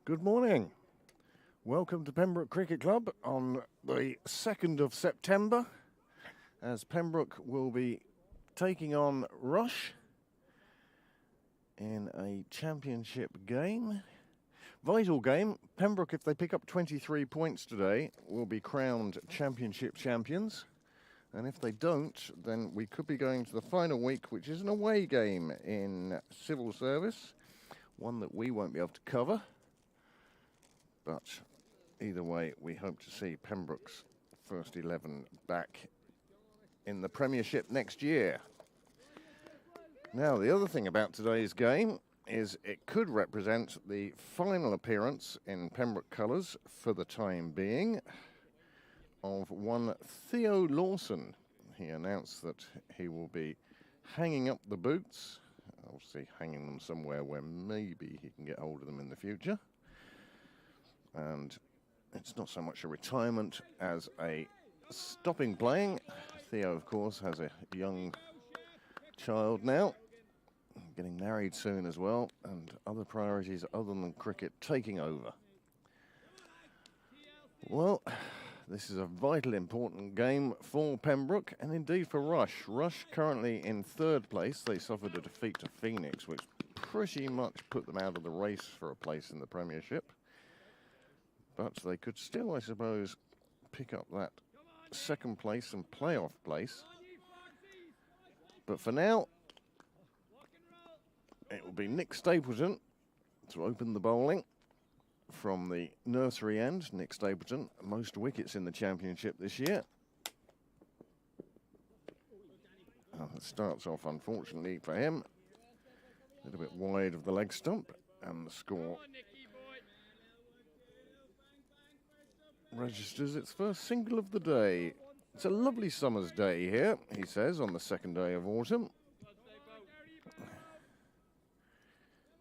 Good morning. Welcome to Pembroke Cricket Club on the 2nd of September, as Pembroke will be taking on Rush in a championship game. Vital game. Pembroke, if they pick up 23 points today, will be crowned championship champions. And if they don't, then we could be going to the final week, which is an away game in civil service, one that we won't be able to cover. But either way, we hope to see Pembroke's first 11 back in the Premiership next year. Now, the other thing about today's game is it could represent the final appearance in Pembroke colours for the time being of one Theo Lawson. He announced that he will be hanging up the boots, obviously hanging them somewhere where maybe he can get hold of them in the future. And it's not so much a retirement as a stopping playing. Theo, of course, has a young child now, getting married soon as well, and other priorities other than cricket taking over. Well, this is a vital, important game for Pembroke and indeed for Rush. Rush currently in third place. They suffered a defeat to Phoenix, which pretty much put them out of the race for a place in the Premiership. But they could still, I suppose, pick up that second place and playoff place. But for now, it will be Nick Stapleton to open the bowling from the nursery end. Nick Stapleton, most wickets in the championship this year. It starts off, unfortunately for him, a little bit wide of the leg stump, and the score registers its first single of the day. It's a lovely summer's day here, he says, on the second day of autumn.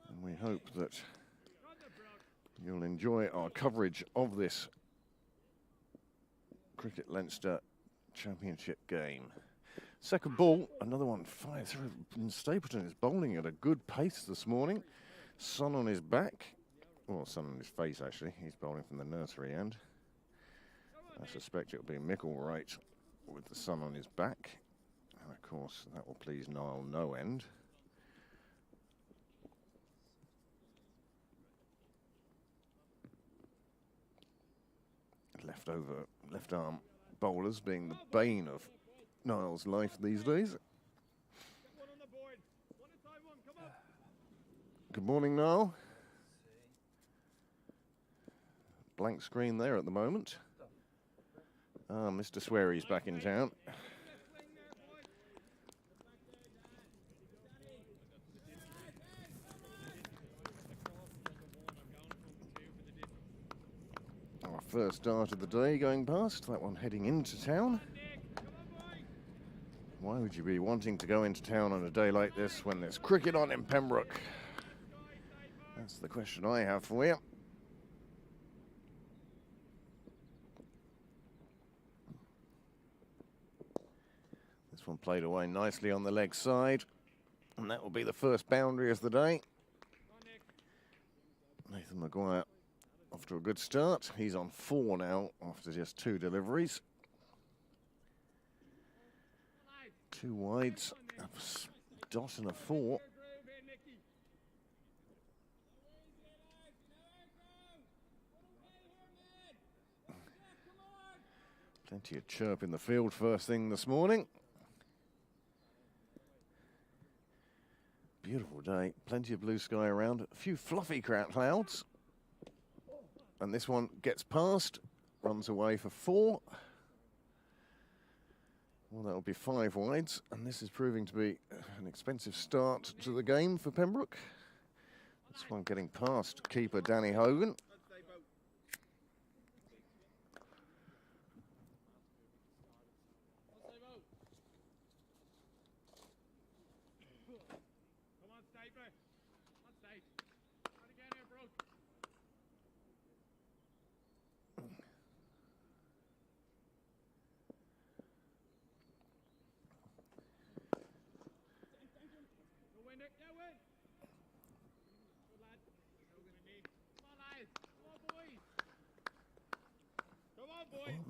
And we hope that you'll enjoy our coverage of this Cricket Leinster Championship game. Second ball, another one fired through. Stapleton is bowling at a good pace this morning. Sun on his back, or sun on his face actually. He's bowling from the nursery end. I suspect it'll be Mick all right with the sun on his back. And of course, that will please Niall no end. Left arm bowlers being the bane of Niall's life these days. Good morning, Niall. Blank screen there at the moment. Mr. Sweary's back in town. Our first start of the day going past, that one heading into town. Why would you be wanting to go into town on a day like this when there's cricket on in Pembroke? That's the question I have for you. This one played away nicely on the leg side, and that will be the first boundary of the day. Nathan Maguire off to a good start. He's on 4 now after just 2 deliveries. 2 wides, a dot and a 4. Plenty of chirp in the field first thing this morning. Beautiful day, plenty of blue sky around, a few fluffy clouds. And this one gets past, runs away for 4. Well, that'll be 5 wides, and this is proving to be an expensive start to the game for Pembroke. This one getting past keeper Danny Hogan.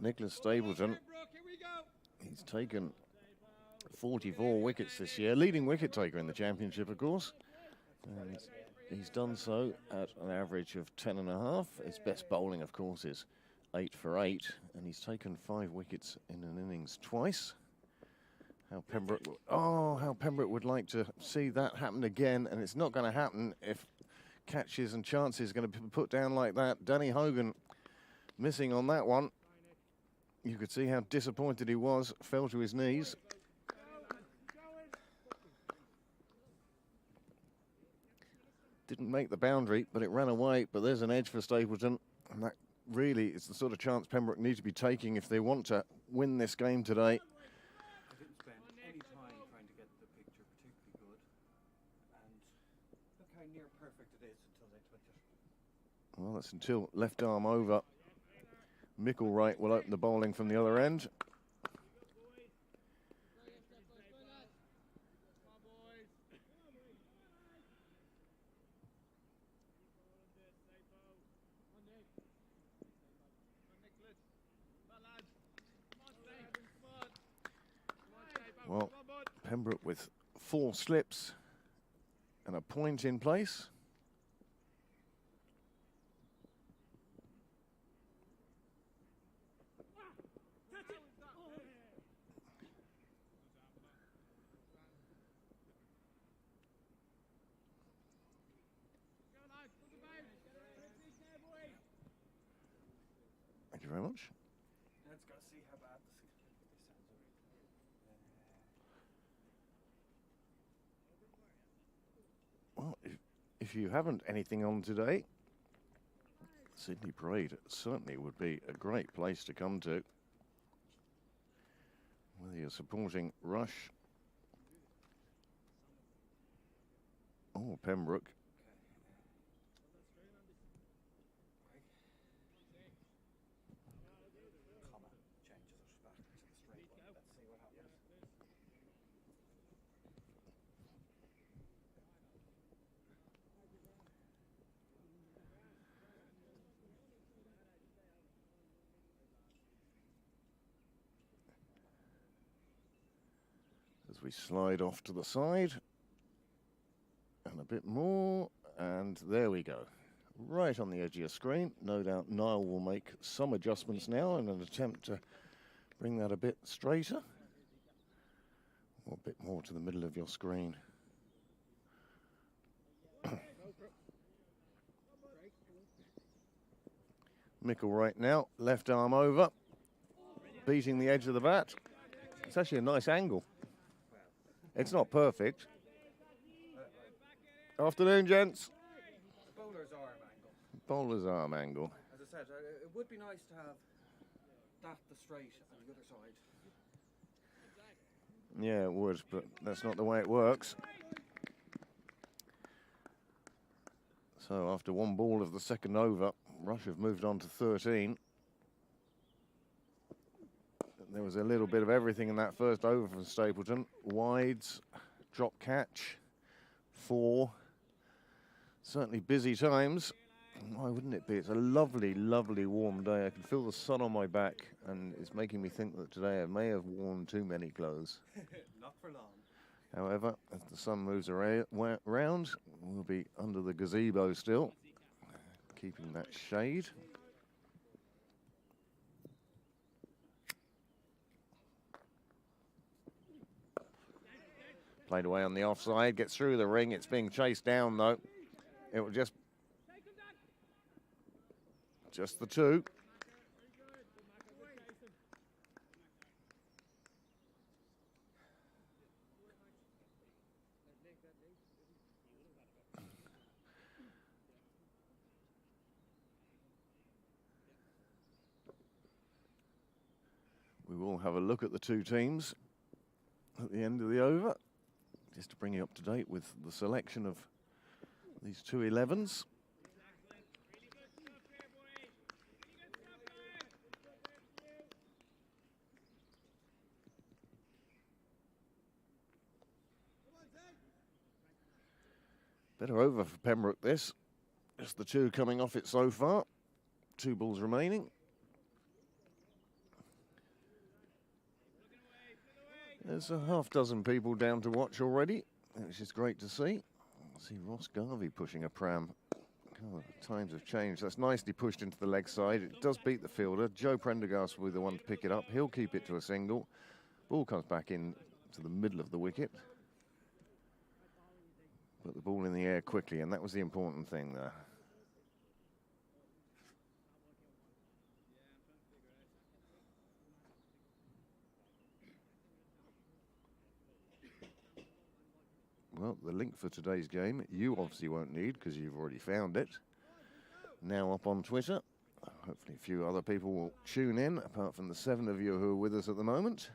Nicholas Stapleton, he's taken 44 wickets this year, leading wicket taker in the championship, of course. And he's done so at an average of 10.5. His best bowling, of course, is 8 for 8, and he's taken 5 wickets in an innings twice. How Pembroke would like to see that happen again, and it's not going to happen if catches and chances are going to be put down like that. Danny Hogan missing on that one. You could see how disappointed he was, fell to his knees. Didn't make the boundary, but it ran away. But there's an edge for Stapleton, and that really is the sort of chance Pembroke need to be taking if they want to win this game today. I didn't spend any time trying to get the picture particularly good, and look how near perfect it is until they touch it. Well, that's until left arm over. Micklewright will open the bowling from the other end. Well, Pembroke with 4 slips and a point in place. Thank you very much. Let's go see how bad this sounds. Well, if you haven't anything on today, Sydney Parade certainly would be a great place to come to. Whether you're supporting Rush or Pembroke. As we slide off to the side, and a bit more, and there we go. Right on the edge of your screen. No doubt Niall will make some adjustments now in an attempt to bring that a bit straighter, or a bit more to the middle of your screen. Micklewright now, left arm over, beating the edge of the bat. It's actually a nice angle. It's not perfect. Afternoon, gents. Bowler's arm angle. Bowler's arm angle. As I said, it would be nice to have that the straight and the other side. Yeah, it would, but that's not the way it works. So after 1 ball of the second over, Rush have moved on to 13. There was a little bit of everything in that first over from Stapleton. Wides, drop catch, 4. Certainly busy times. Why wouldn't it be? It's a lovely, lovely warm day. I can feel the sun on my back, and it's making me think that today I may have worn too many clothes. Not for long. However, as the sun moves around, we'll be under the gazebo still, keeping that shade. Played away on the offside, gets through the ring. It's being chased down, though. It will just the 2. We will have a look at the 2 teams at the end of the over, just to bring you up to date with the selection of these 2 11s. Better over for Pembroke this. Just the 2 coming off it so far. 2 balls remaining. There's a half dozen people down to watch already, which is great to see. See Ross Garvey pushing a pram. God, times have changed. That's nicely pushed into the leg side. It does beat the fielder. Joe Prendergast will be the one to pick it up. He'll keep it to a single. Ball comes back in to the middle of the wicket. Put the ball in the air quickly, and that was the important thing there. Well, the link for today's game, you obviously won't need because you've already found it. Now up on Twitter. Hopefully a few other people will tune in, apart from the 7 of you who are with us at the moment.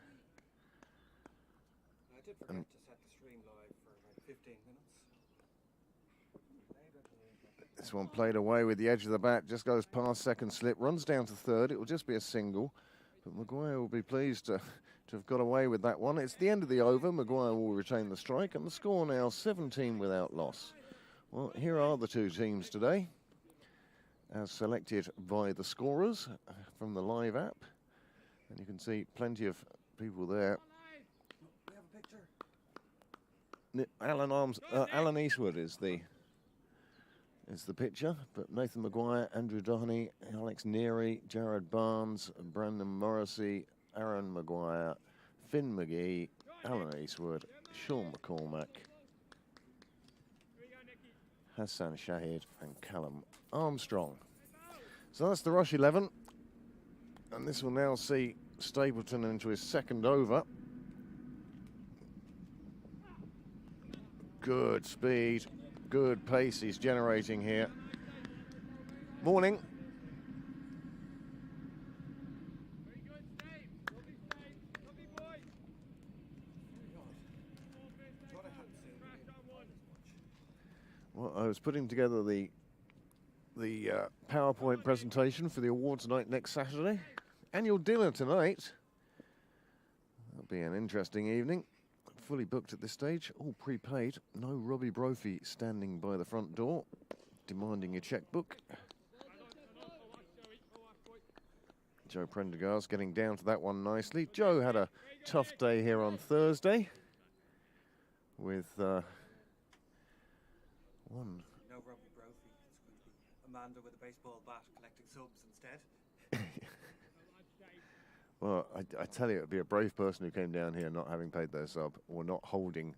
I did forget to set the stream live for about 15 minutes. This one played away with the edge of the bat, just goes past second slip, runs down to third. It will just be a single, but Maguire will be pleased to have got away with that one. It's the end of the over. Maguire will retain the strike, and the score now 17 without loss. Well, here are the two teams today, as selected by the scorers from the live app. And you can see plenty of people there. We have a picture. Alan Eastwood is the pitcher, but Nathan Maguire, Andrew Doheny, Alex Neary, Jared Barnes, Brandon Morrissey, Aaron Maguire, Finn McGee, Alan Eastwood, Sean McCormack, Hassan Shahid and Callum Armstrong. So that's the Rush 11, and this will now see Stapleton into his second over. Good speed, good pace he's generating here. Morning. Well, I was putting together the PowerPoint presentation for the awards night next Saturday. Annual dinner tonight. That'll be an interesting evening. Fully booked at this stage, all prepaid. No Robbie Brophy standing by the front door, demanding your checkbook. Joe Prendergast getting down to that one nicely. Joe had a tough day here on Thursday with one. No Robbie Brophy. It's going to be Amanda with a baseball bat collecting subs instead. Well, I tell you, it would be a brave person who came down here not having paid their sub or not holding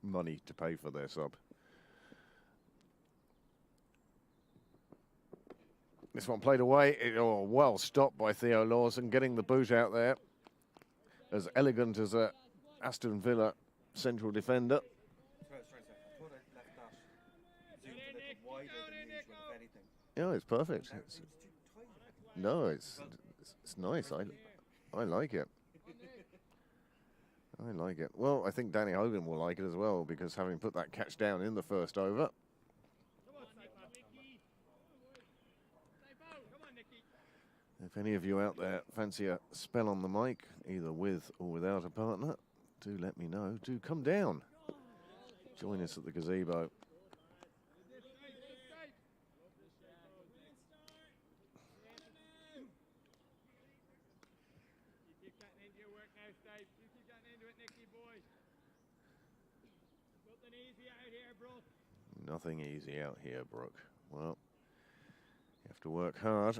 money to pay for their sub. This one played away. Well stopped by Theo Lawson, getting the boot out there. As elegant as a Aston Villa central defender. That's what I was trying to say. I thought I left that zoomed a little wider than usual, if anything. Yeah, it's perfect. Now it seems too tight. No, it's nice. I like it. I like it. Well, I think Danny Hogan will like it as well, because having put that catch down in the first over. If any of you out there fancy a spell on the mic, either with or without a partner, do let me know. Do come down. Join us at the gazebo. Nothing easy out here, Brooke. Well, you have to work hard.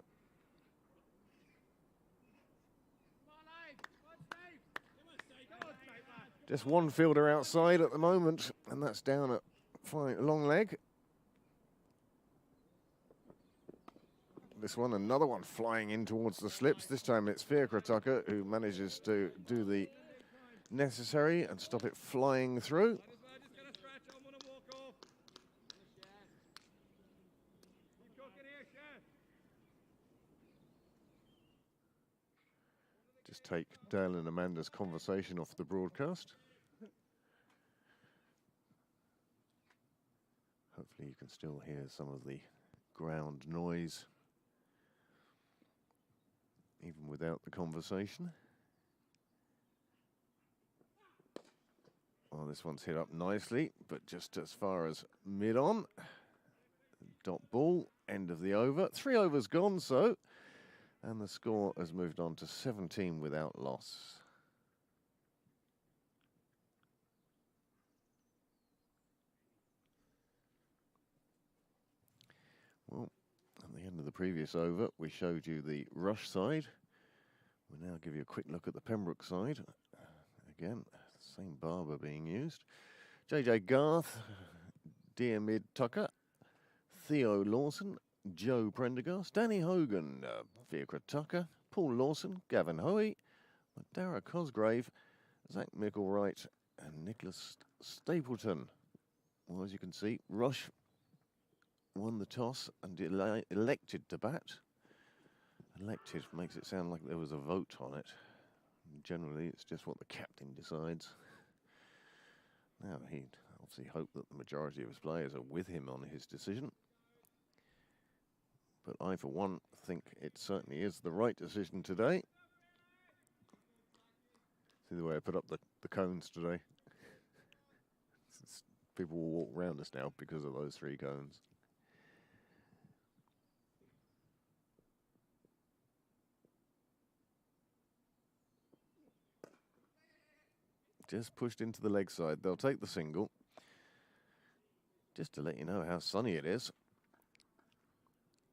Just one fielder outside at the moment, and that's down at long leg. This one, another one flying in towards the slips. This time it's Fiacre Tucker who manages to do the necessary and stop it flying through. Just take Dale and Amanda's conversation off the broadcast. Hopefully you can still hear some of the ground noise, even without the conversation. Well, this one's hit up nicely, but just as far as mid-on. Dot ball, end of the over. 3 overs gone, so. And the score has moved on to 17 without loss. end of the previous over, we showed you the Rush side. We'll now give you a quick look at the Pembroke side. Again, same barber being used. JJ Garth, Dear Mid Tucker, Theo Lawson, Joe Prendergast, Danny Hogan, Fiacre Tucker, Paul Lawson, Gavin Hoey, Dara Cosgrave, Zach Micklewright, and Nicholas Stapleton. Well, as you can see, Rush won the toss and elected to bat. Elected makes it sound like there was a vote on it. Generally, it's just what the captain decides. Now, he'd obviously hope that the majority of his players are with him on his decision. But I, for one, think it certainly is the right decision today. See the way I put up the cones today? People will walk around us now because of those 3 cones. Just pushed into the leg side. They'll take the single. Just to let you know how sunny it is.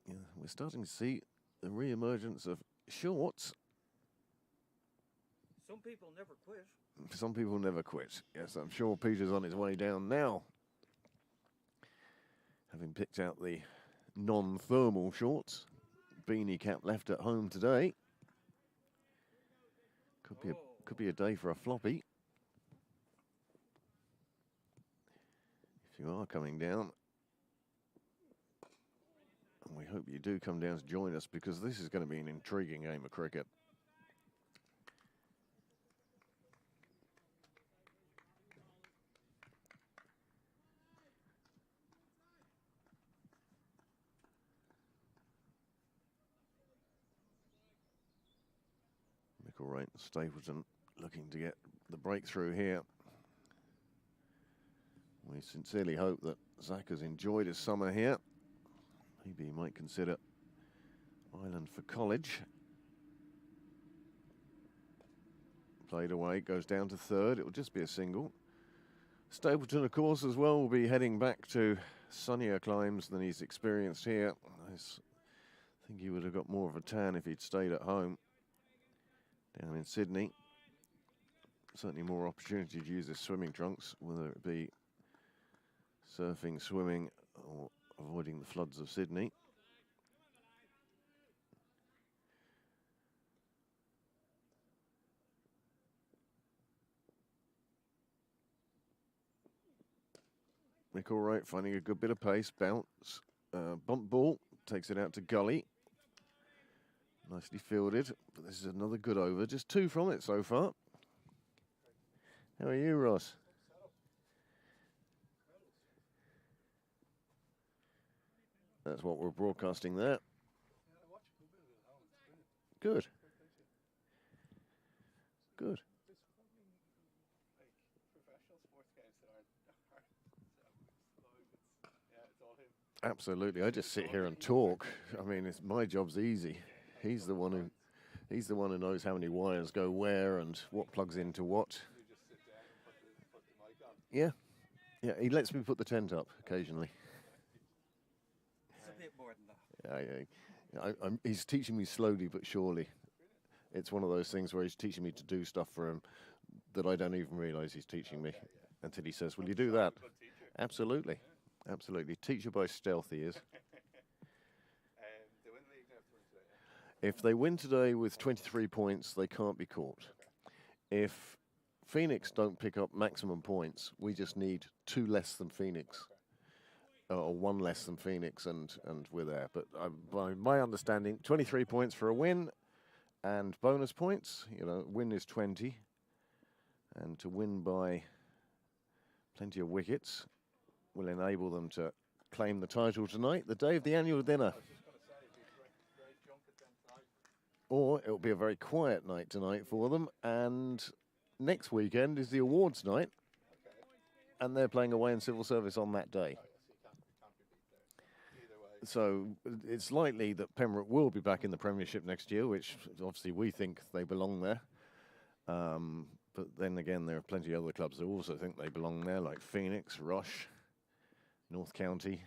Yeah, we're starting to see the re-emergence of shorts. Some people never quit. Some people never quit. Yes, I'm sure Peter's on his way down now. Having picked out the non-thermal shorts. Beanie cap left at home today. Could be a day for a floppy. If you are coming down, and we hope you do come down to join us, because this is going to be an intriguing game of cricket. Micklewright and Stapleton looking to get the breakthrough here. We sincerely hope that Zach has enjoyed his summer here. Maybe he might consider Ireland for college. Played away, goes down to third. It will just be a single. Stapleton, of course, as well, will be heading back to sunnier climes than he's experienced here. I think he would have got more of a tan if he'd stayed at home down in Sydney. Certainly more opportunity to use his swimming trunks, whether it be surfing, swimming, or avoiding the floods of Sydney. Micklewright finding a good bit of pace, bounce, bump ball, takes it out to Gully. Nicely fielded, but this is another good over. Just 2 from it so far. How are you, Ross? That's what we're broadcasting there. Good. Good. Absolutely. I just sit here and talk. I mean, my job's easy. He's the one who knows how many wires go where and what plugs into what. Yeah. Yeah, he lets me put the tent up occasionally. It's a bit more than that. Yeah. He's teaching me slowly but surely. It's one of those things where he's teaching me to do stuff for him that I don't even realise he's teaching me until he says, "Will you do that?" Absolutely. Absolutely. Teacher by stealth he is. If they win today with 23 points, they can't be caught. If Phoenix don't pick up maximum points, we just need 2 less than Phoenix. Or 1 less than Phoenix, and we're there. But by my understanding, 23 points for a win, and bonus points. You know, win is 20, and to win by plenty of wickets will enable them to claim the title tonight, the day of the annual dinner. Or it'll be a very quiet night tonight for them, and next weekend is the awards night, and they're playing away in civil service on that day. So it's likely that Pembroke will be back in the Premiership next year, which obviously we think they belong there. But then again, there are plenty of other clubs that also think they belong there, like Phoenix, Rush, North County.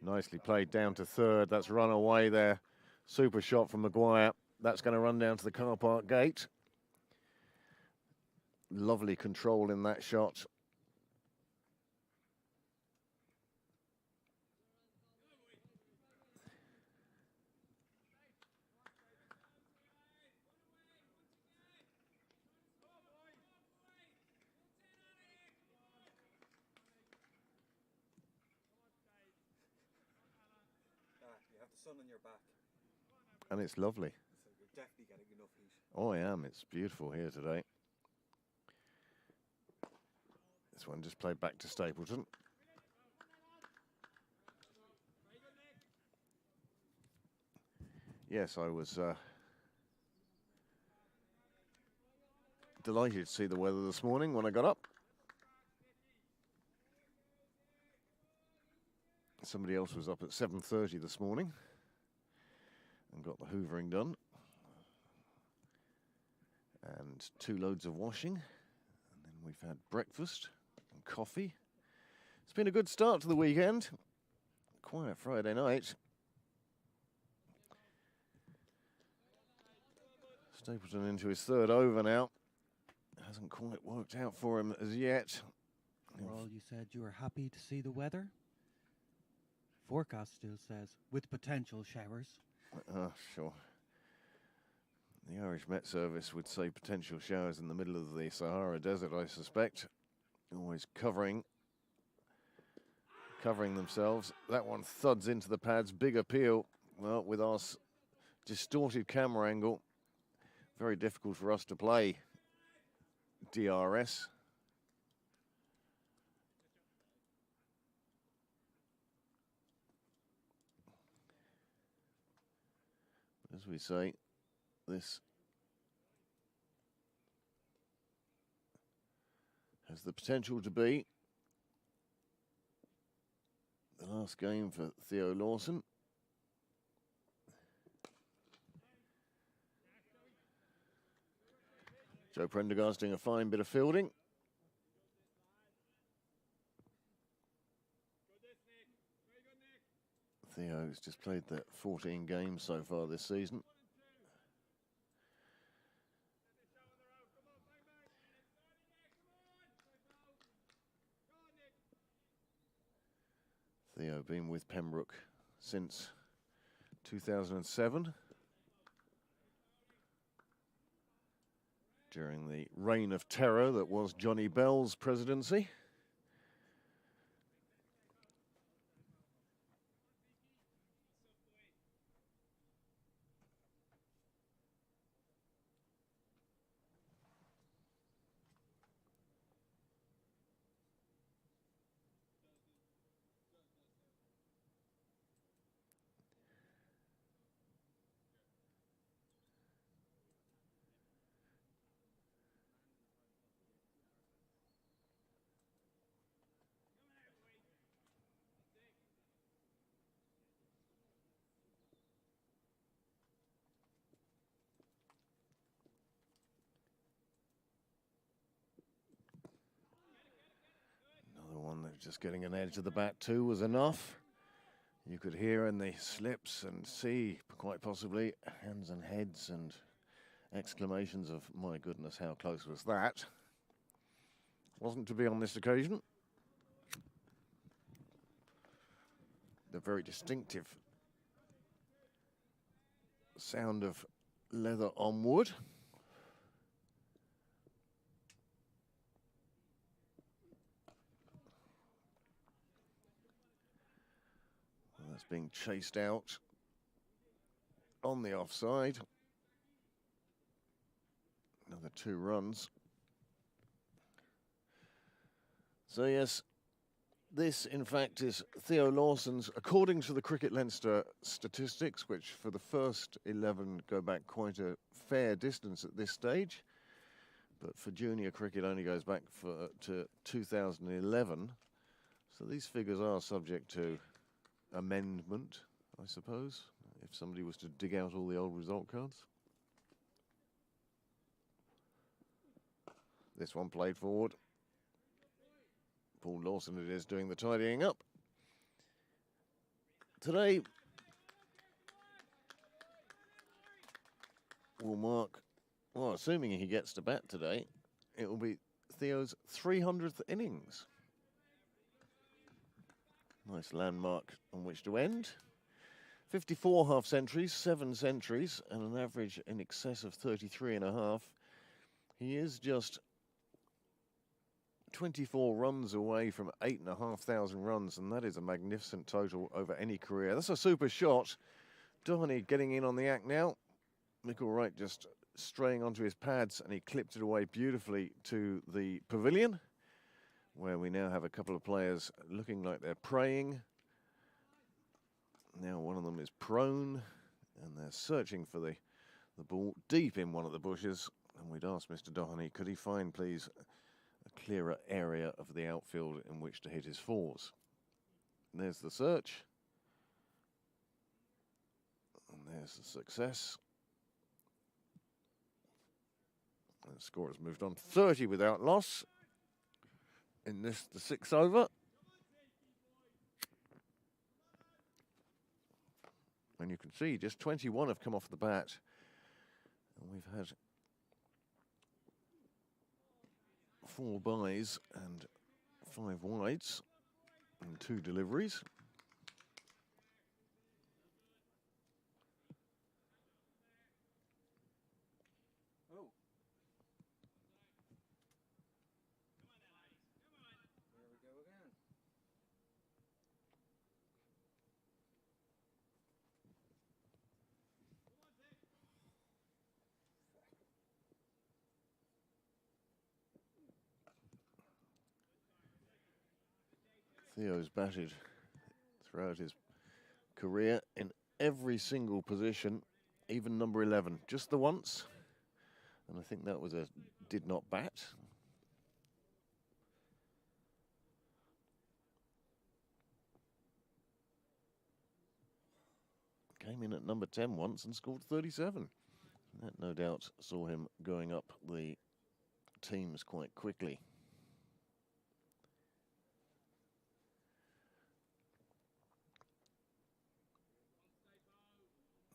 Nicely played down to third. That's run away there. Super shot from Maguire. That's going to run down to the car park gate. Lovely control in that shot. You have the sun on your back. And it's lovely. So you're definitely getting enough heat. Oh, I am. It's beautiful here today. This one just played back to Stapleton. Yes, I was delighted to see the weather this morning when I got up. Somebody else was up at 7:30 this morning and got the hoovering done. And 2 loads of washing. And then we've had breakfast and coffee. It's been a good start to the weekend. Quiet Friday night. Stapleton into his 3rd over now. Hasn't quite worked out for him as yet. Well, you said you were happy to see the weather. Forecast still says with potential showers. Sure. The Irish Met Service would say potential showers in the middle of the Sahara Desert, I suspect. Always covering themselves. That one thuds into the pads. Big appeal. Well, with our distorted camera angle, very difficult for us to play DRS. As we say, this has the potential to be the last game for Theo Lawson. Joe Prendergast doing a fine bit of fielding. Theo's just played the 14 games so far this season. Theo been with Pembroke since 2007. During the reign of terror that was Johnny Bell's presidency. Just getting an edge of the bat too was enough. You could hear in the slips and see, quite possibly, hands and heads and exclamations of, my goodness, how close was that? Wasn't to be on this occasion. The very distinctive sound of leather on wood. That's being chased out on the offside. Another 2 runs. So yes, this in fact is Theo Lawson's, according to the Cricket Leinster statistics, which for the first 11 go back quite a fair distance at this stage. But for junior cricket only goes back to 2011. So these figures are subject to amendment, I suppose, if somebody was to dig out all the old result cards. This one played forward. Paul Lawson it is doing the tidying up. Today will mark, well, assuming he gets to bat today, it will be Theo's 300th innings. Nice landmark on which to end. 54 half-centuries, 7 centuries, and an average in excess of 33.5. He is just 24 runs away from 8,500 runs, and that is a magnificent total over any career. That's a super shot. Doheny getting in on the act now. Michael Wright just straying onto his pads, and he clipped it away beautifully to the pavilion, where we now have a couple of players looking like they're praying. Now one of them is prone, and they're searching for the ball deep in one of the bushes. And we'd ask Mr. Doheny, could he find, please, a clearer area of the outfield in which to hit his fours. And there's the search. And there's the success. And the score has moved on 30 without loss. In this, the 6th over. And you can see just 21 have come off the bat. And we've had 4 byes and 5 wides and 2 deliveries. Oh. There we go again. Theo's batted throughout his career in every single position, even number 11, just the once. And I think that was a did not bat. Came in at number 10 once and scored 37. That no doubt saw him going up the teams quite quickly.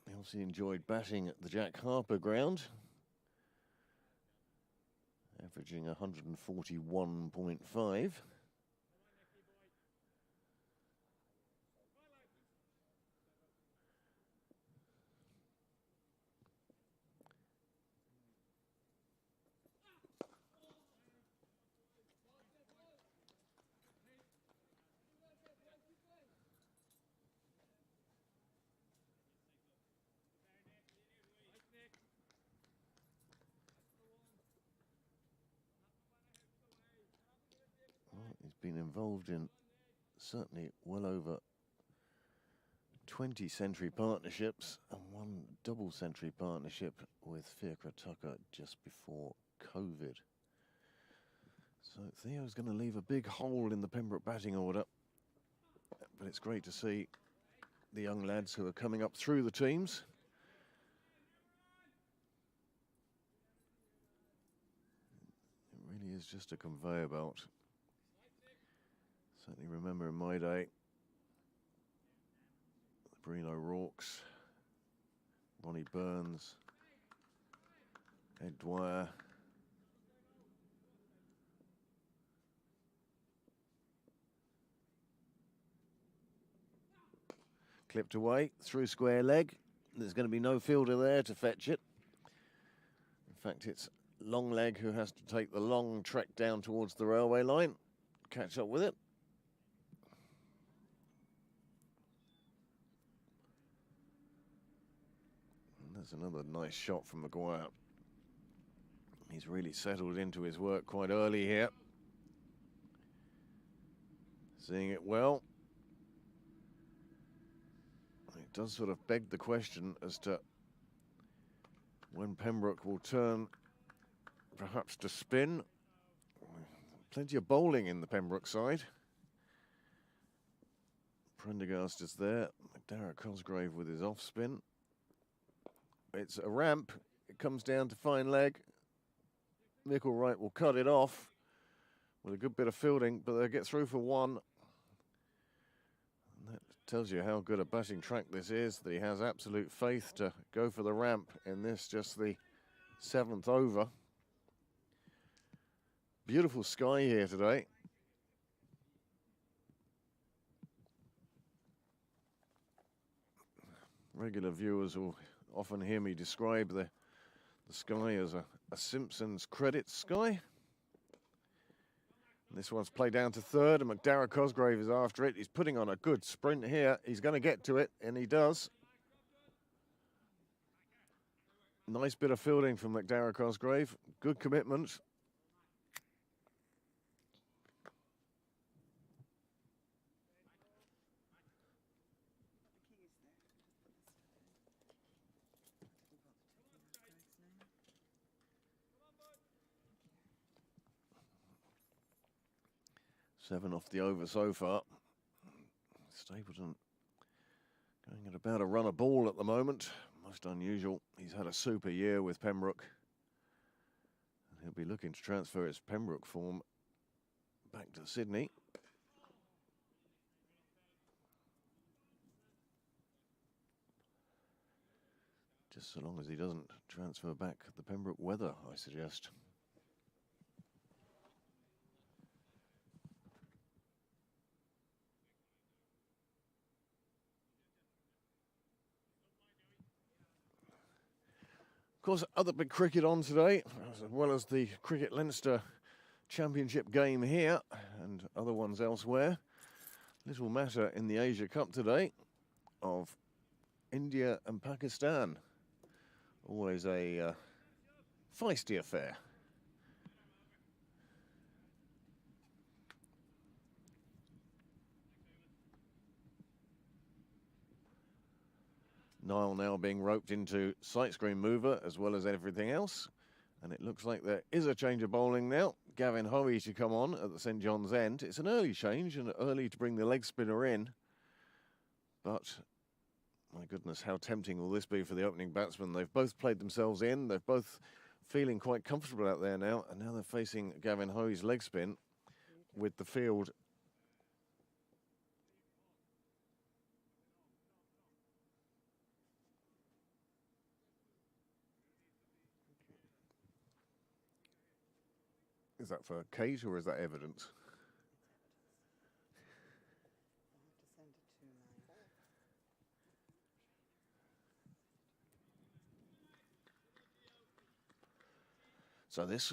He obviously enjoyed batting at the Jack Harper ground, averaging 141.5. He's been involved in certainly well over 20 century partnerships and 1 double century partnership with Fiacre Tucker just before COVID. So Theo's going to leave a big hole in the Pembroke batting order, but it's great to see the young lads who are coming up through the teams. It really is just a conveyor belt. Certainly remember in my day, Breen O'Rourke's, Ronnie Burns, Ed Dwyer. Clipped away, through square leg. There's going to be no fielder there to fetch it. In fact, it's long leg who has to take the long trek down towards the railway line, catch up with it. That's another nice shot from Maguire. He's really settled into his work quite early here. Seeing it well. It does sort of beg the question as to when Pembroke will turn perhaps to spin. Plenty of bowling in the Pembroke side. Prendergast is there. Darragh Cosgrave with his off spin. It's a ramp. It comes down to fine leg. Michael Wright will cut it off with a good bit of fielding, but they'll get through for 1. And that Tells you how good a batting track this is, that he has absolute faith to go for the ramp in this, just the 7th over. Beautiful sky here today. Regular viewers will often hear me describe the sky as a Simpsons credits sky. This one's played down to 3rd, and McDarragh Cosgrave is after it. He's putting on a good sprint here. He's going to get to it, and he does. Nice bit of fielding from McDarragh Cosgrave. Good commitment. Seven off the over so far. Stapleton going at about a run a ball at the moment. Most unusual. He's had a super year with Pembroke. And he'll be looking to transfer his Pembroke form back to Sydney. Just so long as he doesn't transfer back the Pembroke weather, I suggest. Of course, other big cricket on today, as well as the Cricket Leinster Championship game here and other ones elsewhere. Little matter in the Asia Cup today of India and Pakistan. Always a feisty affair. Nile now being roped into sight screen mover as well as everything else. And it looks like there is a change of bowling now. Gavin Hoey to come on at the St John's end. It's an early change and early to bring the leg spinner in. But, my goodness, how tempting will this be for the opening batsman? They've both played themselves in. They're both feeling quite comfortable out there now. And now they're facing Gavin Hoey's leg spin with the field. Is that for Kate or is that evidence? So this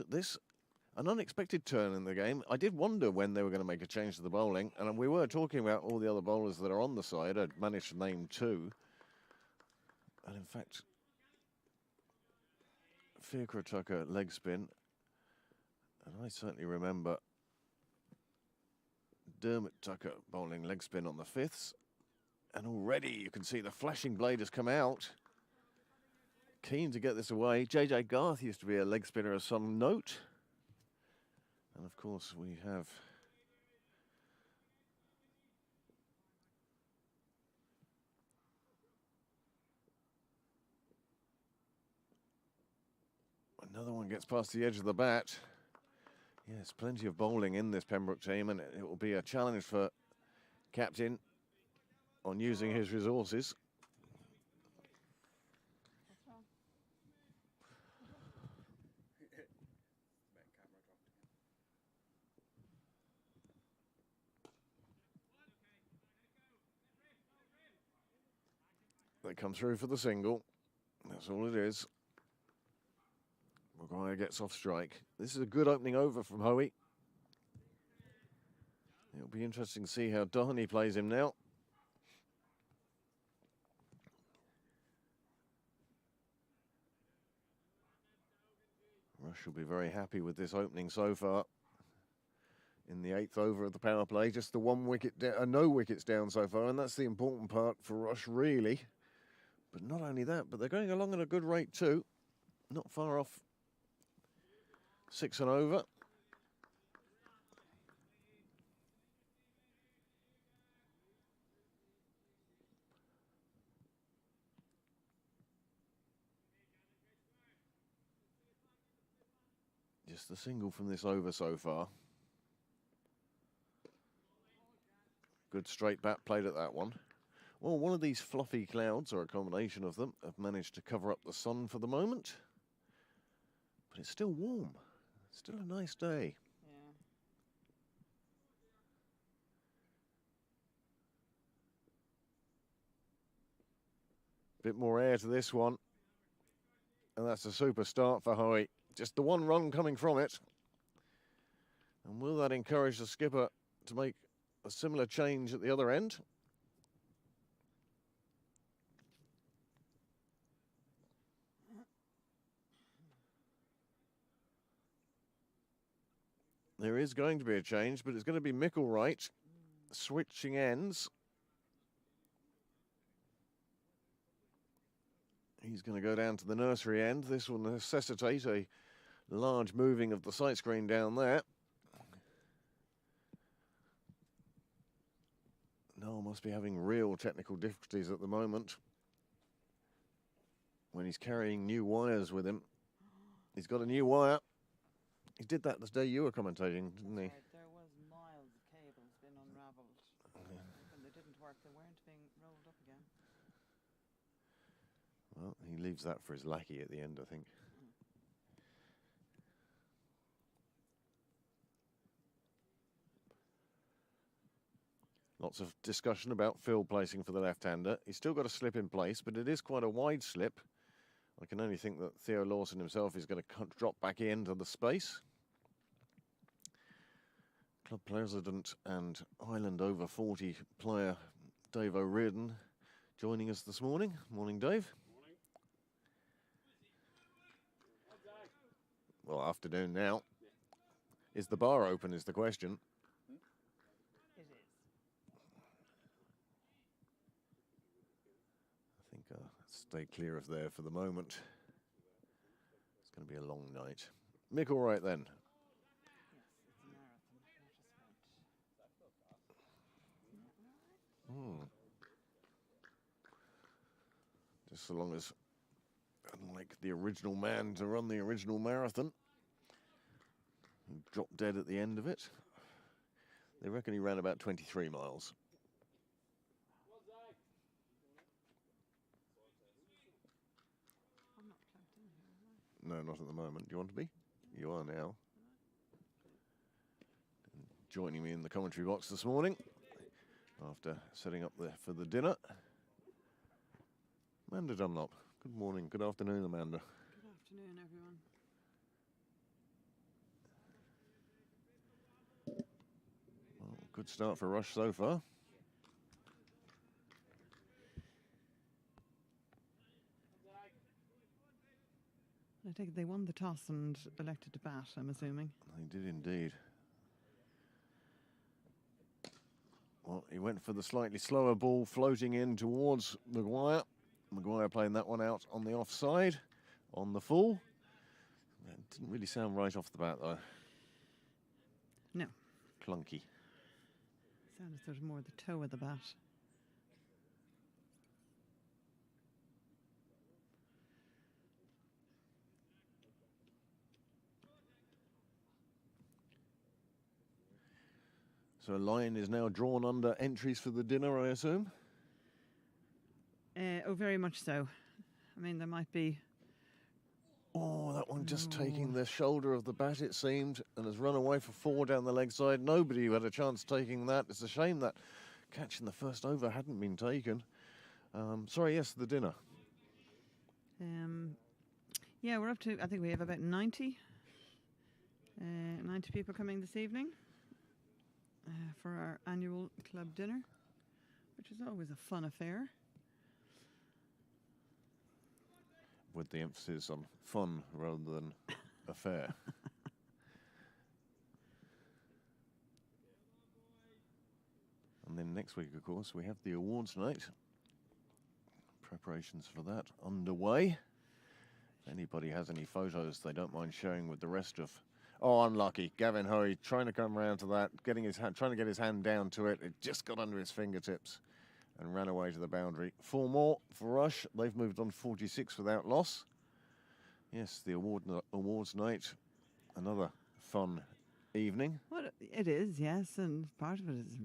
an unexpected turn in the game. I did wonder when they were going to make a change to the bowling, and we were talking about all the other bowlers that are on the side. I'd managed to name 2. And in fact, Fiacre Tucker leg spin. And I certainly remember Dermot Tucker bowling leg spin on the 5ths. And already you can see the flashing blade has come out. Keen to get this away. JJ Garth used to be a leg spinner of some note. And of course we have another one gets past the edge of the bat. Yes, plenty of bowling in this Pembroke team, and it will be a challenge for captain on using his resources. They come through for the single. That's all it is. Maguire gets off strike. This is a good opening over from Hoey. It'll be interesting to see how Doheny plays him now. Rush will be very happy with this opening so far. In the 8th over of the power play, just the 1 wicket, no wickets down so far, and that's the important part for Rush, really. But not only that, but they're going along at a good rate too. Not far off 6 and over. Just the single from this over so far. Good straight bat played at that one. Well, one of these fluffy clouds, or a combination of them, have managed to cover up the sun for the moment. But it's still warm. Still a nice day. Yeah. Bit more air to this one. And that's a super start for Hoey. Just the one run coming from it. And will that encourage the skipper to make a similar change at the other end? There is going to be a change, but it's going to be Micklewright switching ends. He's going to go down to the nursery end. This will necessitate a large moving of the sight screen down there. Noel must be having real technical difficulties at the moment when he's carrying new wires with him. He's got a new wire. He did that the day you were commentating, didn't he? Right. There was miles of cables being unravelled. When they didn't work, they weren't being rolled up again. Well, he leaves that for his lackey at the end, I think. Lots of discussion about field placing for the left-hander. He's still got a slip in place, but it is quite a wide slip. I can only think that Theo Lawson himself is going to drop back into the space. Club president and Highland over 40 player Dave O'Riordan joining us this morning. Morning, Dave. Well, afternoon now. Is the bar open is the question. It is. I think stay clear of there for the moment. It's going to be a long night. Mick, all right then. Yes, it's a marathon, not a sprint. Just so long as, unlike the original man to run the original marathon, who dropped dead at the end of it. They reckon he ran about 23 miles. I'm not plugged in here, am I? No, not at the moment. Do you want to be? You are now. And joining me in the commentary box this morning, after setting up for the dinner, Amanda Dunlop. Good morning, good afternoon, Amanda. Good afternoon, everyone. Well, good start for Rush so far. I take it they won the toss and elected to bat, I'm assuming. They did indeed. Well, he went for the slightly slower ball floating in towards Maguire. Maguire playing that one out on the offside, on the full. That didn't really sound right off the bat, though. No. Clunky. Sounded sort of more the toe of the bat. So a line is now drawn under entries for the dinner, I assume? Oh, very much so. I mean, there might be... Oh, that one just taking the shoulder of the bat, it seemed, and has run away for 4 down the leg side. Nobody had a chance taking that. It's a shame that catch in the first over hadn't been taken. Sorry, yes, the dinner. Yeah, we're up to, I think we have about 90 people coming this evening for our annual club dinner, which is always a fun affair. With the emphasis on fun rather than affair. And then next week, of course, we have the awards night. Preparations for that underway. If anybody has any photos they don't mind sharing with the rest of... Oh, unlucky. Gavin Hoey trying to come around to that, trying to get his hand down to it. It just got under his fingertips and ran away to the boundary. 4 more for Rush. They've moved on 46 without loss. Yes, the awards night. Another fun evening. Well, it is, yes, and part of it is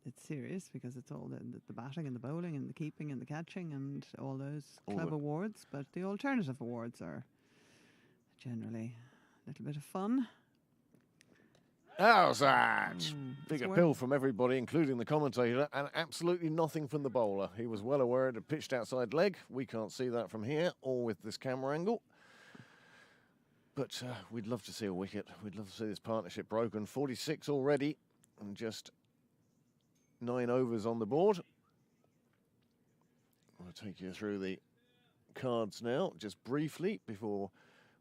it's serious because it's all the batting and the bowling and the keeping and the catching and all those All club the- awards. But the alternative awards are generally a little bit of fun. How's that? It's Big worth- appeal from everybody, including the commentator, and absolutely nothing from the bowler. He was well aware it had pitched outside leg. We can't see that from here or with this camera angle. But we'd love to see a wicket. We'd love to see this partnership broken. 46 already and just 9 overs on the board. I'll take you through the cards now, just briefly, before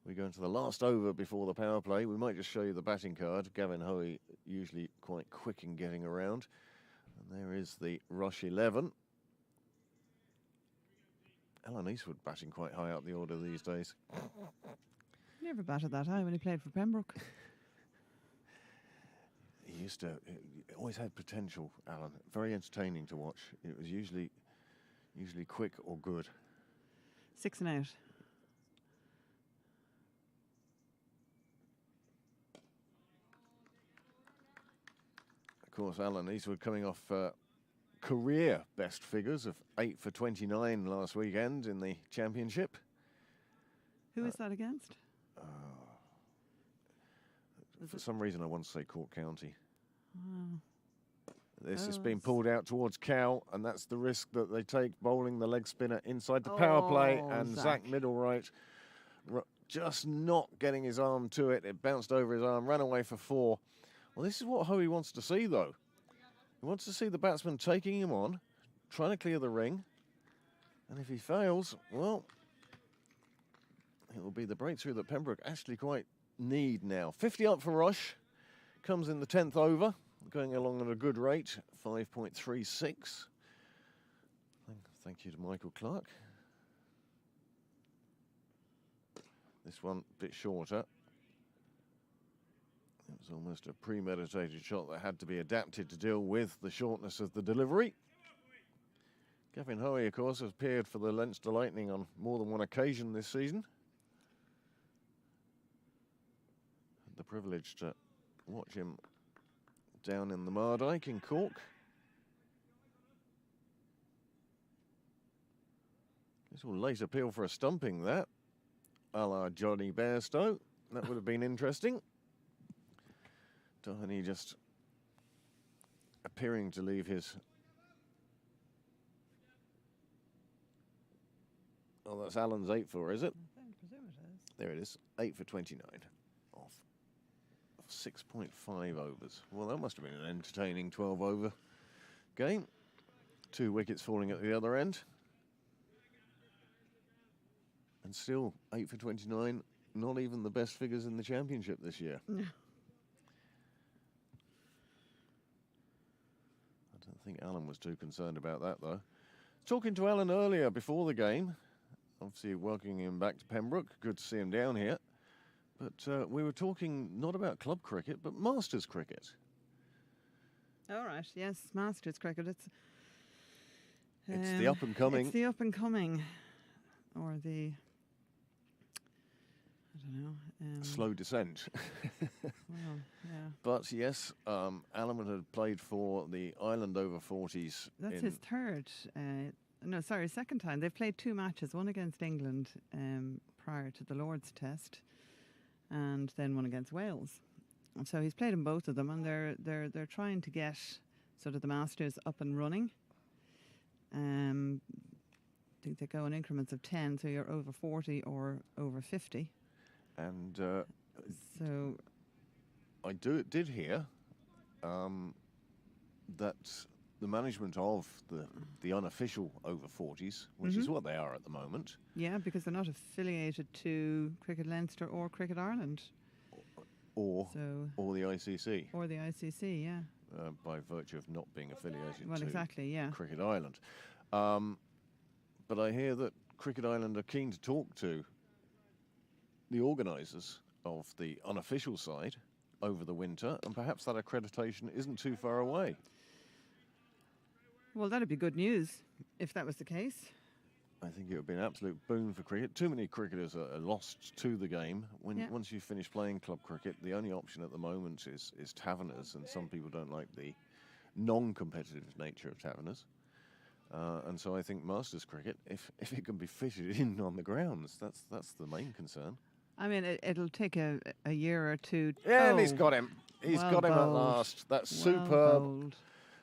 we go into the last over before the power play. We might just show you the batting card. Gavin Hoey usually quite quick in getting around. And there is the Rush 11. Alan Eastwood batting quite high up the order these days. He never batted that high when he played for Pembroke. He used to, he always had potential, Alan. Very entertaining to watch. It was usually quick or good. 6 and out. Of course, Alan Eastwood coming off career best figures of 8 for 29 last weekend in the championship. Who is that against? For some reason, I want to say Cork County. Oh. This has Oh, been it's- pulled out towards Cow, and that's the risk that they take, bowling the leg spinner inside the power play, Oh, and Zach. Zach Middlewright just not getting his arm to it. It bounced over his arm, ran away for 4. Well, this is what Hoey wants to see, though. He wants to see the batsman taking him on, trying to clear the ring, and if he fails, well, it will be the breakthrough that Pembroke actually quite need now. 50 up for Rush, comes in the 10th over, going along at a good rate, 5.36. Thank you to Michael Clark. This one a bit shorter. It was almost a premeditated shot that had to be adapted to deal with the shortness of the delivery. Gavin Hoey, of course, has appeared for the Leinster Lightning on more than one occasion this season. Had the privilege to watch him down in the Mardyke in Cork. Little late appeal for a stumping, that, a la Johnny Bairstow. That would have been interesting. Doheny just appearing to leave his... Oh, that's Alan's 8 for, is it? I presume it is. There it is, 8 for 29 off 6.5 overs. Well, that must have been an entertaining 12-over game. 2 wickets falling at the other end. And still, 8 for 29, not even the best figures in the championship this year. No. I don't think Alan was too concerned about that, though. Talking to Alan earlier before the game, obviously welcoming him back to Pembroke. Good to see him down here. But we were talking not about club cricket, but Masters cricket. All right. Yes, Masters cricket. It's It's the up and coming. It's the up and coming, or the I don't know. Slow descent. Well, yeah. But yes, Alan had played for the Ireland over 40s. That's his third. No, sorry, second time. They've played 2 matches, one against England prior to the Lord's Test, and then one against Wales. And so he's played in both of them, and they're trying to get sort of the Masters up and running. I think they go in increments of 10, so you're over 40 or over 50. And So I did hear that the management of the unofficial over 40s, which is what they are at the moment, yeah, because they're not affiliated to Cricket Leinster or Cricket Ireland, or so the ICC, or the ICC, yeah. by virtue of not being affiliated Well, to exactly, yeah. Cricket Ireland. But I hear that Cricket Ireland are keen to talk to the organisers of the unofficial side over the winter, and perhaps that accreditation isn't too far away. Well, that'd be good news if that was the case. I think it would be an absolute boon for cricket. Too many cricketers are lost to the game. Once you finish playing club cricket, the only option at the moment is taverners, and some people don't like the non-competitive nature of Taverners. And so I think Masters cricket, if it can be fitted in on the grounds, that's the main concern. I mean, it'll take a year or two. Yeah, and he's got him. He's well got him at bowled. last. That's Well superb. bowled.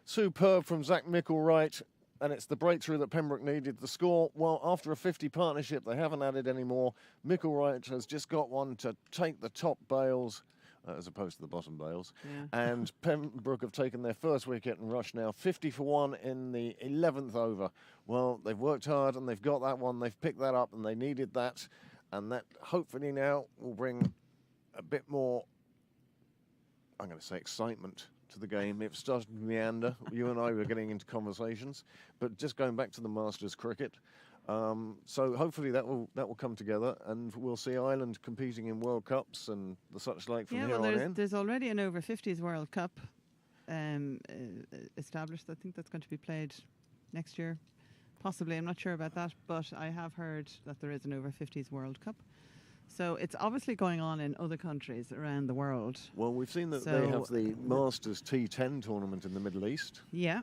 Superb from Zach Micklewright. And it's the breakthrough that Pembroke needed. The score, well, after a 50 partnership, they haven't added any more. Micklewright has just got one to take the top bails, as opposed to the bottom bails. Yeah. And Pembroke have taken their first wicket and Rush now 50 for 1 in the 11th over. Well, they've worked hard and they've got that one. They've picked that up and they needed that. And that hopefully now will bring a bit more, I'm going to say, excitement to the game. It started to meander. You and I were getting into conversations, but just going back to the Masters cricket. So hopefully that will come together, and we'll see Ireland competing in World Cups and the such like from here on in. There's already an over 50s World Cup established. I think that's going to be played next year, possibly. I'm not sure about that, but I have heard that there is an over 50s World Cup. So it's obviously going on in other countries around the world. Well, we've seen that they have the Masters T10 tournament in the Middle East. Yeah.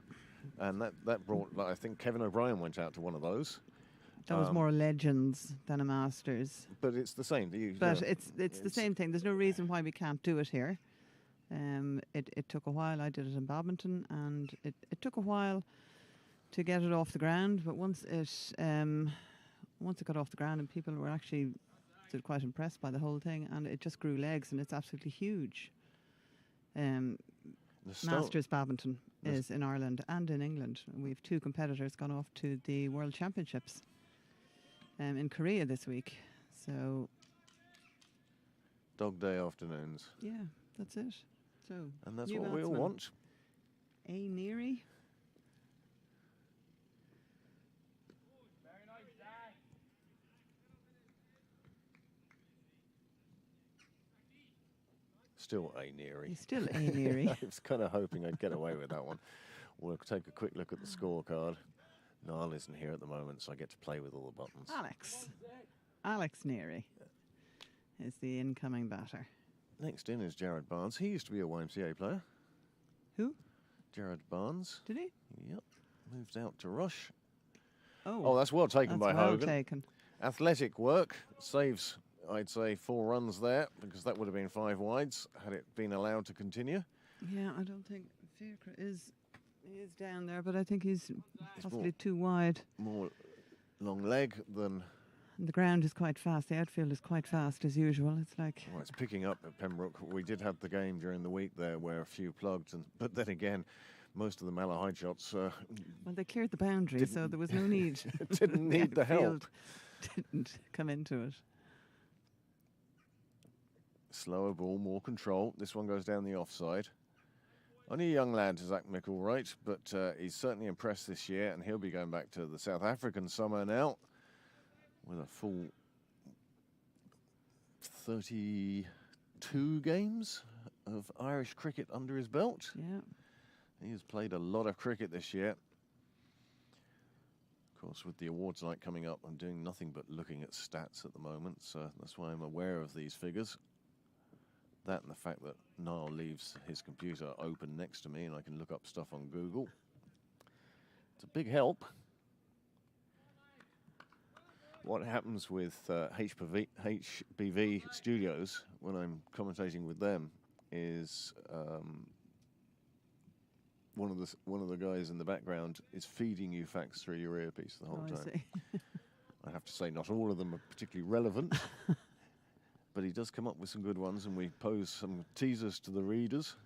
And that brought, I think Kevin O'Brien went out to one of those. That was more Legends than a Masters. But it's the same. It's the same thing. There's no reason why we can't do it here. It took a while. I did it in badminton, and it took a while to get it off the ground. But once it got off the ground, and people were actually quite impressed by the whole thing, and it just grew legs, and it's absolutely huge. Masters badminton is in Ireland and in England. We have 2 competitors gone off to the World Championships in Korea this week. So Dog Day afternoons. yeah, that's it. So and that's what we all want. A. Neary. Still A. Neary. He's still A. Neary. I was kind of hoping I'd get away with that one. We'll take a quick look at the scorecard. Niall isn't here at the moment, so I get to play with all the buttons. Alex Neary is the incoming batter. Next in is Jared Barnes. He used to be a YMCA player. Who? Jared Barnes. Did he? Yep. Moved out to Rush. Oh, that's well taken by well Hogan. taken. Athletic work. Saves, I'd say, 4 runs there, because that would have been 5 wides had it been allowed to continue. Yeah, I don't think Fiacre is down there, but I think he's possibly too wide. More long leg than... And the ground is quite fast. The outfield is quite fast as usual. It's like... Well, it's picking up at Pembroke. We did have the game during the week there where a few plugged, but then again, most of the Malahide shots... well, they cleared the boundary, so there was no need. Didn't need the help. Didn't come into it. Slower ball, more control. This one goes down the offside. Only a young lad, Zach Micklewright, but he's certainly impressed this year, and he'll be going back to the South African summer now with a full 32 games of Irish cricket under his belt. Yeah. He has played a lot of cricket this year. Of course, with the awards night coming up, I'm doing nothing but looking at stats at the moment, so that's why I'm aware of these figures. That and the fact that Niall leaves his computer open next to me and I can look up stuff on Google. It's a big help. What happens with HBV Studios when I'm commentating with them is one of the guys in the background is feeding you facts through your earpiece the whole time. I see. I have to say not all of them are particularly relevant. But he does come up with some good ones, and we pose some teasers to the readers.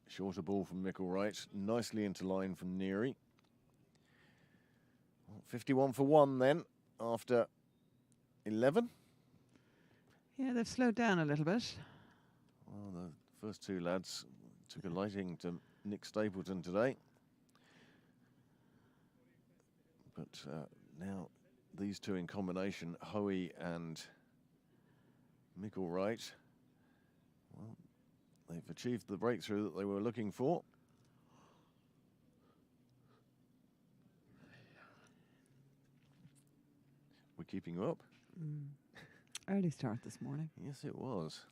Shorter ball from Micklewright, nicely into line from Neary. 51 for 1 then, after 11. Yeah, they've slowed down a little bit. Well, the first 2 lads took a liking to Nick Stapleton today. But now these 2 in combination, Hoey and Micklewright, well, they've achieved the breakthrough that they were looking for. We're keeping you up. Early start this morning. Yes, it was.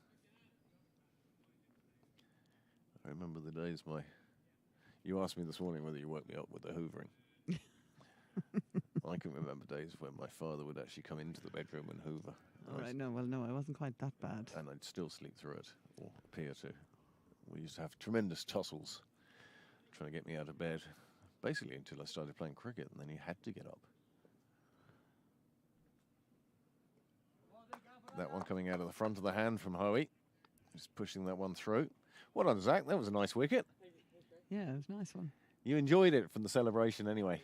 I remember the days you asked me this morning whether you woke me up with the hoovering. I can remember days when my father would actually come into the bedroom and hoover. All right, no, well, no, I wasn't quite that bad. And I'd still sleep through it, or appear to. We used to have tremendous tussles trying to get me out of bed, basically until I started playing cricket, and then you had to get up. That one coming out of the front of the hand from Hoey. Just pushing that one through. Well done, Zach. That was a nice wicket. Yeah, it was a nice one. You enjoyed it from the celebration anyway.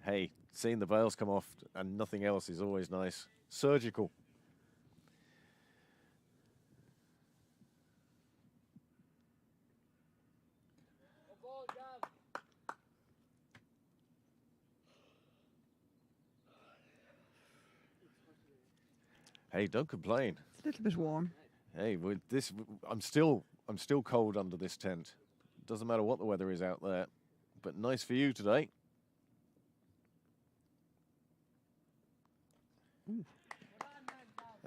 Hey, seeing the bails come off and nothing else is always nice. Surgical. Hey, don't complain. It's a little bit warm. Hey, with this, I'm still cold under this tent. Doesn't matter what the weather is out there, but nice for you today. Ooh.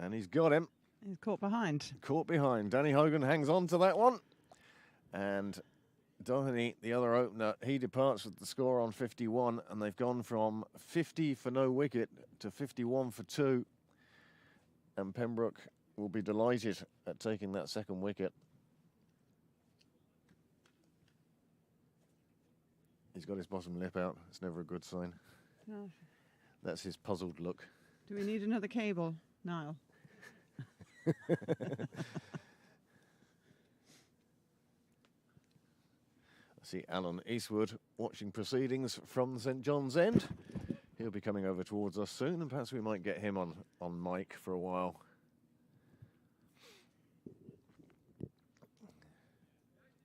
And he's got him. He's caught behind. Caught behind. Danny Hogan hangs on to that one. And Doheny, the other opener, he departs with the score on 51, and they've gone from 50 for no wicket to 51 for 2. And Pembroke will be delighted at taking that second wicket. He's got his bottom lip out. It's never a good sign. No. That's his puzzled look. Do we need another cable, Niall? I see Alan Eastwood watching proceedings from St John's End. He'll be coming over towards us soon, and perhaps we might get him on mic for a while.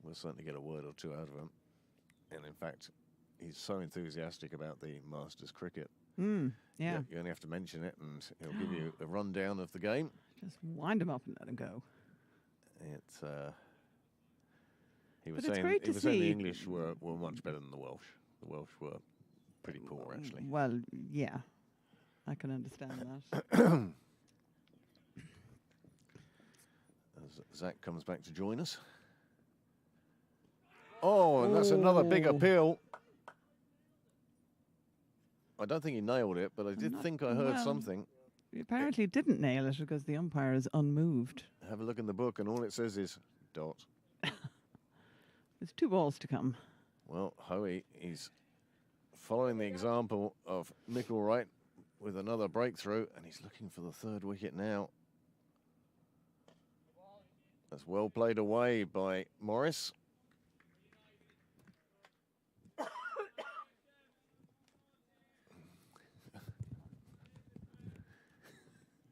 We'll certainly get a word or two out of him. And in fact, he's so enthusiastic about the Masters cricket. Yeah. You only have to mention it, and he'll give you a rundown of the game. Just wind him up and let him go. It's he was But it's saying great to the see. English were much better than the Welsh. The Welsh were pretty poor, actually. Well, yeah. I can understand that. As Zach comes back to join us. Oh, and that's another big Oh. appeal. I don't think he nailed it, but I did think I heard well. something. He apparently didn't nail it because the umpire is unmoved. Have a look in the book, and all it says is dot. There's 2 balls to come. Well, Hoey, he's following the example of Micklewright with another breakthrough, and he's looking for the 3rd wicket now. That's well played away by Morris.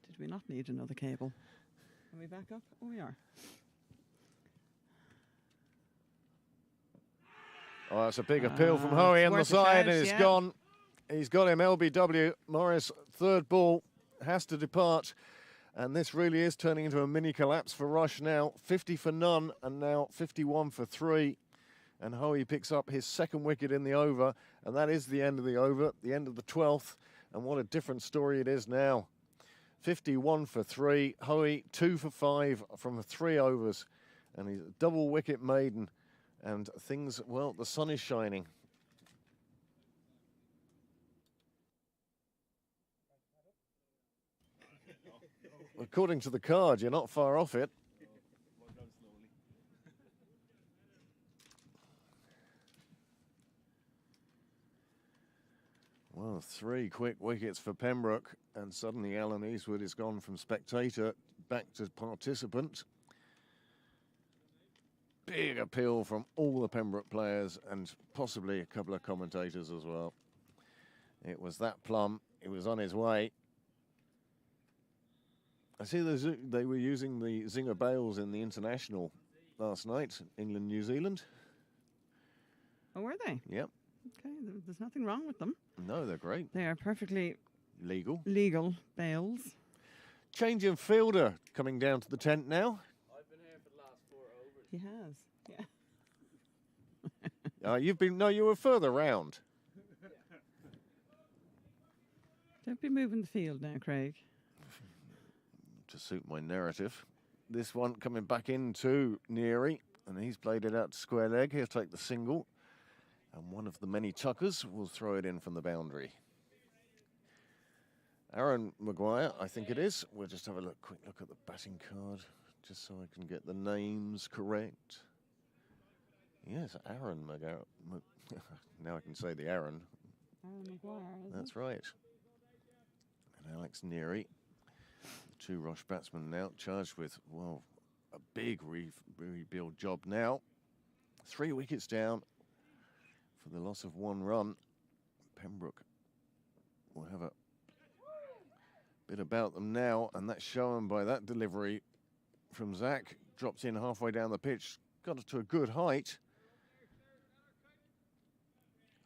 Did we not need another cable? Are we back up? Oh, we are. Oh, that's a big appeal from Hoey on the worth a side, shout, and it's yeah. gone. He's got him, LBW. Morris, 3rd ball, has to depart. And this really is turning into a mini collapse for Rush now. 50 for none, and now 51 for 3. And Hoey picks up his 2nd wicket in the over, and that is the end of the over, the end of the 12th. And what a different story it is now. 51 for 3. Hoey 2 for 5 from 3 overs, and he's a double wicket maiden. And things, well, the sun is shining. According to the card, you're not far off it. Well, 3 quick wickets for Pembroke, and suddenly Alan Eastwood is gone from spectator back to participant. Big appeal from all the Pembroke players and possibly a couple of commentators as well. It was that plumb. He was on his way. I see they were using the Zinger bails in the international last night, England, New Zealand. Oh, were they? Yep. Okay, there's nothing wrong with them. No, they're great. They are perfectly Legal. legal bails. Change of fielder coming down to the tent now. I've been here for the last 4 overs. He has, yeah. You were further round. Don't be moving the field now, Craig. To suit my narrative. This one coming back into Neary. and he's played it out to square leg. He'll take the single, and one of the many tuckers will throw it in from the boundary. Aaron Maguire, I think it is. We'll just have a quick look at the batting card, just so I can get the names correct. Yes, Aaron Maguire. Now I can say the Aaron. Aaron Maguire, That's right. And Alex Neary, the two Rush batsmen now, charged with, well, a big rebuild job now. 3 wickets down for the loss of 1 run. Pembroke will have a bit about them now, and that's shown by that delivery from Zach. Drops in halfway down the pitch, got it to a good height.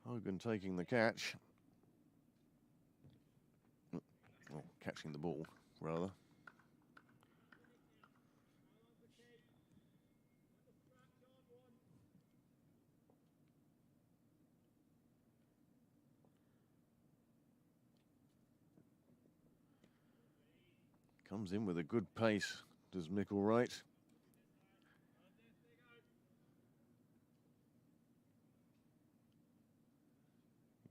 Hogan taking the catch. Well, catching the ball, rather. Comes in with a good pace, does Mickle Wright.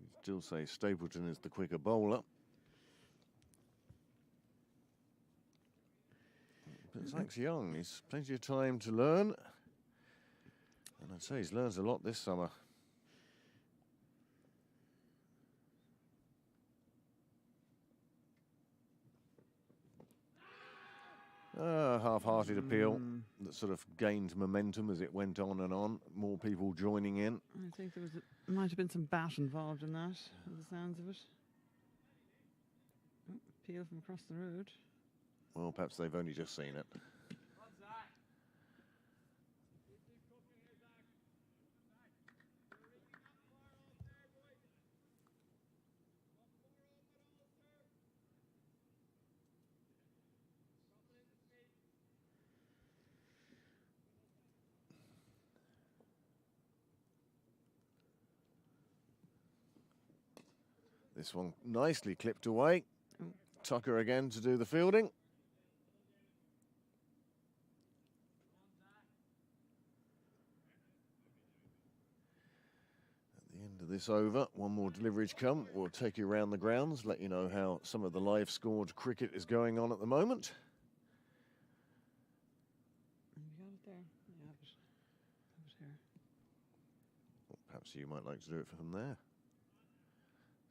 You'd still say Stapleton is the quicker bowler. But Zach's young, he's plenty of time to learn. And I'd say he's learned a lot this summer. Half-hearted appeal that sort of gained momentum as it went on and on. More people joining in. I think there might have been some bat involved in that, by the sounds of it. Oh, appeal from across the road. Well, perhaps they've only just seen it. This one nicely clipped away. Tucker again to do the fielding. At the end of this over, one more delivery to come. We'll take you around the grounds, let you know how some of the live scored cricket is going on at the moment. You got it there. You have it. Have it here. Well, perhaps you might like to do it from there.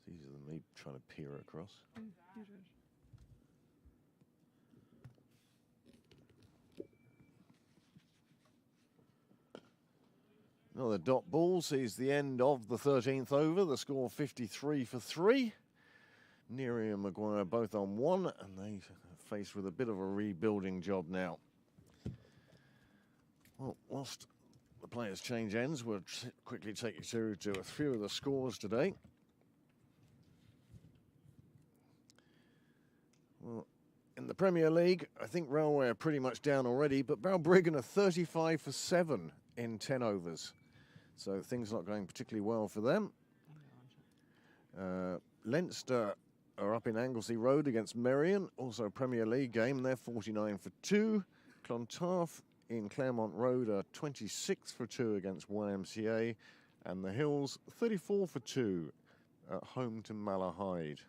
It's easier than me trying to peer across. You do it. Another dot ball sees the end of the 13th over. The score 53 for 3. Neary and Maguire both on 1, and they are faced with a bit of a rebuilding job now. Well, whilst the players change ends, we'll quickly take you through to a few of the scores today. Well, in the Premier League, I think Railway are pretty much down already, but Balbriggan are 35 for 7 in 10 overs. So things not going particularly well for them. Leinster are up in Anglesey Road against Merrion, also a Premier League game. They're 49 for 2. Clontarf in Claremont Road are 26 for 2 against YMCA. And the Hills 34 for 2 at home to Malahide.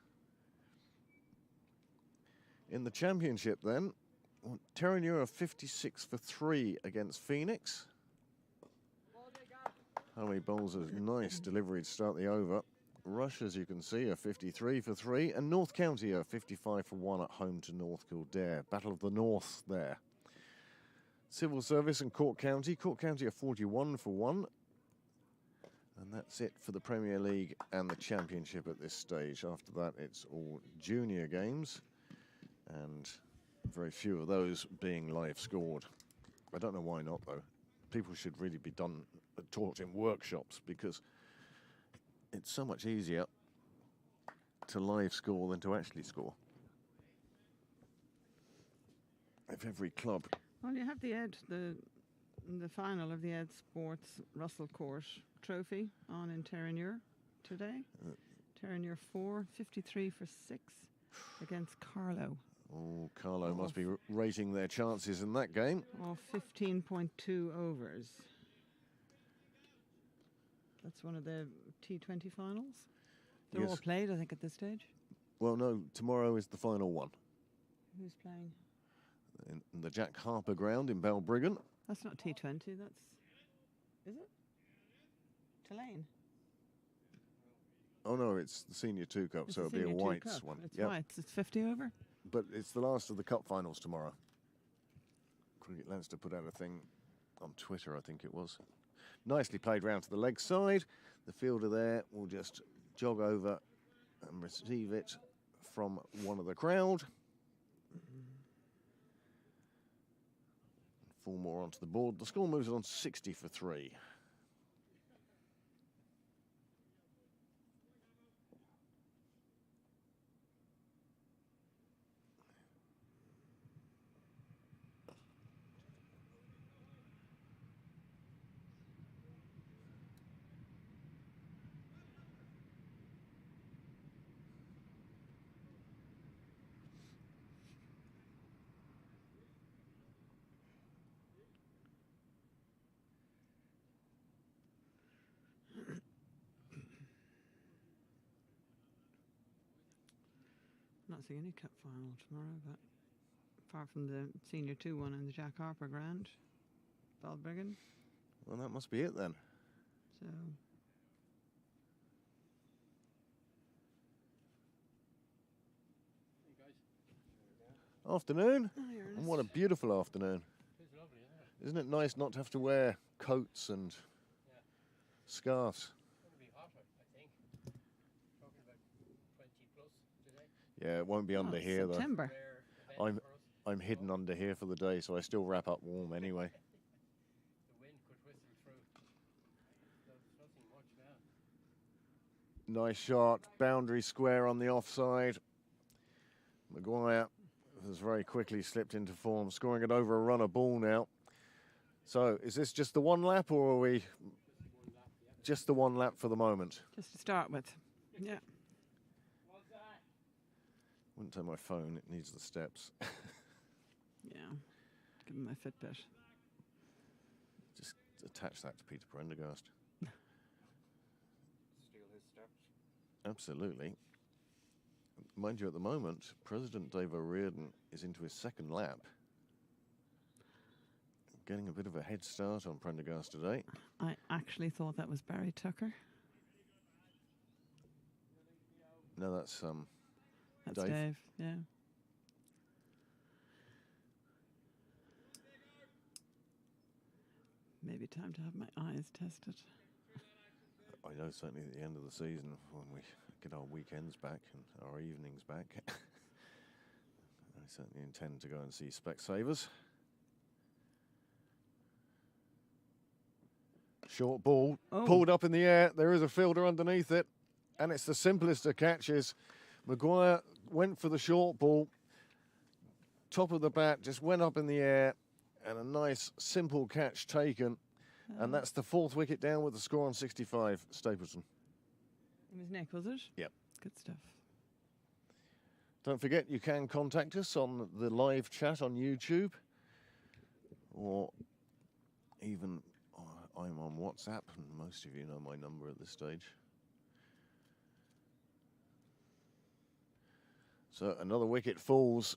In the Championship then, Terenure are 56 for 3 against Phoenix. Howie bowls a nice delivery to start the over. Rush, as you can see, are 53 for 3. And North County are 55 for 1 at home to North Kildare. Battle of the North there. Civil Service and Cork County. Cork County are 41 for 1. And that's it for the Premier League and the Championship at this stage. After that, it's all junior games. And very few of those being live scored. I don't know why not, though. People should really be taught in workshops, because it's so much easier to live score than to actually score. If every club... Well, you have the final of the Ed Sports Russell Court Trophy on in Terenure today. Terenure 4, 53 for 6 against Carlow. Oh, Carlo must be rating their chances in that game. Oh, 15.2 overs. That's one of the T20 finals. They're all Yes. played, I think, at this stage. Well, no, tomorrow is the final one. Who's playing? In the Jack Harper ground in Balbriggan. That's not T20, that's... Is it? Tulane. Oh, no, it's the Senior 2 Cup, It's so the it'll be a Senior 2 Whites Cup. one. It's Yep. Whites. It's 50 over. But it's the last of the Cup finals tomorrow. Cricket Leinster put out a thing on Twitter, I think it was. Nicely played round to the leg side. The fielder there will just jog over and receive it from one of the crowd. 4 more onto the board. The score moves on 60 for 3. Not seeing any cup final tomorrow, but apart from the Senior 2 one in the Jack Harper ground, Balbriggan. Well, that must be it then. So Afternoon. oh, here it And is. what a beautiful afternoon. It's lovely, isn't it? Isn't it nice not to have to wear coats and scarves? It's going to be hotter, I think. Talking about 20 plus today. Yeah, it won't be under it's here though. September. Rare event I'm for us. I'm hidden under here for the day, so I still wrap up warm anyway. The wind could whistle through. There's nothing much now. Nice shot, boundary square on the offside. Maguire has very quickly slipped into form, scoring it over a runner ball now. So, is this just the one lap, or are we just the one lap for the moment? Just to start with. Yeah. Wouldn't take my phone; it needs the steps. Yeah. Give him my Fitbit. Just attach that to Peter Prendergast. Steal his steps. Absolutely. Mind you, at the moment, President Dave O'Riordan is into his second lap. Getting a bit of a head start on Prendergast today. I actually thought that was Barry Tucker. No, that's That's Dave. Dave. Yeah. Maybe time to have my eyes tested. I know certainly at the end of the season, when we get our weekends back and our evenings back, I certainly intend to go and see Specsavers. Short ball, Oh. pulled up in the air. There is a fielder underneath it, and it's the simplest of catches. Maguire went for the short ball. Top of the bat, just went up in the air, and a nice, simple catch taken. And that's the 4th wicket down with the score on 65, Stapleton. It was Nick, was it? Yep. Good stuff. Don't forget, you can contact us on the live chat on YouTube, or even I'm on WhatsApp, and most of you know my number at this stage. So another wicket falls.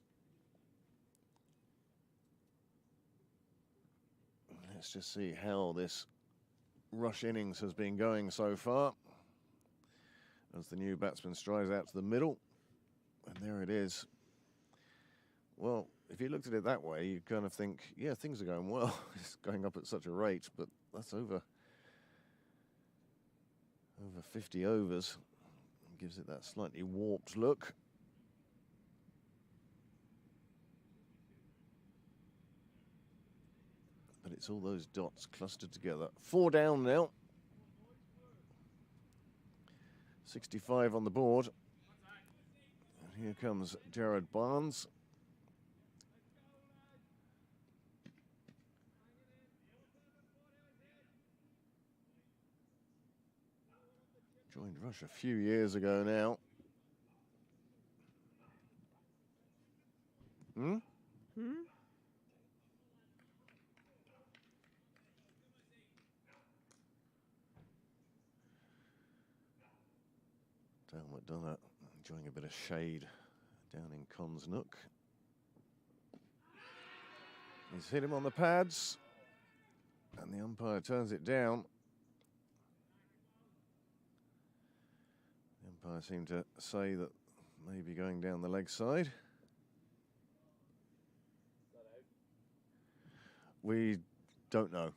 Let's just see how this Rush innings has been going so far. As the new batsman strides out to the middle. And there it is. Well, if you looked at it that way, you kind of think, yeah, things are going well. It's going up at such a rate, but that's over 50 overs. Gives it that slightly warped look. But it's all those dots clustered together. 4 down now. 65 on the board. And here comes Jared Barnes. Joined Rush a few years ago now. Hmm? Hmm? Dale McDonough enjoying a bit of shade down in Con's nook. He's hit him on the pads, and the umpire turns it down. The umpire seemed to say that maybe going down the leg side. We don't know.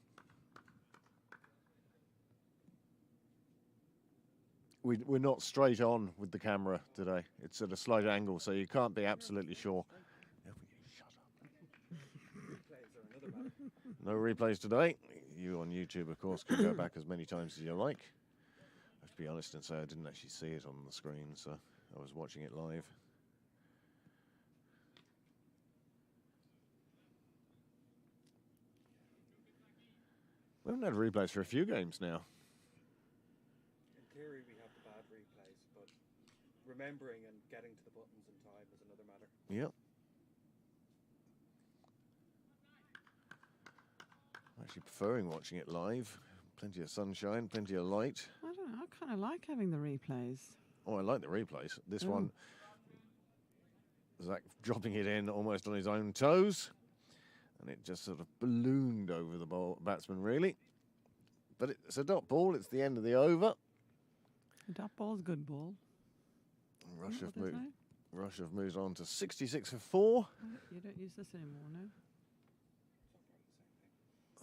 We're not straight on with the camera today. It's at a slight angle, so you can't be absolutely sure. Shut up. Replays are another matter. No replays today. You on YouTube, of course, can go back as many times as you like. I have to be honest and say I didn't actually see it on the screen, so I was watching it live. We haven't had replays for a few games now. In theory, we have the bad replays, but remembering and getting to the buttons in time is another matter. Yep. I'm actually preferring watching it live. Plenty of sunshine, plenty of light. I don't know. I kind of like having the replays. Oh, I like the replays. This Oh. one, Zach dropping it in almost on his own toes. And it just sort of ballooned over the batsman, really. But it's a dot ball. It's the end of the over. A dot ball's a good ball. Rush Oh, have what moved. is Rush have moved on to 66 for 4 that? You don't use this anymore now.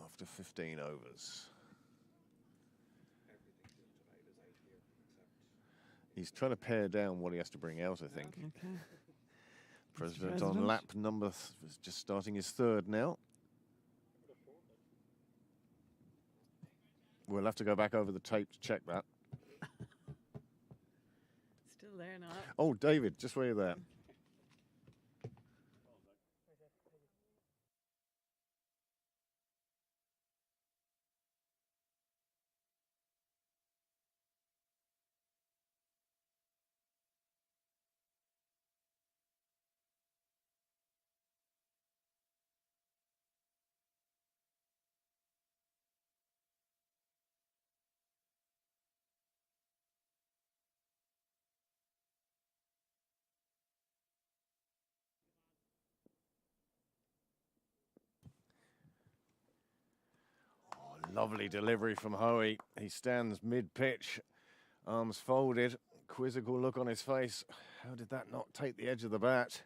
after 15 overs. Everything just about is out here, except He's trying to pare down what he has to bring out, I think. Okay. President on President. lap number, just starting his third now. We'll have to go back over the tape to check that. Still there now. Oh, David, just where you're there. Lovely delivery from Hoey. He stands mid-pitch, arms folded, quizzical look on his face. How did that not take the edge of the bat?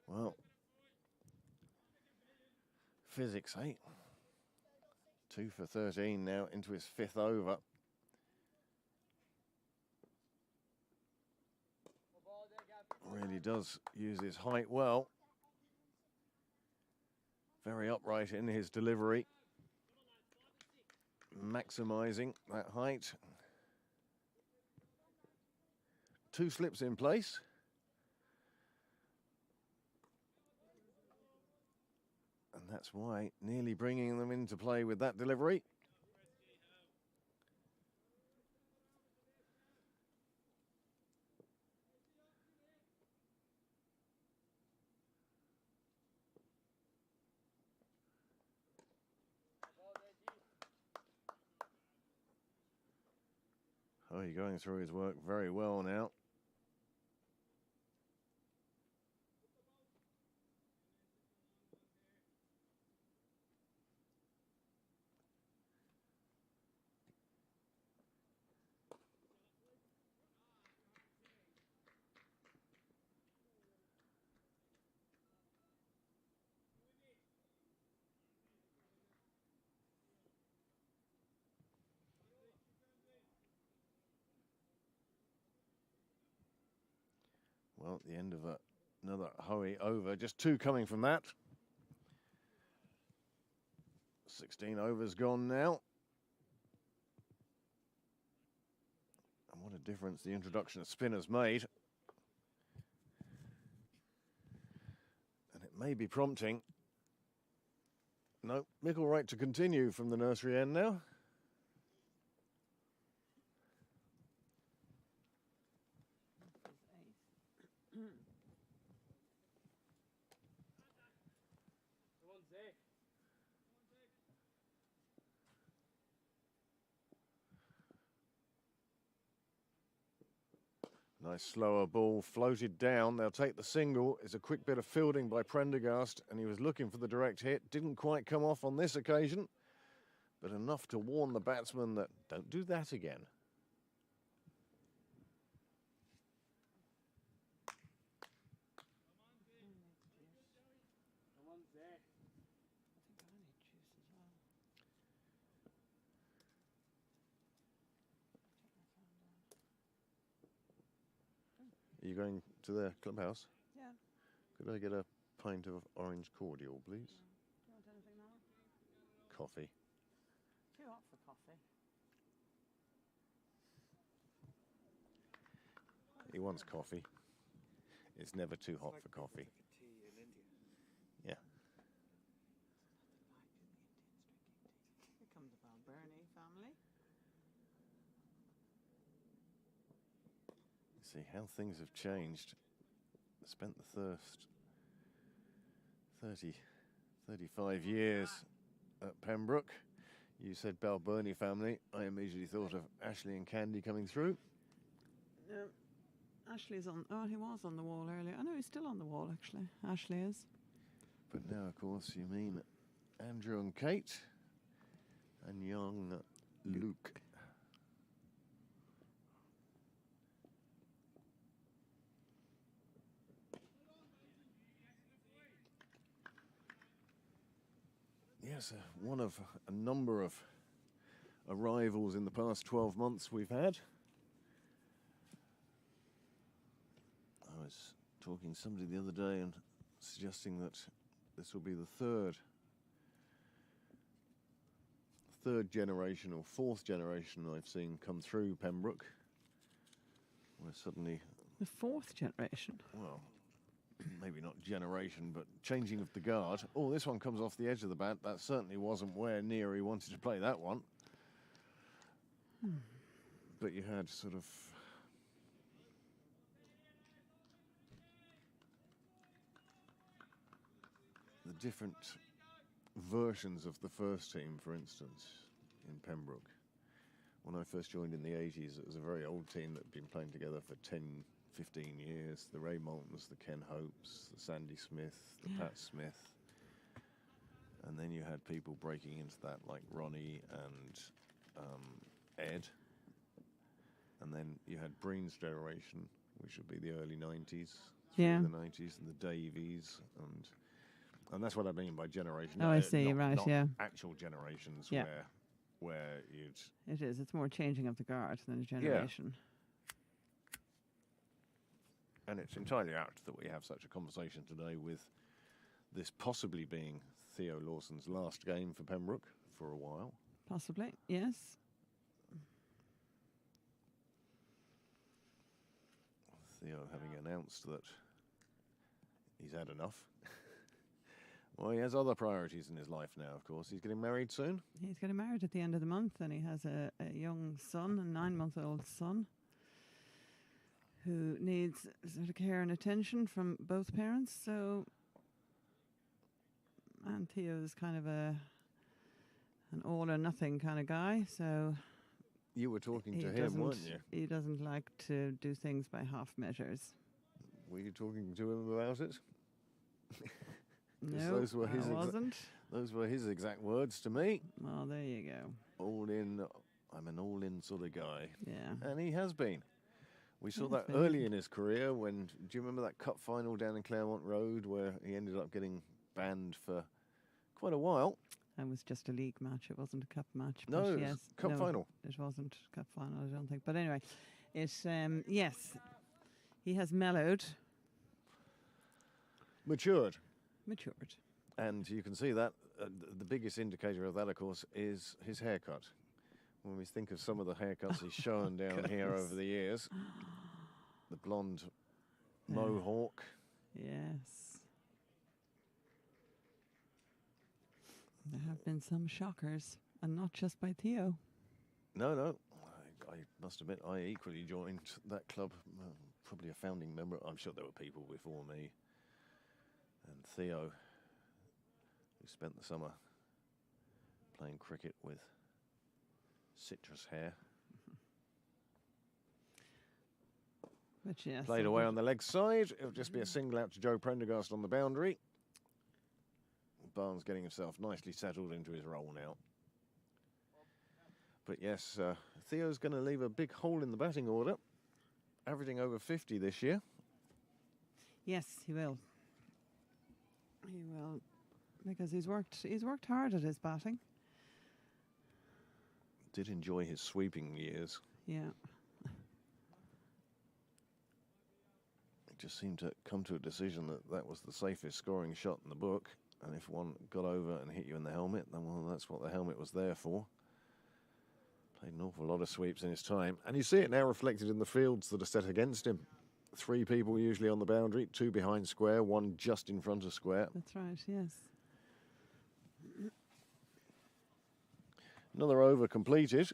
Well, physics, eh? 2 for 13 now into his 5th over. Really does use his height well. Very upright in his delivery. Maximising that height. 2 slips in place. And that's why nearly bringing them into play with that delivery. Oh, he's going through his work very well now. Well, at the end of another Hoey over, just 2 coming from that. 16 overs gone now. And what a difference the introduction of spin has made. And it may be prompting. No, Mickle right to continue from the nursery end now. Nice slower ball, floated down. They'll take the single. It's a quick bit of fielding by Prendergast, and he was looking for the direct hit. Didn't quite come off on this occasion, but enough to warn the batsman that don't do that again. Are you going to the clubhouse? Yeah. Could I get a pint of orange cordial, please? Do you want anything now? Coffee. Too hot for coffee. He wants coffee. It's never too hot for coffee. Tea in India. Yeah. Here comes the Balburney family. See how things have changed. Spent the first 35 years at Pembroke. You said Balburney family. I immediately thought of Ashley and Candy coming through. Ashley's on. Oh, he was on the wall earlier. I know he's still on the wall, actually. Ashley is. But now, of course, you mean Andrew and Kate and young Luke. Yes, one of a number of arrivals in the past 12 months we've had. I was talking to somebody the other day and suggesting that this will be the third generation or fourth generation I've seen come through Pembroke. Where suddenly... The fourth generation? Well, maybe not generation, but changing of the guard. Oh, this one comes off the edge of the bat. That certainly wasn't where near he wanted to play that one. But you had sort of... the different versions of the first team, for instance, in Pembroke. When I first joined in the 80s, it was a very old team that had been playing together for 10, 15 years. The Ray Moultons, the Ken Hopes, the Sandy Smith, the Pat Smith. And then you had people breaking into that like Ronnie and Ed. And then you had Breen's generation, which would be the early 90s, Yeah. the 90s, and the Davies, and that's what I mean by generation. Oh, I see, right, not yeah. actual generations Yeah. where you'd... It is. It's more changing of the guard than a generation. And it's entirely apt that we have such a conversation today with this possibly being Theo Lawson's last game for Pembroke for a while. Possibly, yes. Theo having announced that he's had enough. Well, he has other priorities in his life now, of course. He's getting married soon. He's getting married at the end of the month, and he has a young son, a 9-month-old son, who needs sort of care and attention from both parents. So, and Theo's kind of an all or nothing kind of guy. So You were talking to him, weren't you? He doesn't like to do things by half measures. Were you talking to him about it? No, those were his I wasn't. Those were his exact words to me. Well, there you go. All in. I'm an all-in sort of guy. Yeah. And he has been. We saw He that has early been. in his career when, do you remember that cup final down in Claremont Road where he ended up getting banned for quite a while? That was just a league match. It wasn't a cup match. No, but it was yes, cup no, final. It wasn't cup final, I don't think. But anyway, it's yes, he has mellowed, Matured. And you can see that the biggest indicator of that, of course, is his haircut. When we think of some of the haircuts he's shown down here goodness. over the years, the blonde Yeah. mohawk. Yes. There have been some shockers, and not just by Theo. No. I must admit, I equally joined that club, probably a founding member. I'm sure there were people before me. And Theo, who spent the summer playing cricket with citrus hair. But yes, Played away on the leg side. It'll just be a single out to Joe Prendergast on the boundary. Barnes getting himself nicely settled into his role now. But yes, Theo's going to leave a big hole in the batting order. Averaging over 50 this year. Yes, he will. He will, because he's worked hard at his batting. Did enjoy his sweeping years. Yeah. It just seemed to come to a decision that that was the safest scoring shot in the book. And if one got over and hit you in the helmet, then well, that's what the helmet was there for. Played an awful lot of sweeps in his time. And you see it now reflected in the fields that are set against him. 3 people usually on the boundary, 2 behind square, 1 just in front of square. That's right, yes. Another over completed.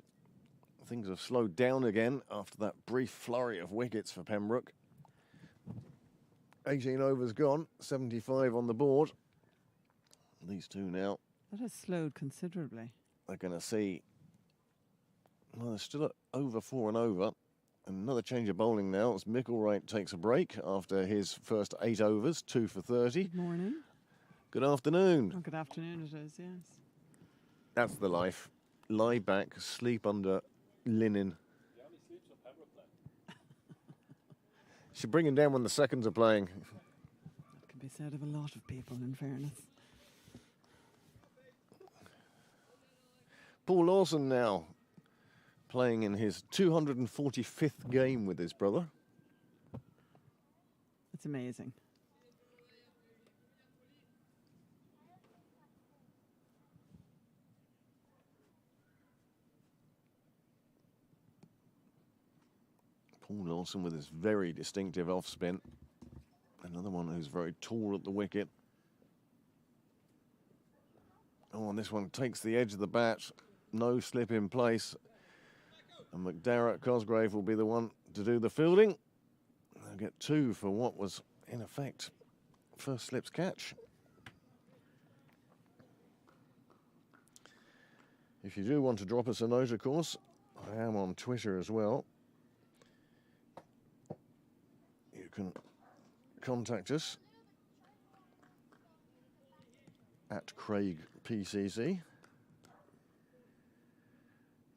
Things have slowed down again after that brief flurry of wickets for Pembroke. 18 overs gone, 75 on the board. These two now, That has slowed considerably. they're going to see, well, they're still at over 4 and over. Another change of bowling now as Micklewright takes a break after his first 8 overs, 2 for 30. Good morning. Good afternoon. Oh, good afternoon it is, yes. That's the life. Lie back, sleep under linen. Should bring him down when the seconds are playing. That can be said of a lot of people, in fairness. Paul Lawson now playing in his 245th game with his brother. It's amazing. Paul Lawson with his very distinctive off spin. Another one who's very tall at the wicket. Oh, and this one takes the edge of the bat. No slip in place. And McDarrett Cosgrave will be the one to do the fielding. They'll get 2 for what was, in effect, first slips catch. If you do want to drop us a note, of course, I am on Twitter as well. You can contact us at Craig PCC.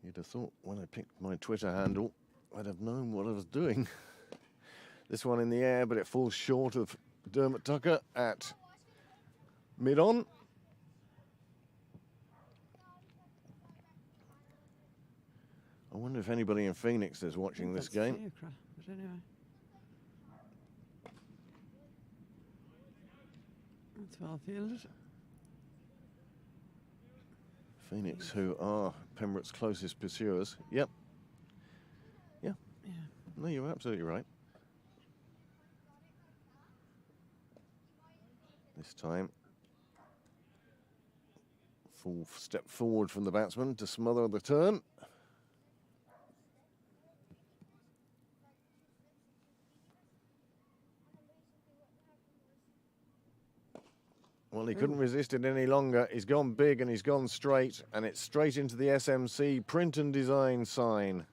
You'd have thought when I picked my Twitter handle, I'd have known what I was doing. This one in the air, but it falls short of Dermot Tucker at mid-on. I wonder if anybody in Phoenix is watching this game. Fiacre, but anyway. That's well fielded. Phoenix, who are Pembroke's closest pursuers. Yep. Yeah. Yeah. No, you're absolutely right. This time, full step forward from the batsman to smother the turn. Well, he couldn't resist it any longer. He's gone big and he's gone straight, and it's straight into the SMC print and design sign.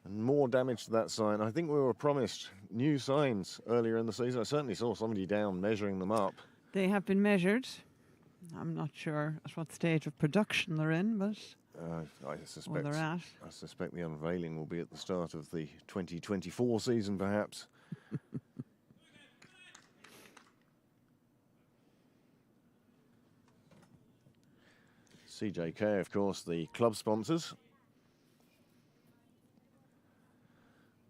And more damage to that sign. I think we were promised new signs earlier in the season. I certainly saw somebody down measuring them up. They have been measured. I'm not sure at what stage of production they're in, but I suspect, they're at. I suspect the unveiling will be at the start of the 2024 season, perhaps. CJK, of course, the club sponsors.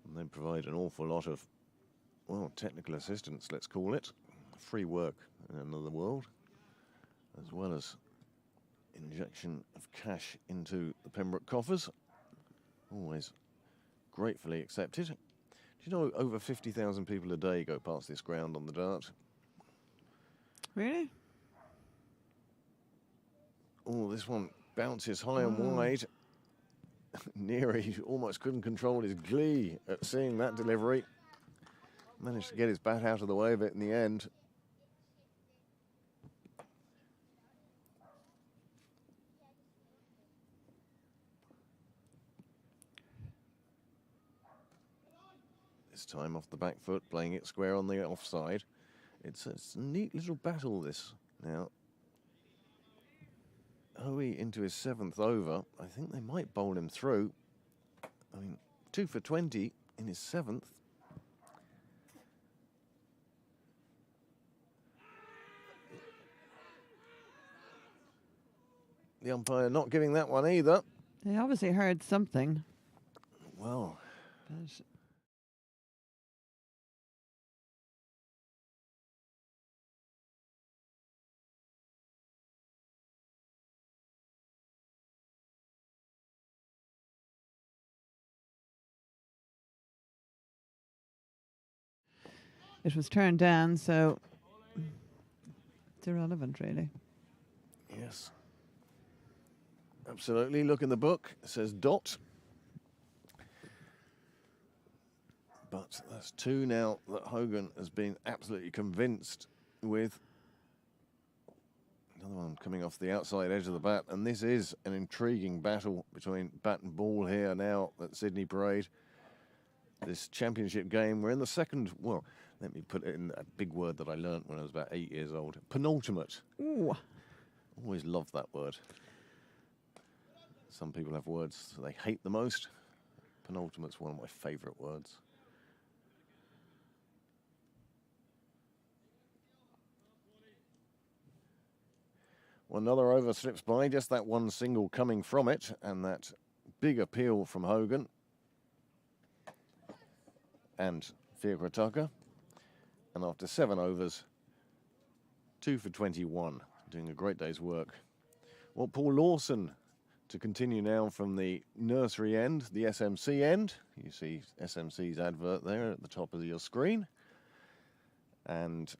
And they provide an awful lot of, well, technical assistance, let's call it. Free work in another world, as well as injection of cash into the Pembroke coffers. Always gratefully accepted. Do you know over 50,000 people a day go past this ground on the dart? Really? Oh, this one bounces high and wide. Neary almost couldn't control his glee at seeing that delivery. Managed to get his bat out of the way of it in the end. This time off the back foot, playing it square on the offside. It's a neat little battle, this. Now, Hoey into his 7th over. I think they might bowl him through. I mean, 2 for 20 in his 7th. The umpire not giving that one either. They obviously heard something. Well, But it was turned down, so it's irrelevant, really. yes. Absolutely. Look in the book. It says dot. But that's 2 now that Hogan has been absolutely convinced with. Another one coming off the outside edge of the bat. And this is an intriguing battle between bat and ball here now at Sydney Parade. This championship game, we're in the second, well, let me put it in a big word that I learnt when I was about 8 years old. Penultimate. Ooh. Always loved that word. Some people have words they hate the most. Penultimate's one of my favourite words. Well, another over slips by, just that one single coming from it, and that big appeal from Hogan and Fiacrataka. And after 7 overs, 2 for 21, doing a great day's work. Well, Paul Lawson to continue now from the nursery end, the SMC end. You see SMC's advert there at the top of your screen. And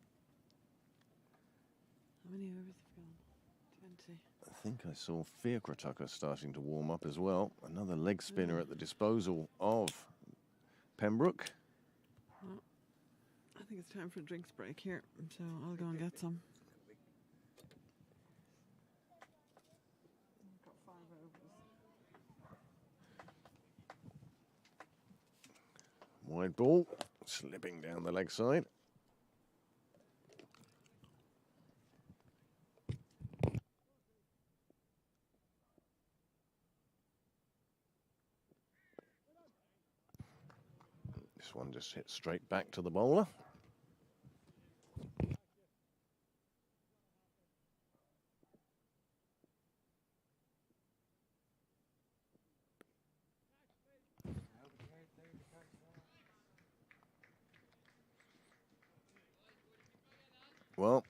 How many overs have gone? 20. I think I saw Fiacrataka starting to warm up as well. Another leg spinner at the disposal of Pembroke. Well, I think it's time for a drinks break here, so I'll go and get some. Got 5 overs. Wide ball, slipping down the leg side. This one just hit straight back to the bowler. Well,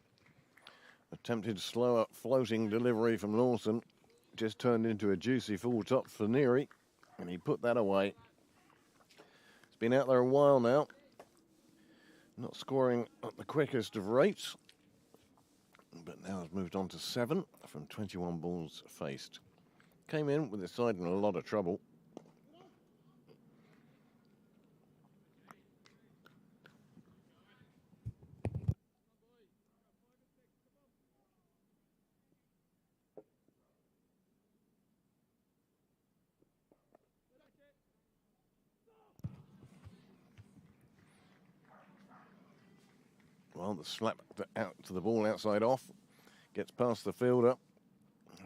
attempted slower floating delivery from Lawson just turned into a juicy full top for Neary, and he put that away. It's been out there a while now, not scoring at the quickest of rates, but now has moved on to 7 from 21 balls faced. Came in with his side in a lot of trouble. Well, the slap out to the ball outside off, gets past the fielder,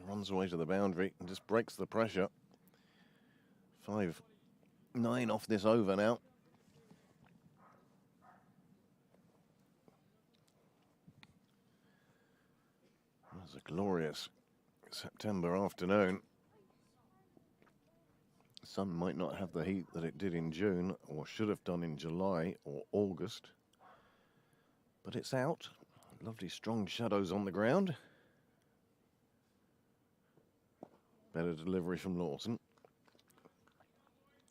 runs away to the boundary and just breaks the pressure. 5-9 off this over now. It was a glorious September afternoon. The sun might not have the heat that it did in June, or should have done in July or August. But it's out. Lovely strong shadows on the ground. Better delivery from Lawson.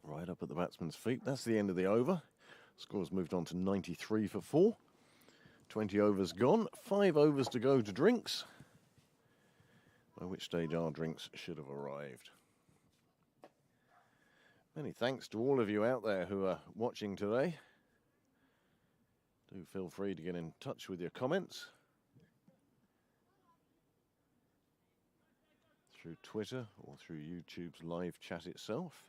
Right up at the batsman's feet. That's the end of the over. Score's moved on to 93 for 4. 20 overs gone. 5 overs to go to drinks. By which stage our drinks should have arrived. Many thanks to all of you out there who are watching today. Do feel free to get in touch with your comments through Twitter or through YouTube's live chat itself.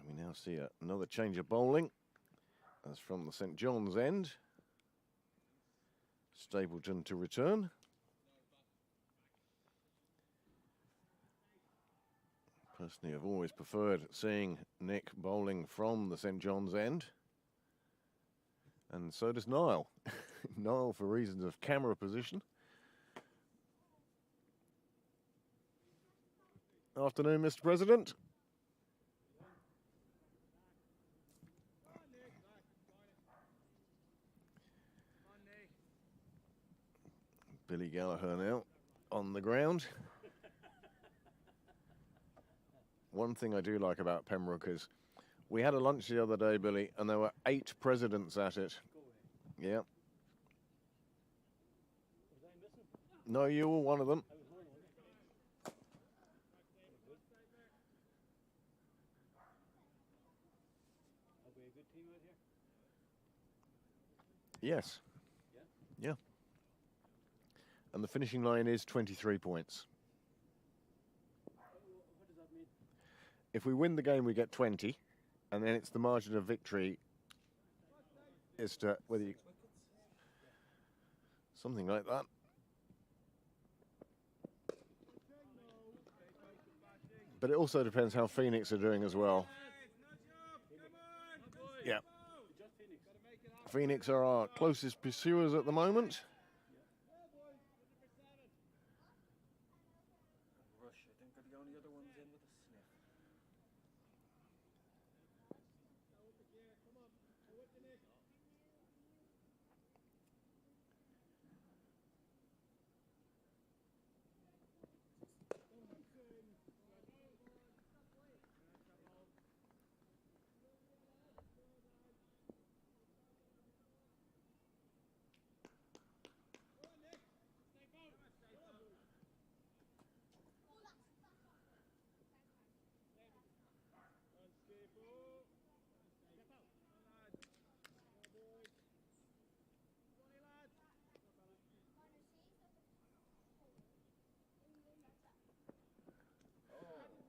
we now see another change of bowling. That's from the St John's end. Stapleton to return. Personally, I've always preferred seeing Nick bowling from the St John's end. And so does Niall. Niall for reasons of camera position. Afternoon, Mr. President. Billy Gallagher now on the ground. One thing I do like about Pembroke is we had a lunch the other day, Billy, and there were 8 presidents at it. Yeah. No, you were one of them. Yes. Yeah. And the finishing line is 23 points. What does that mean? If we win the game, we get 20, and then it's the margin of victory as to whether you... Something like that. But it also depends how Phoenix are doing as well. Yeah. Phoenix are our closest pursuers at the moment. Rush, I think, are the only other ones in with a sniff.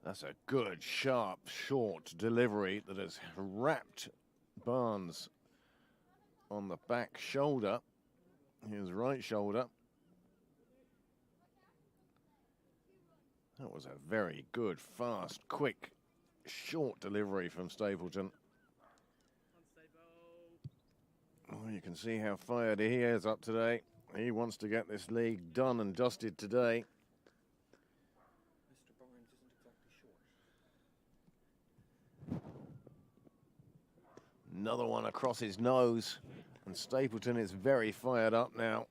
That's a good, sharp, short delivery that has wrapped Barnes on the back shoulder, his right shoulder. That was a very good, fast, quick, short delivery from Stapleton. Oh, you can see how fired he is up today. He wants to get this league done and dusted today. Mr. Barnes isn't exactly short. Another one across his nose, and Stapleton is very fired up now.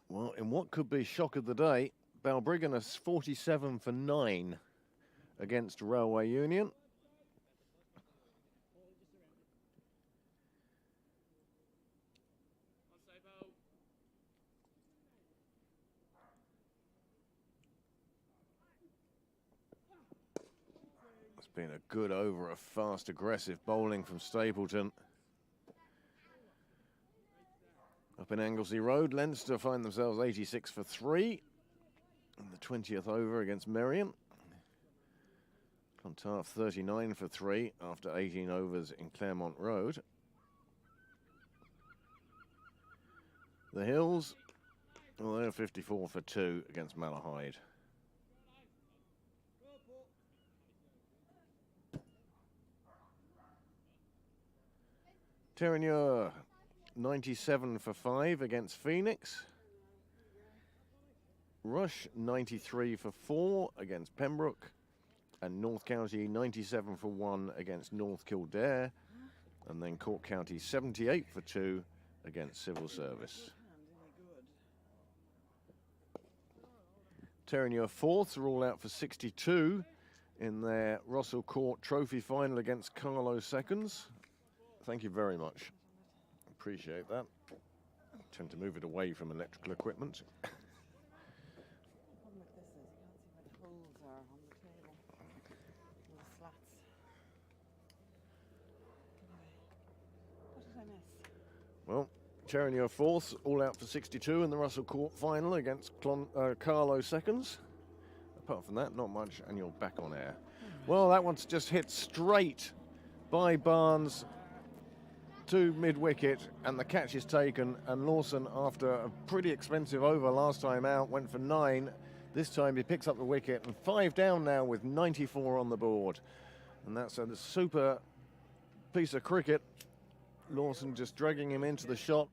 Well, in what could be shock of the day, Balbriggan is 47 for 9 against Railway Union. It's been a good over of fast, aggressive bowling from Stapleton. Up in Anglesey Road, Leinster find themselves 86 for 3 in the 20th over against Merion. Clontarf 39 for 3 after 18 overs in Claremont Road. The Hills, well, they're 54 for 2 against Malahide. Terenure 97 for 5 against Phoenix. Rush 93 for 4 against Pembroke. And North County 97 for 1 against North Kildare. And then Cork County 78 for 2 against Civil Service. Terenure fourths are all out for 62 in their Russell Court Trophy final against Carlo Seconds. Thank you very much. Appreciate that. I tend to move it away from electrical equipment. The problem with this is you can't see where the holes are on the table. And the slats. Anyway, what did I miss? Well, Terranure fourths, all out for 62 in the Russell Court final against Carlo seconds. Apart from that, not much, and you're back on air. Well, that one's just hit straight by Barnes to mid-wicket, and the catch is taken, and Lawson, after a pretty expensive over last time out, went for 9. This time he picks up the wicket, and 5 down now with 94 on the board. And that's a super piece of cricket. Lawson just dragging him into the shot.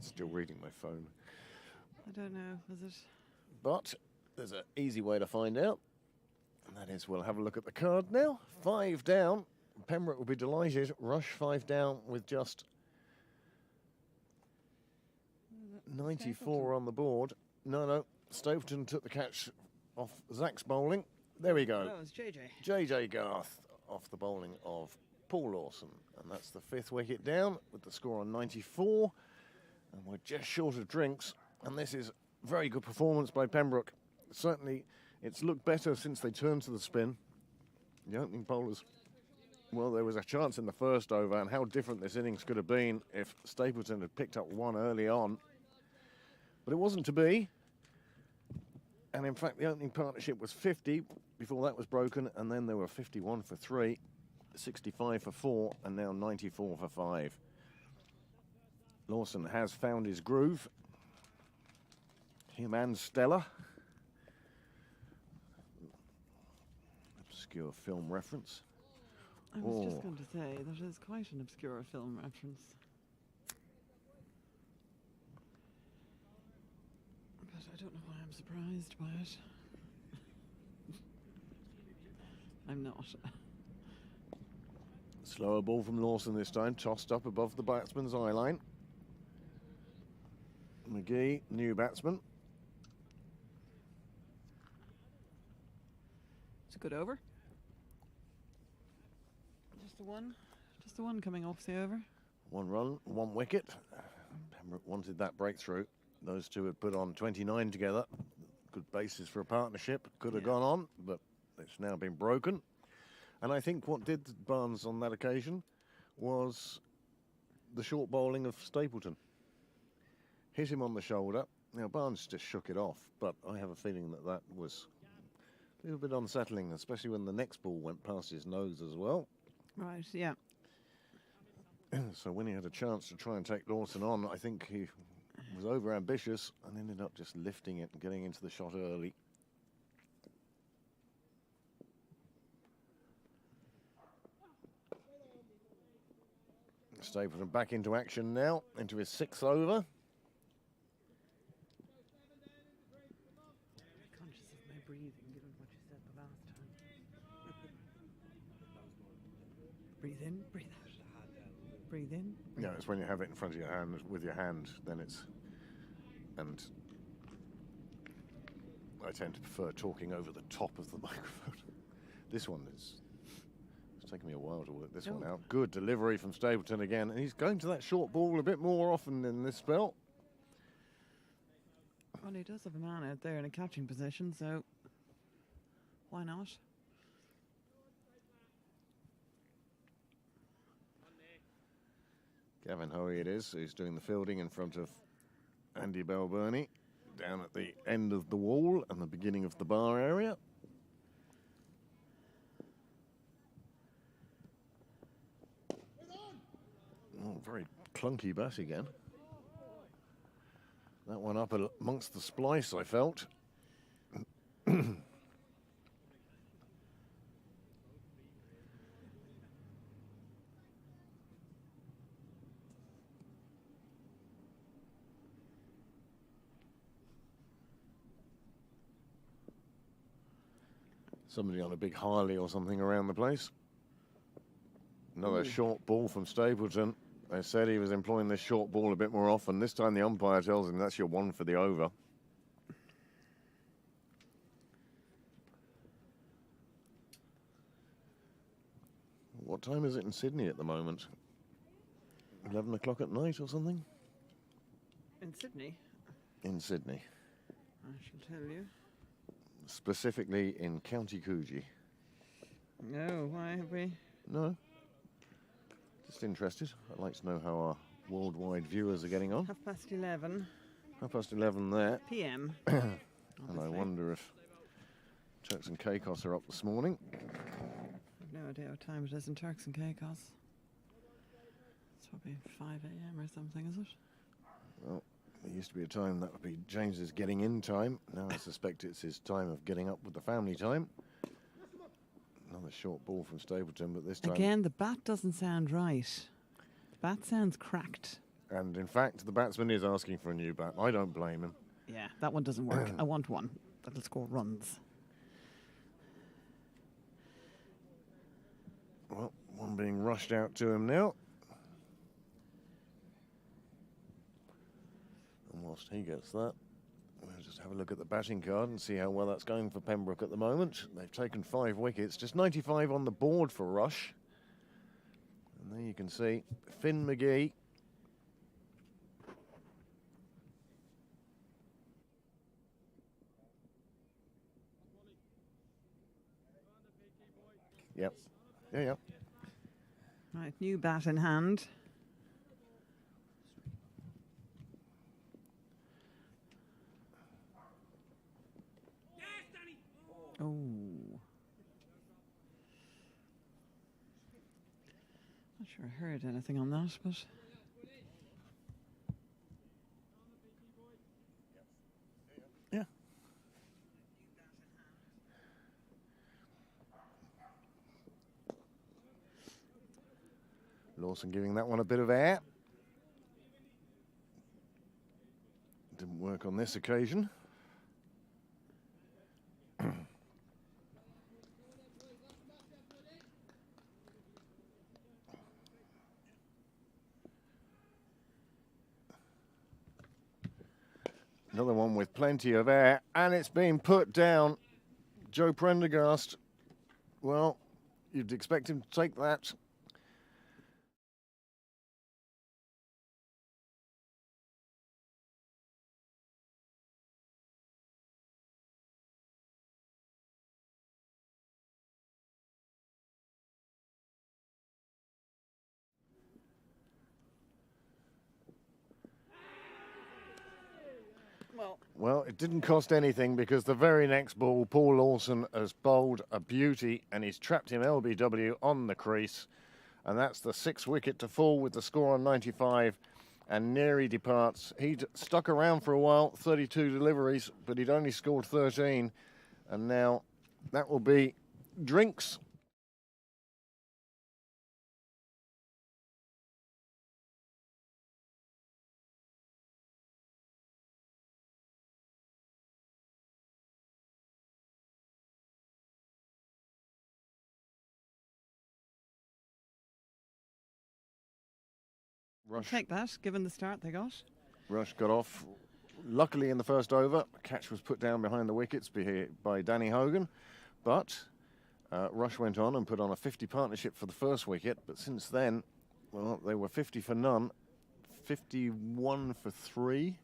Still reading my phone. I don't know, was it? But there's an easy way to find out. And that is, we'll have a look at the card now. 5 down. Pembroke will be delighted. Rush 5 down with just 94 on the board. No. Stapleton took the catch off Zach's bowling. There we go. Oh, it's JJ. JJ Garth off the bowling of Paul Lawson. And that's the 5th wicket down with the score on 94. And we're just short of drinks. And this is very good performance by Pembroke. Certainly, it's looked better since they turned to the spin. The opening bowlers, well, there was a chance in the first over, and how different this innings could have been if Stapleton had picked up 1 early on. But it wasn't to be. And in fact, the opening partnership was 50 before that was broken, and then there were 51 for 3, 65 for 4, and now 94 for 5. Lawson has found his groove. Him and Stella. Obscure film reference. I was just going to say, that is quite an obscure film reference. But I don't know why I'm surprised by it. I'm not. Slower ball from Lawson this time, tossed up above the batsman's eye line. McGee, new batsman. It's a good over. Just the one coming off the over. 1 run, 1 wicket. Pembroke wanted that breakthrough. Those two had put on 29 together. Good basis for a partnership. Could have gone on, but it's now been broken. And I think what did Barnes on that occasion was the short bowling of Stapleton. Hit him on the shoulder. Now, Barnes just shook it off, but I have a feeling that that was a little bit unsettling, especially when the next ball went past his nose as well. Right, yeah. So when he had a chance to try and take Lawson on, I think he was over-ambitious and ended up just lifting it and getting into the shot early. Stapleton back into action now, into his 6th over. Conscious of my breathing, given what you said the last time. Breathe in, breathe out. Breathe in. Yeah, it's when you have it in front of your hand, with your hand, then it's... And I tend to prefer talking over the top of the microphone. This one is... It's taken me a while to work this one out. Good delivery from Stapleton again. And he's going to that short ball a bit more often in this spell. Well, he does have a man out there in a catching position, so why not? Gavin Hoey it is, who's doing the fielding in front of Andy Balburney, down at the end of the wall and the beginning of the bar area. Oh, very clunky bat again. That one up amongst the splice, I felt. Somebody on a big Harley or something around the place. Another short ball from Stapleton. They said he was employing this short ball a bit more often. This time the umpire tells him that's your 1 for the over. What time is it in Sydney at the moment? 11 o'clock at night or something? In Sydney? In Sydney. I shall tell you. Specifically in County Coogee. No, why have we? No. Just interested. I'd like to know how our worldwide viewers are getting on. 11:30 11:30 there. p.m. And I obviously. wonder if Turks and Caicos are up this morning. I've no idea what time it is in Turks and Caicos. It's probably 5 a.m. or something, is it? Well, there used to be a time that would be James's getting in time. Now I suspect it's his time of getting up with the family time. Another short ball from Stapleton, but this time... Again, the bat doesn't sound right. The bat sounds cracked. And in fact, the batsman is asking for a new bat. I don't blame him. Yeah, that one doesn't work. I want one that'll score runs. Well, one being rushed out to him now. And whilst he gets that, we'll just have a look at the batting card and see how well that's going for Pembroke at the moment. They've taken 5 wickets, just 95 on the board for Rush. And there you can see Finn McGee. Yep. Yeah. Right, new bat in hand. Oh. Not sure I heard anything on that, but... Yeah. Lawson giving that one a bit of air. Didn't work on this occasion. Another one with plenty of air, and it's been put down. Joe Prendergast, well, you'd expect him to take that. Well, it didn't cost anything because the very next ball, Paul Lawson has bowled a beauty and he's trapped him LBW on the crease. And that's the 6th wicket to fall with the score on 95. And Neary departs. He'd stuck around for a while, 32 deliveries, but he'd only scored 13. And now that will be drinks. Rush. Take that, given the start they got. Rush got off. Luckily in the first over, a catch was put down behind the wickets by Danny Hogan. But Rush went on and put on a 50 partnership for the first wicket. But since then, well, they were 50 for none, 51 for 3,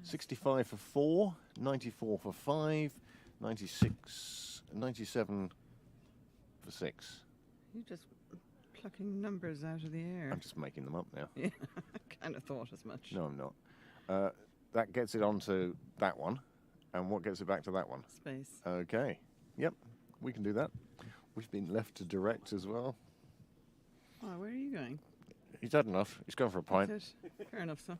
65 for 4, 94 for 5, 96, 97 for 6. You just plucking numbers out of the air. I'm just making them up now. Yeah, I kind of thought as much. No, I'm not. That gets it onto that one. And what gets it back to that one? Space. Okay. Yep, we can do that. We've been left to direct as well. Oh, where are you going? He's had enough. He's going for a pint. That's it. Fair enough, so.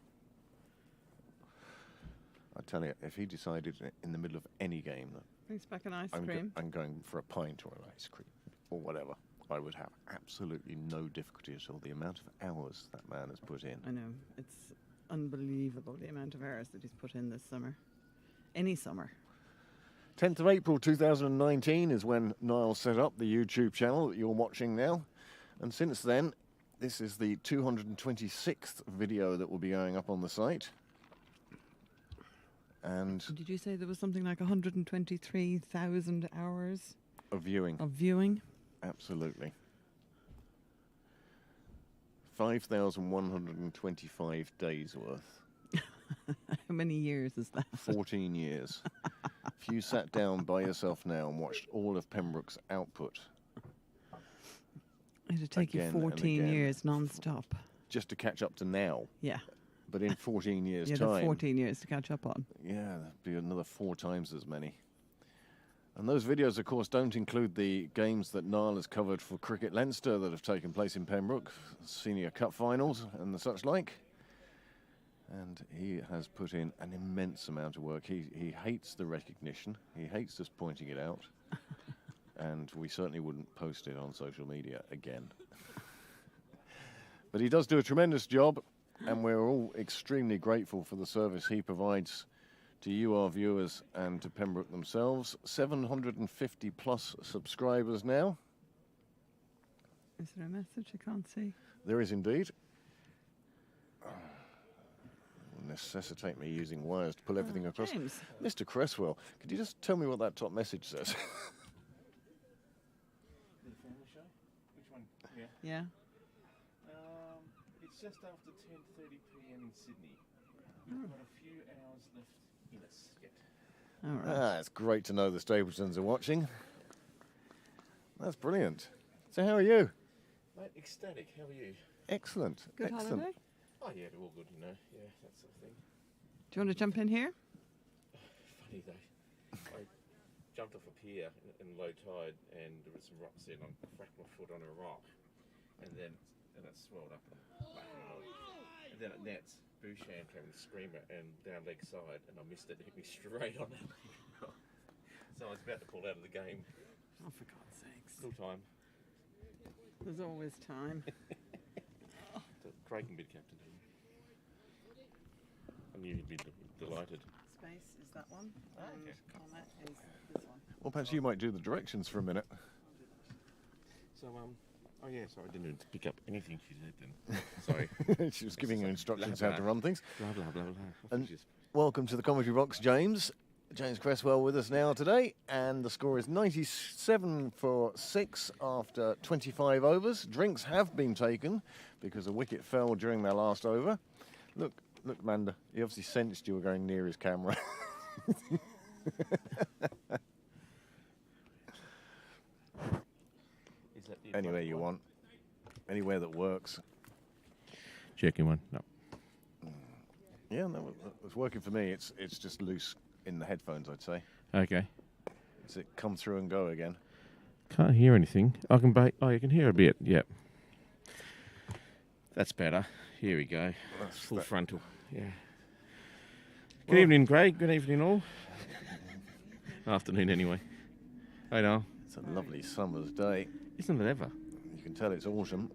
I tell you, if he decided in the middle of any game that Brings back an ice cream. I'm going for a pint or an ice cream or whatever, I would have absolutely no difficulty at all. The amount of hours that man has put in. I know. It's unbelievable the amount of hours that he's put in this summer. Any summer. 10th of April 2019 is when Niall set up the YouTube channel that you're watching now. And since then, this is the 226th video that will be going up on the site. And Did you say there was something like 123,000 hours of viewing. of viewing? Absolutely. 5,125 days worth. How many years is that? 14 years. If you sat down by yourself now and watched all of Pembroke's output. It'd take you Again and 14 again. years non-stop. Just to catch up to now. Yeah. But in 14 years' You time. had 14 years to catch up on. Yeah, that'd be another 4 times as many. And those videos, of course, don't include the games that Niall has covered for Cricket Leinster that have taken place in Pembroke, Senior Cup finals and the such like. And he has put in an immense amount of work. He hates the recognition. He hates us pointing it out. And we certainly wouldn't post it on social media again. But he does do a tremendous job, and we're all extremely grateful for the service he provides to you, our viewers, and to Pembroke themselves. 750 plus subscribers now. Is there a message I can't see? There is indeed. Will necessitate me using wires to pull everything across. James. Mr. Cresswell, could you just tell me what that top message says? The family show? Which one? Yeah. Yeah. It's just after 10:30 p.m. in Sydney. We've got a few hours left in us yet. All right. It's great to know the Stapletons are watching. That's brilliant. So how are you? Mate, ecstatic. How are you? Excellent. Good Excellent. holiday? Oh yeah, they're all good, you know. Yeah, that sort of thing. Do you want to jump in here? Funny though. I jumped off a pier in low tide and there was some rocks in. I cracked my foot on a rock and then it swelled up and then it nets. Bouchard came with a screamer and down leg side and I missed it. It hit me straight on that leg. So I was about to pull out of the game. Oh, for God's sakes. Still time. There's always time. So Craig can be the captain. I knew he'd be delighted. Space is that one. Oh, And okay. comma is this one. Well, perhaps you might do the directions for a minute. So, oh yeah, sorry, I didn't pick up anything she said then. Sorry. She was giving you instructions how to run things. Blah, blah, blah, blah. And welcome to the commentary box, James. James Cresswell with us now today, and the score is 97 for 6 after 25 overs. Drinks have been taken because a wicket fell during their last over. Look, Manda, he obviously sensed you were going near his camera. Is that the Anywhere you want, anywhere that works. Checking one. No. Yeah, no, it's working for me. It's just loose in the headphones, I'd say. Okay. Does it come through and go again? Can't hear anything. I can oh, you can hear a bit. Yep. That's better. Here we go. That's Full that- frontal. Yeah. Good evening, Craig. Good evening, all. Afternoon, anyway. Hey, now. It's a lovely summer's day. Isn't it ever? You can tell it's autumn.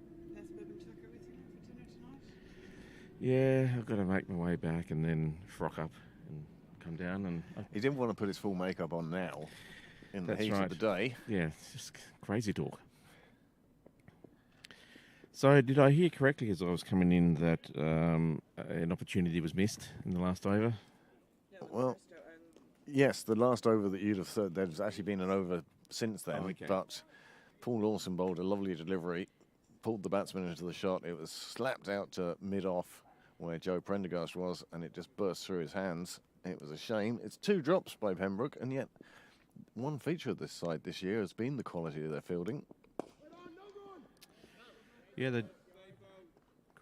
Yeah, I've got to make my way back and then frock up and come down and. He didn't want to put his full makeup on now, in the That's heat right. of the day. Yeah, it's just crazy talk. So, did I hear correctly as I was coming in that an opportunity was missed in the last over? Well, yes, the last over that you'd have thought, there's actually been an over since then, Oh, okay. but Paul Lawson bowled a lovely delivery, pulled the batsman into the shot. It was slapped out to mid-off where Joe Prendergast was, and it just burst through his hands. It was a shame. It's 2 drops by Pembroke, and yet one feature of this side this year has been the quality of their fielding. Yeah, they're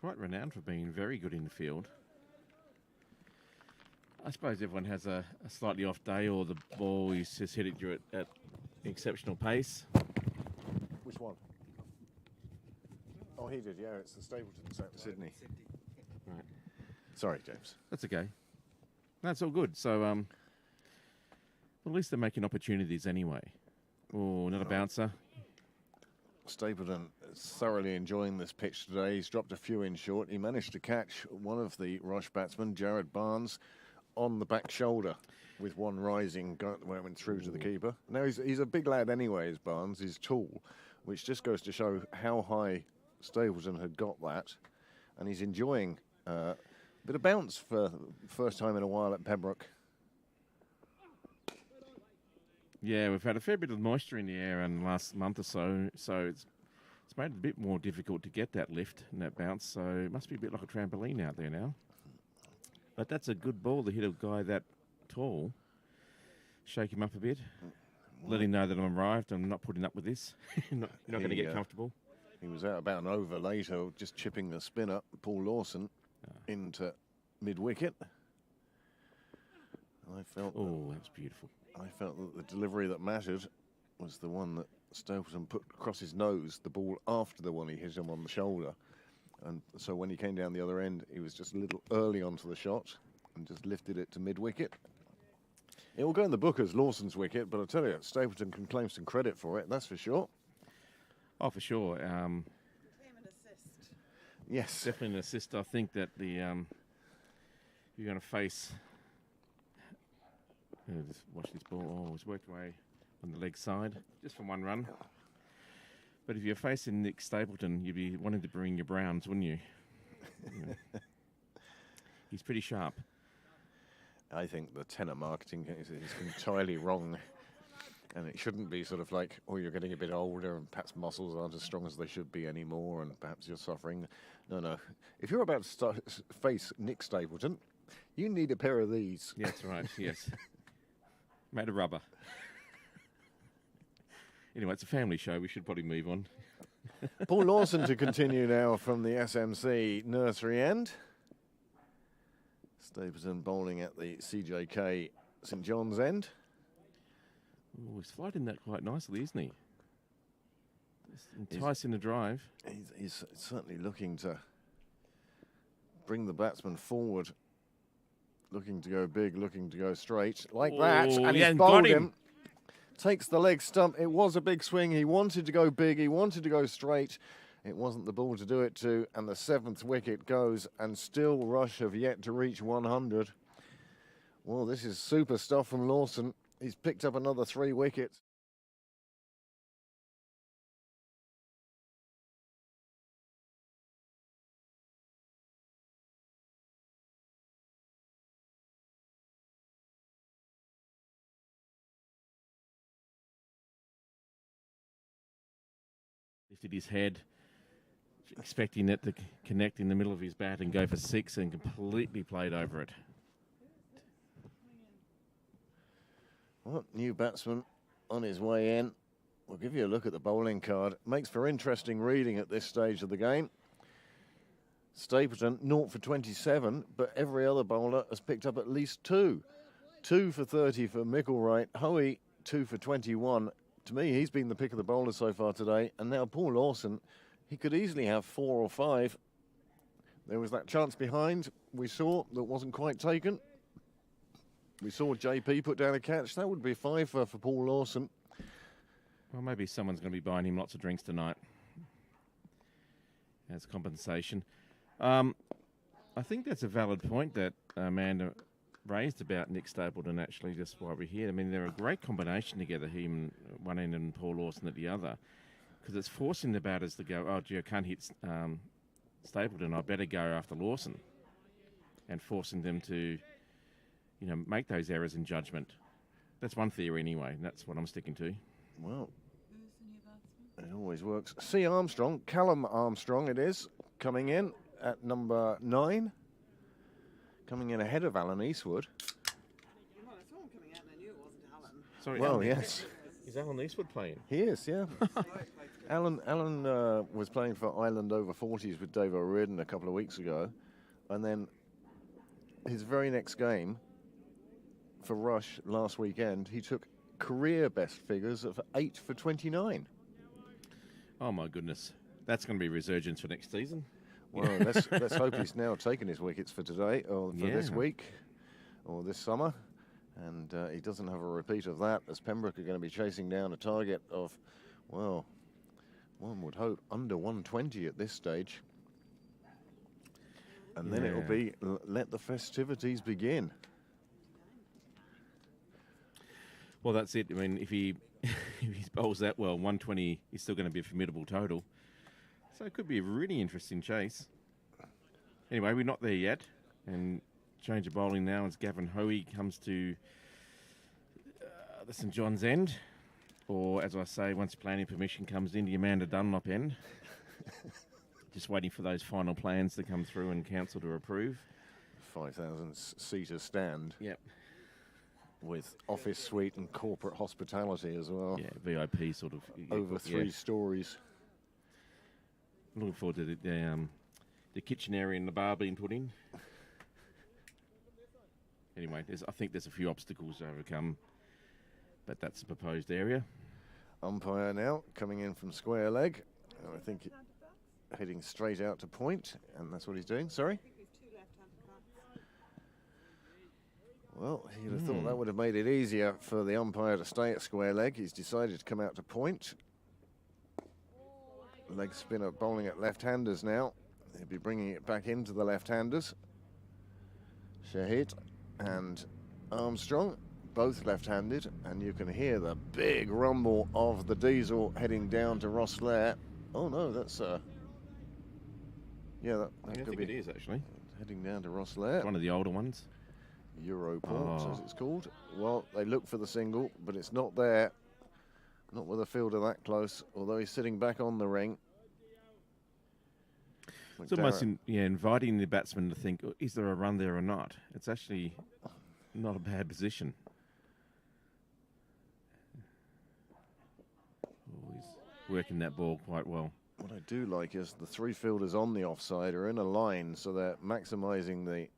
quite renowned for being very good in the field. I suppose everyone has a slightly off day, or the ball is just hitting you at exceptional pace. Which one? Oh, he did, yeah. It's the Stapletons out in Sydney. Right. Sorry, James. That's okay. That's all good. So, well, at least they're making opportunities anyway. Oh, another bouncer. Stapleton is thoroughly enjoying this pitch today. He's dropped a few in short. He managed to catch one of the Rush batsmen, Jared Barnes, on the back shoulder with one rising, went through to the keeper. Now, he's a big lad anyway, is Barnes. He's tall, which just goes to show how high Stapleton had got that. And he's enjoying a bit of bounce for the first time in a while at Pembroke. Yeah, we've had a fair bit of moisture in the air in the last month or so, so it's It's made it a bit more difficult to get that lift and that bounce, so it must be a bit like a trampoline out there now. But that's a good ball to hit a guy that tall. Shake him up a bit. Let him know that I'm arrived. I'm not putting up with this. You're not going to get comfortable. He was out about an over later, just chipping the spinner, Paul Lawson, into mid-wicket. I felt. Oh, that's beautiful. I felt that the delivery that mattered was the one that Stapleton put across his nose, the ball after the one he hit him on the shoulder. And so when he came down the other end, he was just a little early onto the shot and just lifted it to mid-wicket. It will go in the book as Lawson's wicket, but I tell you, Stapleton can claim some credit for it, that's for sure. Oh, for sure. Claim an assist. Yes. Definitely an assist. I think that the you're going to face... just watch this ball. Oh, it's worked away on the leg side, just from one run. But if you're facing Nick Stapleton, you'd be wanting to bring your Browns, wouldn't you? He's pretty sharp. I think the tenor marketing is entirely wrong. And it shouldn't be sort of like, oh, you're getting a bit older and perhaps muscles aren't as strong as they should be anymore and perhaps you're suffering. No. If you're about to face Nick Stapleton, you need a pair of these. Yeah, that's right, yes. Made of rubber. Anyway, it's a family show. We should probably move on. Paul Lawson to continue now from the SMC nursery end. Stapleton bowling at the CJK St John's end. Oh, he's flighting that quite nicely, isn't he? Just enticing the drive. He's certainly looking to bring the batsman forward. Looking to go big, looking to go straight. Like that. And he's bowled him. Takes the leg stump. It was a big swing. He wanted to go big. He wanted to go straight. It wasn't the ball to do it to. And the 7th wicket goes. And still Rush have yet to reach 100. Well, this is super stuff from Lawson. He's picked up another 3 wickets. Lifted his head, expecting it to connect in the middle of his bat and go for 6, and completely played over it. Well, new batsman on his way in. We'll give you a look at the bowling card. Makes for interesting reading at this stage of the game. Stapleton, 0 for 27, but every other bowler has picked up at least 2. 2 for 30 for Micklewright. Hoey, 2 for 21. To me, he's been the pick of the bowlers so far today. And now Paul Lawson, he could easily have 4 or 5. There was that chance behind we saw that wasn't quite taken. We saw JP put down a catch. That would be 5 for Paul Lawson. Well, maybe someone's going to be buying him lots of drinks tonight as compensation. I think that's a valid point that Amanda raised about Nick Stapleton, actually, just while we're here. I mean, they're a great combination together, him at one end and Paul Lawson at the other, because it's forcing the batters to go, oh, gee, I can't hit Stapleton, I better go after Lawson, and forcing them to, make those errors in judgment. That's one theory anyway, and that's what I'm sticking to. Well, it always works. C. Armstrong, Callum Armstrong it is, coming in at number 9. Coming in ahead of Alan Eastwood. Well, I saw him coming out and I knew it wasn't Alan. Sorry, Well, Alan, yes. Is Alan Eastwood playing? He is, yeah. Alan was playing for Ireland over 40s with Dave O'Riordan a couple of weeks ago. And then his very next game for Rush last weekend, he took career best figures of 8 for 29. Oh, my goodness. That's going to be resurgence for next season. Well, let's hope he's now taken his wickets for today, or for this week, or this summer. And he doesn't have a repeat of that, as Pembroke are going to be chasing down a target of, well, one would hope under 120 at this stage. And then it'll be let the festivities begin. Well, that's it. I mean, if he bowls that well, 120 is still going to be a formidable total. So it could be a really interesting chase. Anyway, we're not there yet. And change of bowling now as Gavin Hoey comes to the St John's end. Or, as I say, once planning permission comes in, the Amanda Dunlop end. Just waiting for those final plans to come through and council to approve. 5,000-seater stand. Yep. With office suite and corporate hospitality as well. Yeah, VIP sort of. Over 3 stories. Looking forward to the kitchen area and the bar being put in. Anyway, I think there's a few obstacles to overcome, but that's the proposed area. Umpire now coming in from square leg. I think heading straight out to point, and that's what he's doing. Sorry? Well, you'd have thought that would have made it easier for the umpire to stay at square leg. He's decided to come out to point. Leg spinner bowling at left-handers now. He'll be bringing it back into the left-handers. Shahid and Armstrong, both left-handed, and you can hear the big rumble of the diesel heading down to Rosslare. Oh no, that's yeah, that I could think be it is actually heading down to Rosslare. one of the older ones. Europort, as it's called. Well, they look for the single, but it's not there. Not with a fielder that close, although he's sitting back on the ring. It's almost inviting the batsman to think, is there a run there or not? It's actually not a bad position. Oh, he's working that ball quite well. What I do like is the 3 fielders on the offside are in a line, so they're maximising the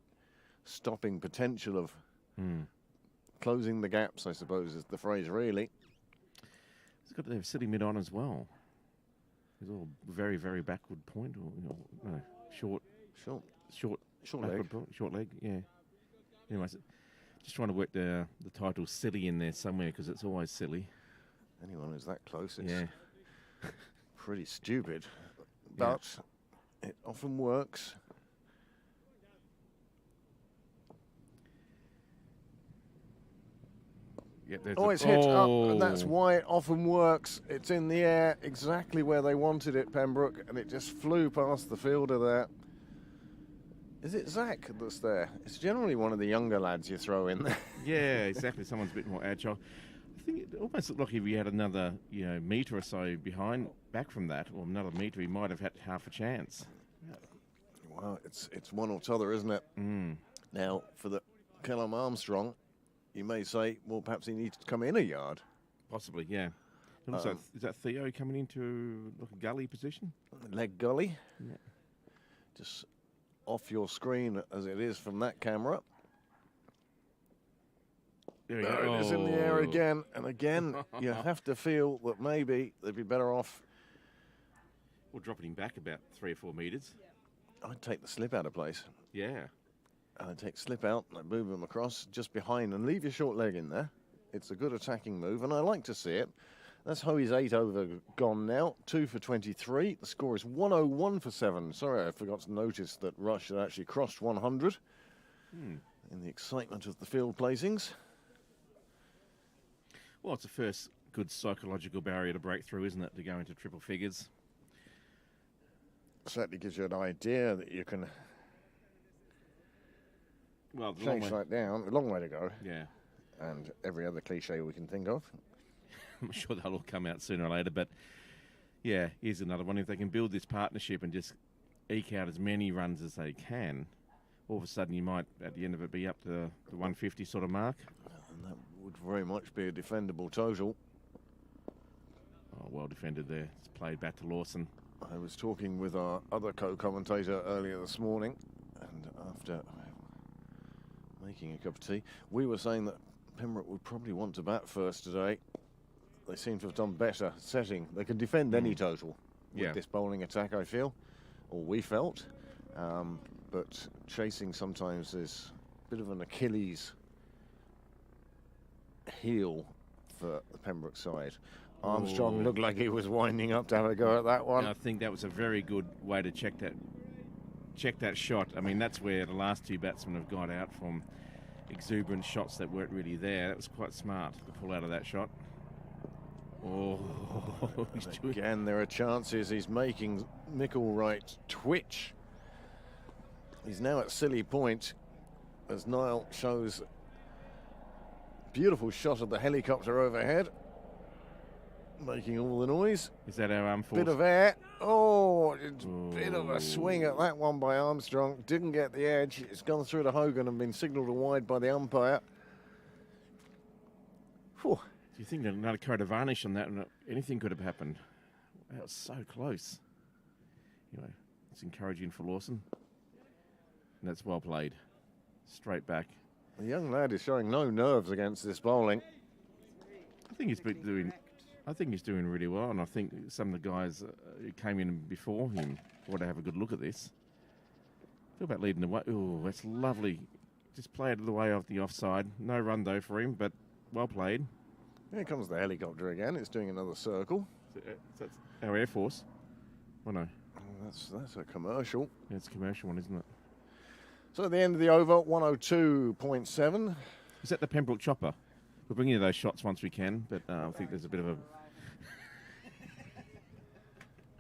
stopping potential of closing the gaps, I suppose is the phrase, really. He's got to have city mid on as well. He's all very, very backward point, or no, short leg. Point, short leg, yeah. Anyway, just trying to work the title silly in there somewhere because it's always silly. Anyone who's that close, it's Yeah. pretty stupid, but it often works. Yep, there's Oh, it's hit up, and that's why it often works. It's in the air exactly where they wanted it, Pembroke, and it just flew past the fielder there. Is it Zach that's there? It's generally one of the younger lads you throw in there. Yeah, exactly. Someone's a bit more agile. I think it almost looked like if he had another, metre or so back from that, or another metre, he might have had half a chance. Well, it's one or t'other, isn't it? Now, for the Callum Armstrong, you may say, well, perhaps he needs to come in a yard. Possibly, yeah. It looks like, is that Theo coming into like a gully position? Leg gully. Yeah. Just off your screen as it is from that camera. There It is in the air again. And again, you have to feel that maybe they'd be better off. Or dropping him back about 3 or 4 metres. I'd take the slip out of place. Yeah. I'd take slip out and I'd move him across just behind and leave your short leg in there. It's a good attacking move, and I like to see it. That's Hoey's 8 over gone now. 2 for 23. The score is 101 for 7. Sorry, I forgot to notice that Rush had actually crossed 100 in the excitement of the field placings. Well, it's the first good psychological barrier to break through, isn't it, to go into triple figures? Certainly gives you an idea that you can chase that down. A long way to go. Yeah. And every other cliche we can think of. I'm sure they'll all come out sooner or later, but yeah, here's another one. If they can build this partnership and just eke out as many runs as they can, all of a sudden you might, at the end of it, be up to the 150 sort of mark. And that would very much be a defendable total. Oh, well defended there. It's played back to Lawson. I was talking with our other co-commentator earlier this morning, and after making a cup of tea, we were saying that Pembroke would probably want to bat first today. They seem to have done better setting. They can defend any total with this bowling attack, I feel, or we felt. But chasing sometimes is a bit of an Achilles heel for the Pembroke side. Armstrong looked like he was winding up to have a go at that one. And I think that was a very good way to check that shot. I mean, that's where the last 2 batsmen have got out from exuberant shots that weren't really there. That was quite smart to pull out of that shot. Oh, again, there are chances. He's making Micklewright twitch. He's now at silly point as Niall shows beautiful shot of the helicopter overhead. making all the noise. Is that our force? Bit of air. Oh, it's a bit of a swing at that one by Armstrong. Didn't get the edge. It's gone through to Hogan and been signalled wide by the umpire. Whew. Do you think that another coat of varnish on that, and anything could have happened? That was so close. Anyway, it's encouraging for Lawson. And that's well played. Straight back. The young lad is showing no nerves against this bowling. I think he's been doing. I think he's doing really well, and I think some of the guys who came in before him ought to have a good look at this. Feel about leading the way. Oh, that's lovely. Just play it the way off the offside. No run though for him, but well played. Here comes the helicopter again. It's doing another circle. That's our Air Force. Oh no. That's a commercial. Yeah, it's a commercial one, isn't it? So at the end of the over, 102.7. Is that the Pembroke chopper? We'll bring you those shots once we can, but I think there's a bit of a...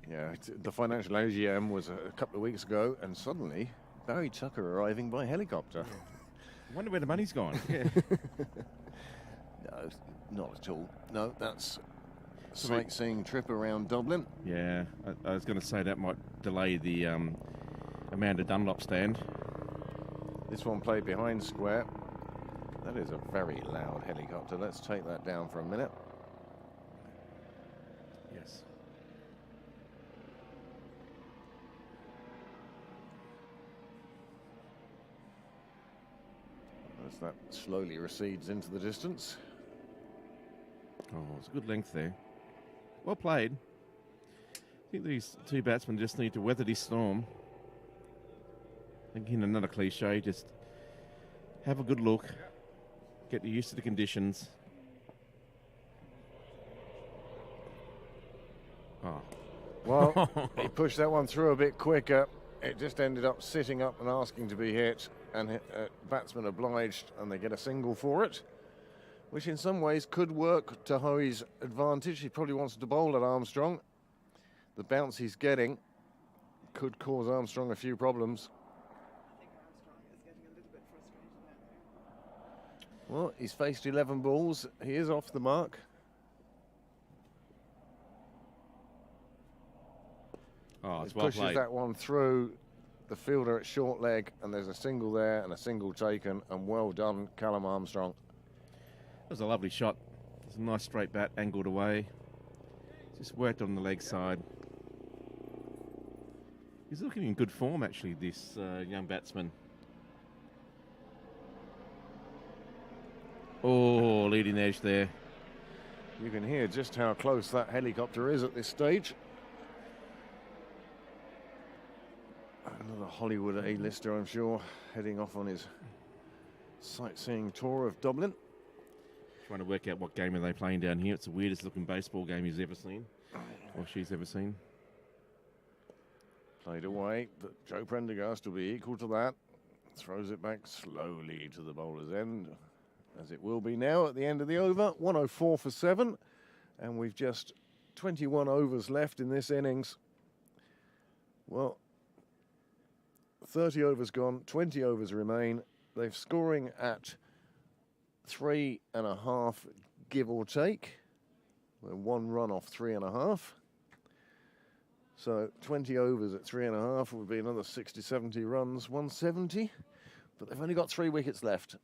Yeah, the financial AGM was a couple of weeks ago, and suddenly Barry Tucker arriving by helicopter. I wonder where the money's gone. Yeah. No, not at all. No, that's a sightseeing trip around Dublin. Yeah, I was going to say that might delay the Amanda Dunlop stand. This one played behind square. That is a very loud helicopter. Let's take that down for a minute. Yes. As that slowly recedes into the distance. Oh, it's a good length there. Well played. I think these two batsmen just need to weather this storm. Again, another cliche, just have a good look, get used to the conditions. Oh. Well, he pushed that one through a bit quicker. It just ended up sitting up and asking to be hit, and batsman obliged, and they get a single for it, which in some ways could work to Hoey's advantage. He probably wants to bowl at Armstrong. The bounce he's getting could cause Armstrong a few problems. Well, he's faced 11 balls. He is off the mark. Oh, it's He well pushes played. that one through the fielder at short leg, and there's a single there and a single taken, and well done, Callum Armstrong. That was a lovely shot. It's a nice straight bat, angled away. Just worked on the leg side. He's looking in good form, actually, this young batsman. Oh, leading edge there. You can hear just how close that helicopter is at this stage. Another Hollywood A-lister, I'm sure, heading off on his sightseeing tour of Dublin. Trying to work out what game are they playing down here. It's the weirdest looking baseball game he's ever seen, or she's ever seen. Played away, but Joe Prendergast will be equal to that. Throws it back slowly to the bowler's end, as it will be now at the end of the over. 104 for 7, and we've just 21 overs left in this innings. Well, 30 overs gone, 20 overs remain. They're scoring at 3.5, give or take. We're 1 run off 3.5. So 20 overs at 3.5 would be another 60, 70 runs, 170. But they've only got 3 wickets left.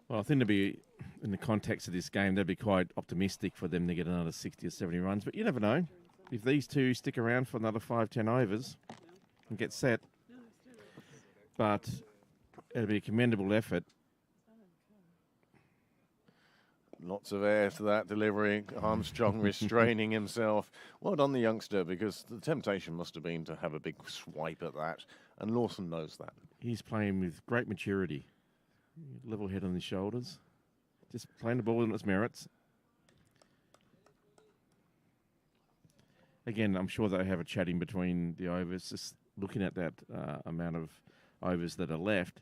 Well, I think to be in the context of this game, they'd be quite optimistic for them to get another 60 or 70 runs. But you never know. If these two stick around for another 5, 10 overs and get set. But it'll be a commendable effort. Lots of air to that delivery. Armstrong restraining himself. Well done, the youngster, because the temptation must have been to have a big swipe at that. And Lawson knows that. He's playing with great maturity. Level head on his shoulders. Just playing the ball in its merits. Again, I'm sure they have a chat in between the overs, just looking at that amount of overs that are left,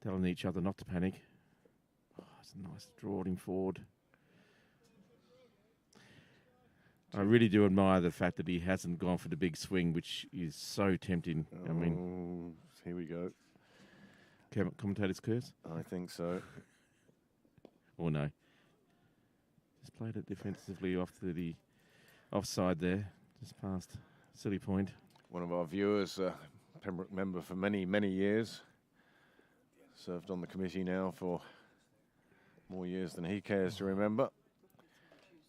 telling each other not to panic. Oh, it's a nice draw him forward. I really do admire the fact that he hasn't gone for the big swing, which is so tempting. I mean, here we go. Commentator's curse? I think so. Or no? Just played it defensively off to the offside there, just past silly point. One of our viewers, Pembroke member for many, many years, served on the committee now for more years than he cares to remember.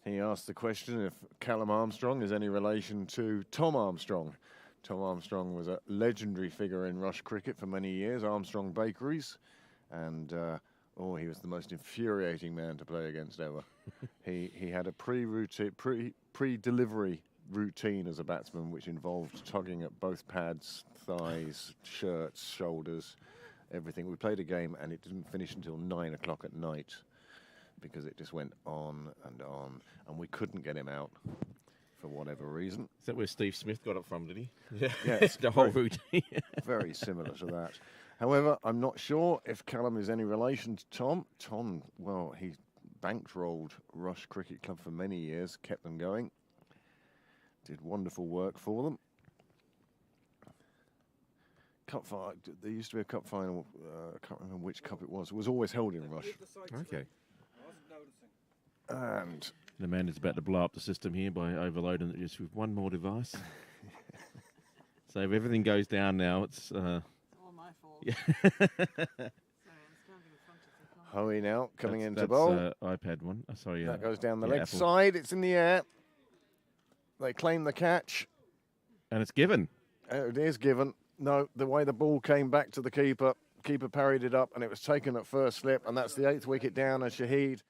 He asked the question if Callum Armstrong is any relation to Tom Armstrong. Tom Armstrong was a legendary figure in Rush cricket for many years, Armstrong Bakeries, and he was the most infuriating man to play against ever. He had a pre-delivery routine as a batsman, which involved tugging at both pads, thighs, shirts, shoulders, everything. We played a game and it didn't finish until 9 o'clock at night because it just went on, and we couldn't get him out for whatever reason. Is that where Steve Smith got it from, did he? Yes, the whole routine. very similar to that. However, I'm not sure if Callum is any relation to Tom. Tom, well, he bankrolled Rush Cricket Club for many years, kept them going, did wonderful work for them. Cup final, there used to be a cup final, I can't remember which cup it was always held in Rush. Okay. And The man is about to blow up the system here by overloading it just with one more device. So if everything goes down now, it's... It's all my fault. Yeah. Sorry, I'm standing in front of the camera. Hoey now coming into that's, bowl. iPad one. Oh, sorry. That goes down the yeah, leg Apple. side. It's in the air. They claim the catch. And it's given. It is given. No, the way the ball came back to the keeper parried it up, and it was taken at first slip, and that's the 8th wicket down, and Shahid.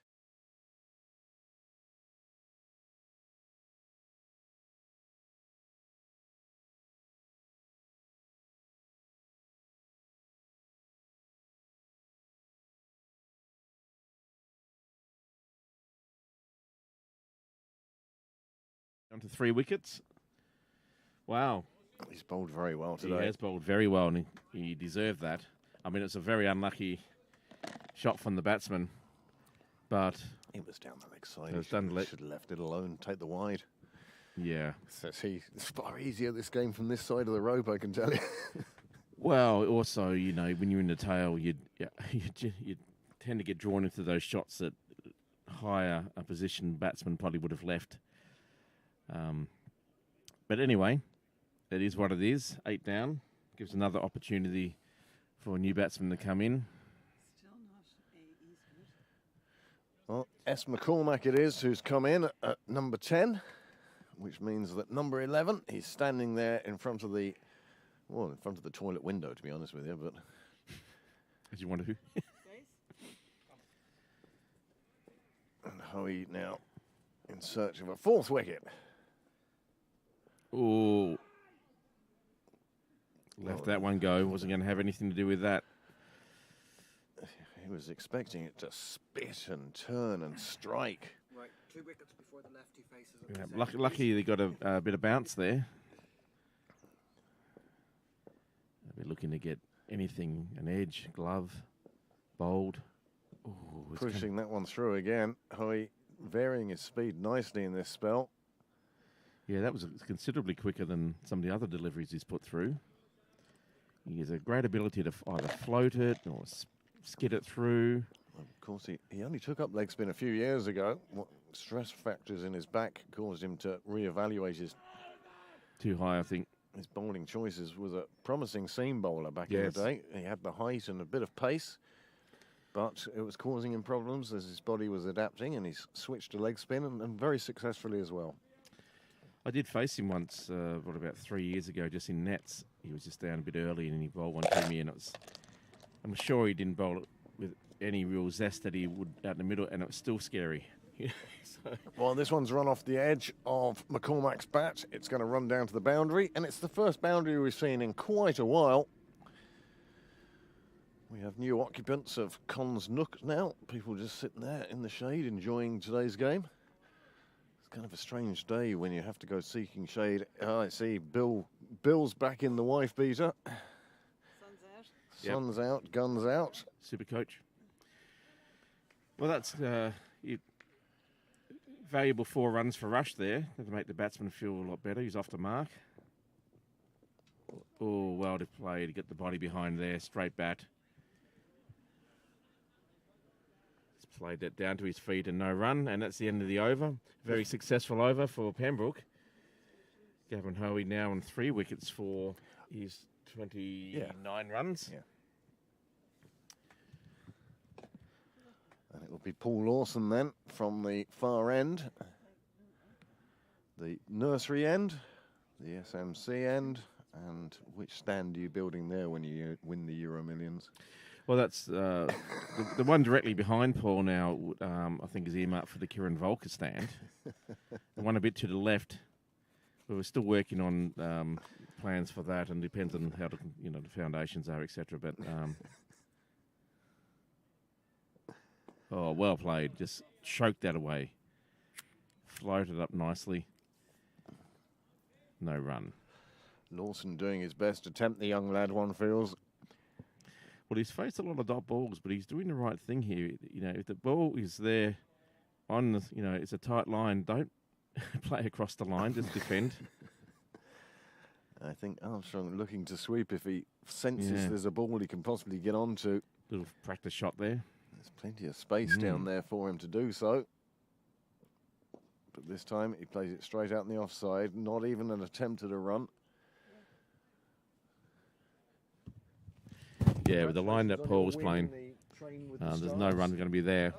Down to 3 wickets. Wow. He's bowled very well today. He has bowled very well, and he deserved that. I mean, it's a very unlucky shot from the batsman, but... It was down the leg side. It was done Should have left it alone, take the wide. Yeah. It's far easier, this game, from this side of the rope, I can tell you. Well, also, you know, when you're in the tail, you tend to get drawn into those shots that higher a position batsman probably would have left. But anyway, it is what it is. 8 down. Gives another opportunity for a new batsman to come in. Still not a easy. Well, S. McCormack it is who's come in at number 10, which means that number 11, he's standing there in front of the toilet window, to be honest with you, but... As you want to. And Hoey now in search of a 4th wicket. Oh. Left that one go. Wasn't going to have anything to do with that. He was expecting it to spit and turn and strike. Right, 2 wickets before the lefty faces it. Yeah, lucky they got a bit of bounce there. They're looking to get anything, an edge, glove, bowled. Ooh, it's Pushing that one through again. Hoey varying his speed nicely in this spell. Yeah, that was considerably quicker than some of the other deliveries he's put through. He has a great ability to either float it or skid it through. Of course, he only took up leg spin a few years ago. What stress factors in his back caused him to reevaluate his Too high, I think. bowling choices. Was a promising seam bowler back in Yes. the day. He had the height and a bit of pace, but it was causing him problems as his body was adapting, and he's switched to leg spin and very successfully as well. I did face him once, about 3 years ago, just in nets. He was just down a bit early and he bowled one to me, and I'm sure he didn't bowl it with any real zest that he would out in the middle, and it was still scary. So. Well, this one's run off the edge of McCormack's bat. It's going to run down to the boundary, and it's the first boundary we've seen in quite a while. We have new occupants of Conn's Nook now. People just sitting there in the shade enjoying today's game. It's kind of a strange day when you have to go seeking shade. Oh, I see Bill's back in the wife beater. Sun's out. Yep. Sun's out, guns out. Super coach. Well, that's valuable 4 runs for Rush there. That'll make the batsman feel a lot better. He's off the mark. Oh, well played. Get the body behind there. Straight bat. Laid that down to his feet and no run, and that's the end of the over. Very successful over for Pembroke. Gavin Hoey now on 3 wickets for his 29 runs. Yeah. And it will be Paul Lawson then from the far end. The nursery end, the SMC end, and which stand are you building there when you win the Euro Millions? Well, that's the one directly behind Paul now, I think, is earmarked for the Kieran Volker stand. The one a bit to the left, we're still working on plans for that, and depends on how the foundations are, etc. But oh, well played, just choked that away, floated up nicely, no run. Lawson doing his best to tempt the young lad, one feels. Well, he's faced a lot of dot balls, but he's doing the right thing here. If the ball is there on the, it's a tight line, don't play across the line, just defend. I think Armstrong looking to sweep if he senses there's a ball he can possibly get onto. Little practice shot there. There's plenty of space down there for him to do so. But this time he plays it straight out in the offside, not even an attempt at a run. Yeah, with the line that Paul's playing, there's no run going to be there.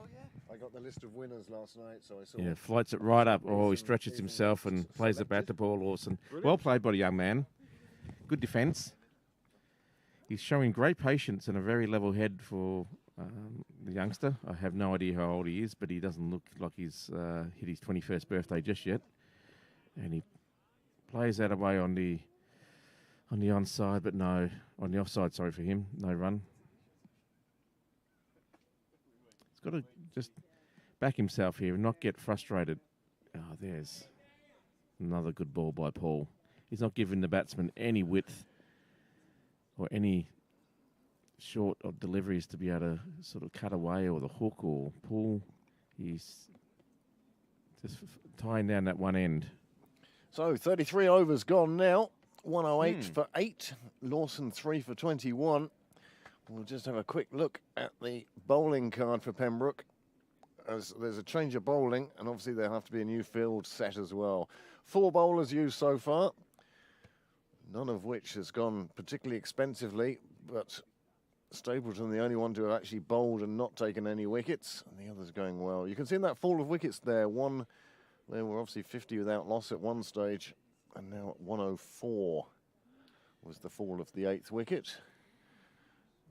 I got the list of winners last night, so I saw. Yeah, floats it right up. Oh, he stretches himself and plays it back to Paul Lawson. Well played by the young man. Good defence. He's showing great patience and a very level head for the youngster. I have no idea how old he is, but he doesn't look like he's hit his 21st birthday just yet. And he plays that away on the onside, but no, on the offside, sorry for him, no run. He's got to just back himself here and not get frustrated. Oh, there's another good ball by Paul. He's not giving the batsman any width or any short of deliveries to be able to sort of cut away or the hook or pull. He's just tying down that one end. So 33 overs gone now. 108 for 8. Lawson 3 for 21. We'll just have a quick look at the bowling card for Pembroke, as there's a change of bowling, and obviously there'll have to be a new field set as well. 4 bowlers used so far, none of which has gone particularly expensively, but Stapleton the only one to have actually bowled and not taken any wickets, and the others going well. You can see in that fall of wickets there, they were obviously 50 without loss at one stage, and now at 104 was the fall of the 8th wicket.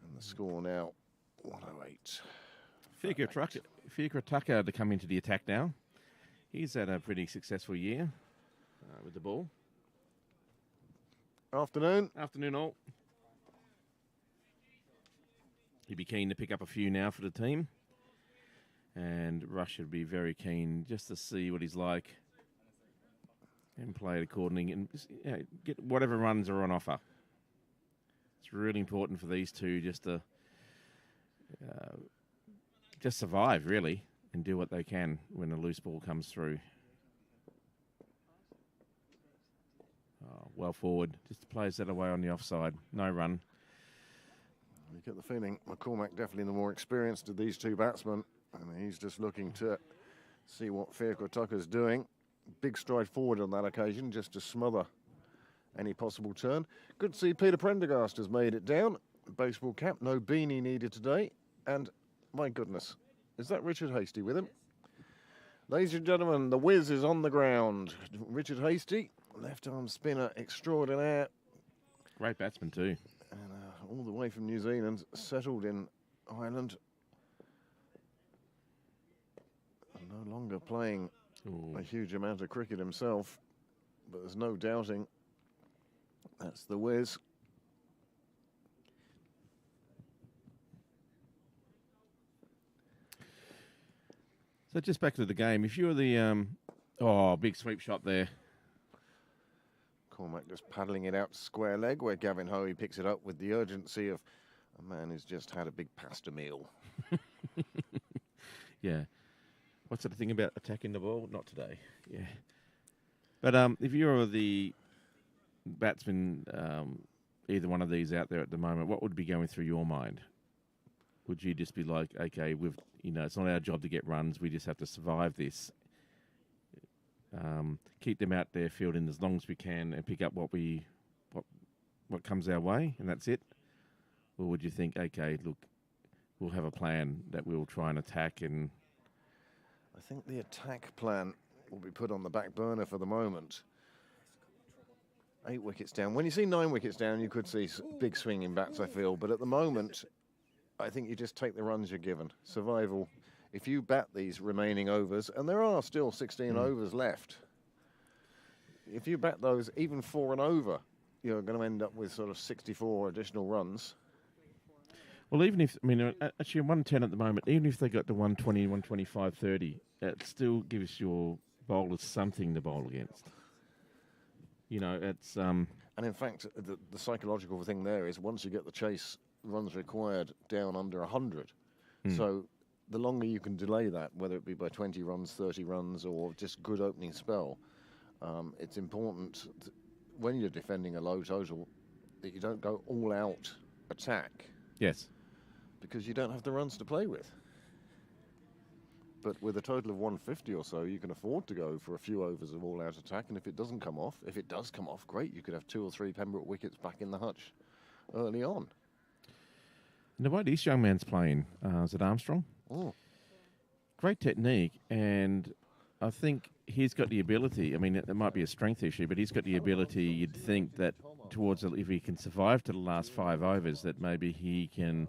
And the score now, 108. Fikra Tucker to come into the attack now. He's had a pretty successful year with the ball. Afternoon. Afternoon all. He'd be keen to pick up a few now for the team. And Rush would be very keen just to see what he's like and play it accordingly and get whatever runs are on offer. It's really important for these two just to just survive, really, and do what they can when a loose ball comes through. Oh, well forward. Just plays that away on the offside. No run. You get the feeling McCormack definitely the more experienced of these two batsmen, and he's just looking to see what Fikra Tucker's doing. Big stride forward on that occasion, just to smother any possible turn. Good to see Peter Prendergast has made it down. Baseball cap, no beanie needed today. And my goodness, is that Richard Hastie with him? Ladies and gentlemen, the whiz is on the ground. Richard Hastie, left arm spinner extraordinaire. Great batsman too. And all the way from New Zealand, settled in Ireland. And no longer playing a huge amount of cricket himself, but there's no doubting that's the whiz. So just back to the game. If you're the big sweep shot there. Cormac just paddling it out to square leg, where Gavin Hoey picks it up with the urgency of a man who's just had a big pasta meal. Yeah. What's the thing about attacking the ball? Not today. Yeah. But if you're the batsman, either one of these out there at the moment, what would be going through your mind? would you just be like, okay, it's not our job to get runs. We just have to survive this. Keep them out there fielding as long as we can and pick up what comes our way, and that's it? Or would you think, okay, look, we'll have a plan that we'll try and attack? And I think the attack plan will be put on the back burner for the moment. 8 wickets down. When you see 9 wickets down, you could see big swinging bats, I feel. But at the moment, I think you just take the runs you're given. Survival. If you bat these remaining overs, and there are still 16 overs left, if you bat those even 4 and over, you're going to end up with sort of 64 additional runs. Well, even if, actually 110 at the moment, even if they got to 120, 125, 30, it still gives your bowlers something to bowl against. It's... And in fact, the psychological thing there is once you get the chase runs required down under 100, so the longer you can delay that, whether it be by 20 runs, 30 runs, or just good opening spell, it's important when you're defending a low total that you don't go all out attack. Yes. Because you don't have the runs to play with. But with a total of 150 or so, you can afford to go for a few overs of all-out attack, and if it does come off, great. You could have 2 or 3 Pembroke wickets back in the hutch early on. And the way this young man's playing, is it Armstrong? Oh. Great technique, and I think he's got the ability. It might be a strength issue, but he's got the ability, you'd think, that if he can survive to the last 5 overs, that maybe he can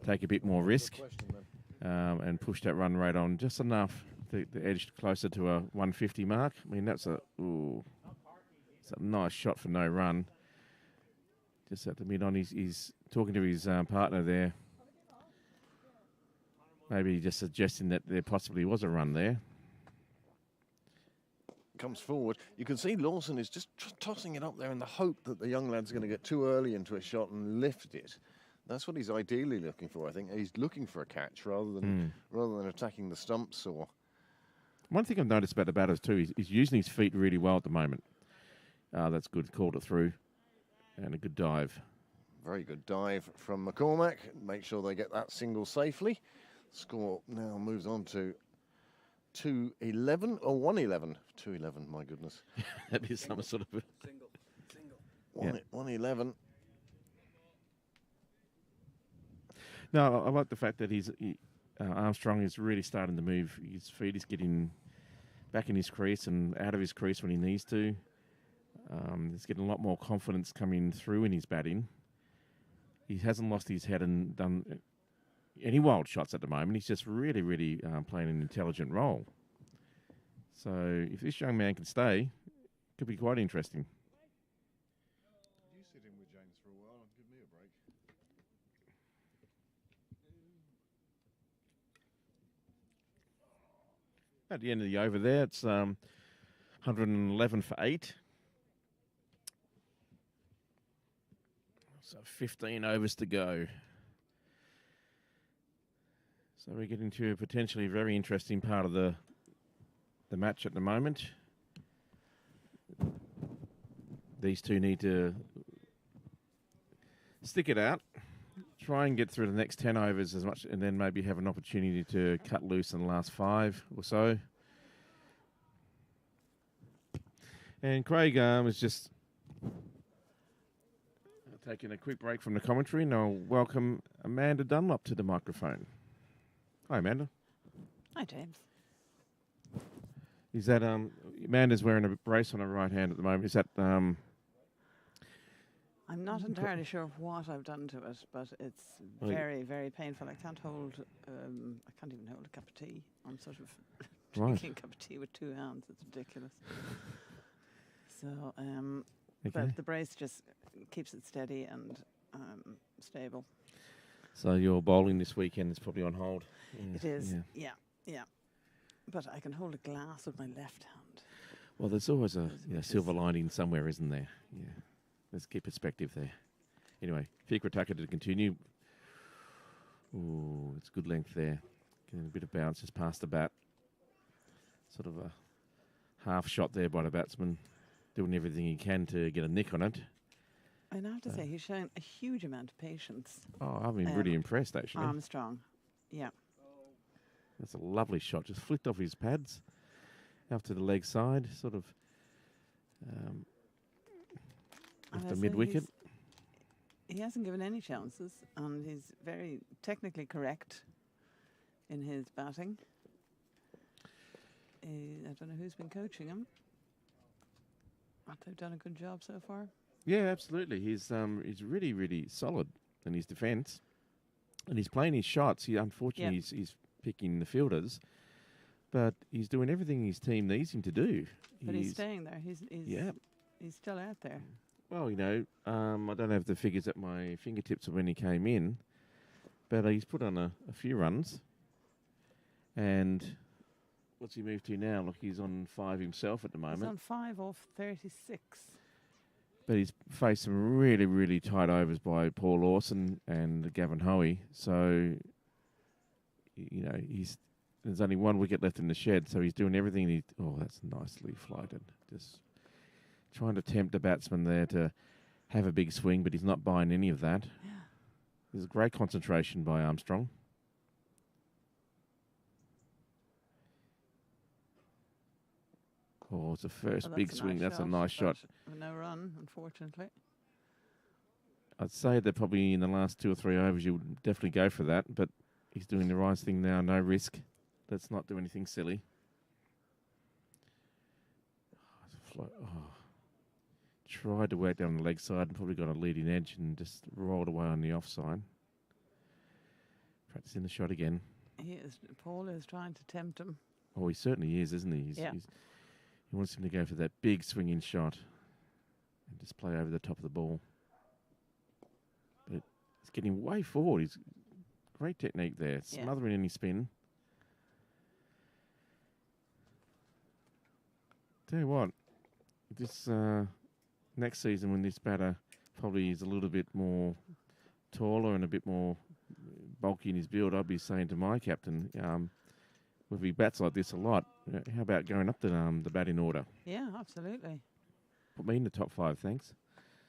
take a bit more risk and push that run rate on just enough to edge closer to a 150 mark. It's a nice shot for no run. Just at the mid-on, he's talking to his partner there. Maybe just suggesting that there possibly was a run there. Comes forward. You can see Lawson is just tossing it up there in the hope that the young lad's going to get too early into a shot and lift it. That's what he's ideally looking for. I think he's looking for a catch rather than attacking the stumps. Or one thing I've noticed about the batters too, he's using his feet really well at the moment. That's good. Called it through, and a good dive. Very good dive from McCormack. Make sure they get that single safely. Score now moves on to 211 or 111. 211. My goodness. That'd be some sort of Single. 111. No, I like the fact that Armstrong is really starting to move. His feet is getting back in his crease and out of his crease when he needs to. He's getting a lot more confidence coming through in his batting. He hasn't lost his head and done any wild shots at the moment. He's just really, really playing an intelligent role. So if this young man can stay, it could be quite interesting. You sit in with James for a while and give me a break. At the end of the over there, it's 111 for 8. So 15 overs to go. So we get into a potentially very interesting part of the match at the moment. These two need to stick it out, try and get through the next 10 overs as much, and then maybe have an opportunity to cut loose in the last 5 or so. And Craig is just taking a quick break from the commentary, and I'll welcome Amanda Dunlop to the microphone. Hi, Amanda. Hi, James. Is that Amanda's wearing a brace on her right hand at the moment? Is that I'm not entirely sure what I've done to it, but it's very, very painful. I can't even hold a cup of tea. I'm sort of drinking a cup of tea with 2 hands. It's ridiculous. So, but the brace just keeps it steady and stable. So your bowling this weekend is probably on hold. It is, yeah. But I can hold a glass with my left hand. Well, there's always a silver lining somewhere, isn't there? Yeah. Let's keep perspective there. Anyway, Fikrataka to continue. Ooh, it's good length there. Getting a bit of bounce just past the bat. Sort of a half shot there by the batsman. Doing everything he can to get a nick on it. And I have to say, he's shown a huge amount of patience. Oh, I've been really impressed, actually. Armstrong, yeah. That's a lovely shot. Just flicked off his pads out to the leg side, sort of off the mid-wicket. He hasn't given any chances, and he's very technically correct in his batting. I don't know who's been coaching him, but they've done a good job so far. Yeah, absolutely. He's really, really solid in his defence, and he's playing his shots. Unfortunately, he's picking the fielders, but he's doing everything his team needs him to do. But he's staying there. He's still out there. Well, I don't have the figures at my fingertips of when he came in, but he's put on a few runs. And what's he moved to now? Look, he's on 5 himself at the moment. He's on 5 off 36. But he's faced some really, really tight overs by Paul Lawson and Gavin Hoey. So, there's only 1 wicket left in the shed, so he's doing everything. That's nicely flighted. Just trying to tempt the batsman there to have a big swing, but he's not buying any of that. Yeah. There's great concentration by Armstrong. Oh, it's a first big swing. That's a nice shot. No run, unfortunately. I'd say that probably in the last 2 or 3 overs you would definitely go for that, but he's doing the right thing now, no risk. Let's not do anything silly. Tried to work down the leg side and probably got a leading edge and just rolled away on the offside. Practicing the shot again. Paul is trying to tempt him. Oh, he certainly is, isn't he? He wants him to go for that big swinging shot and just play over the top of the ball. But he's getting way forward. He's great technique there. Smothering any spin. Tell you what, this next season when this batter probably is a little bit more taller and a bit more bulky in his build, I'd be saying to my captain, if he bats like this a lot, how about going up the batting order? Yeah, absolutely. Put me in the top 5, thanks.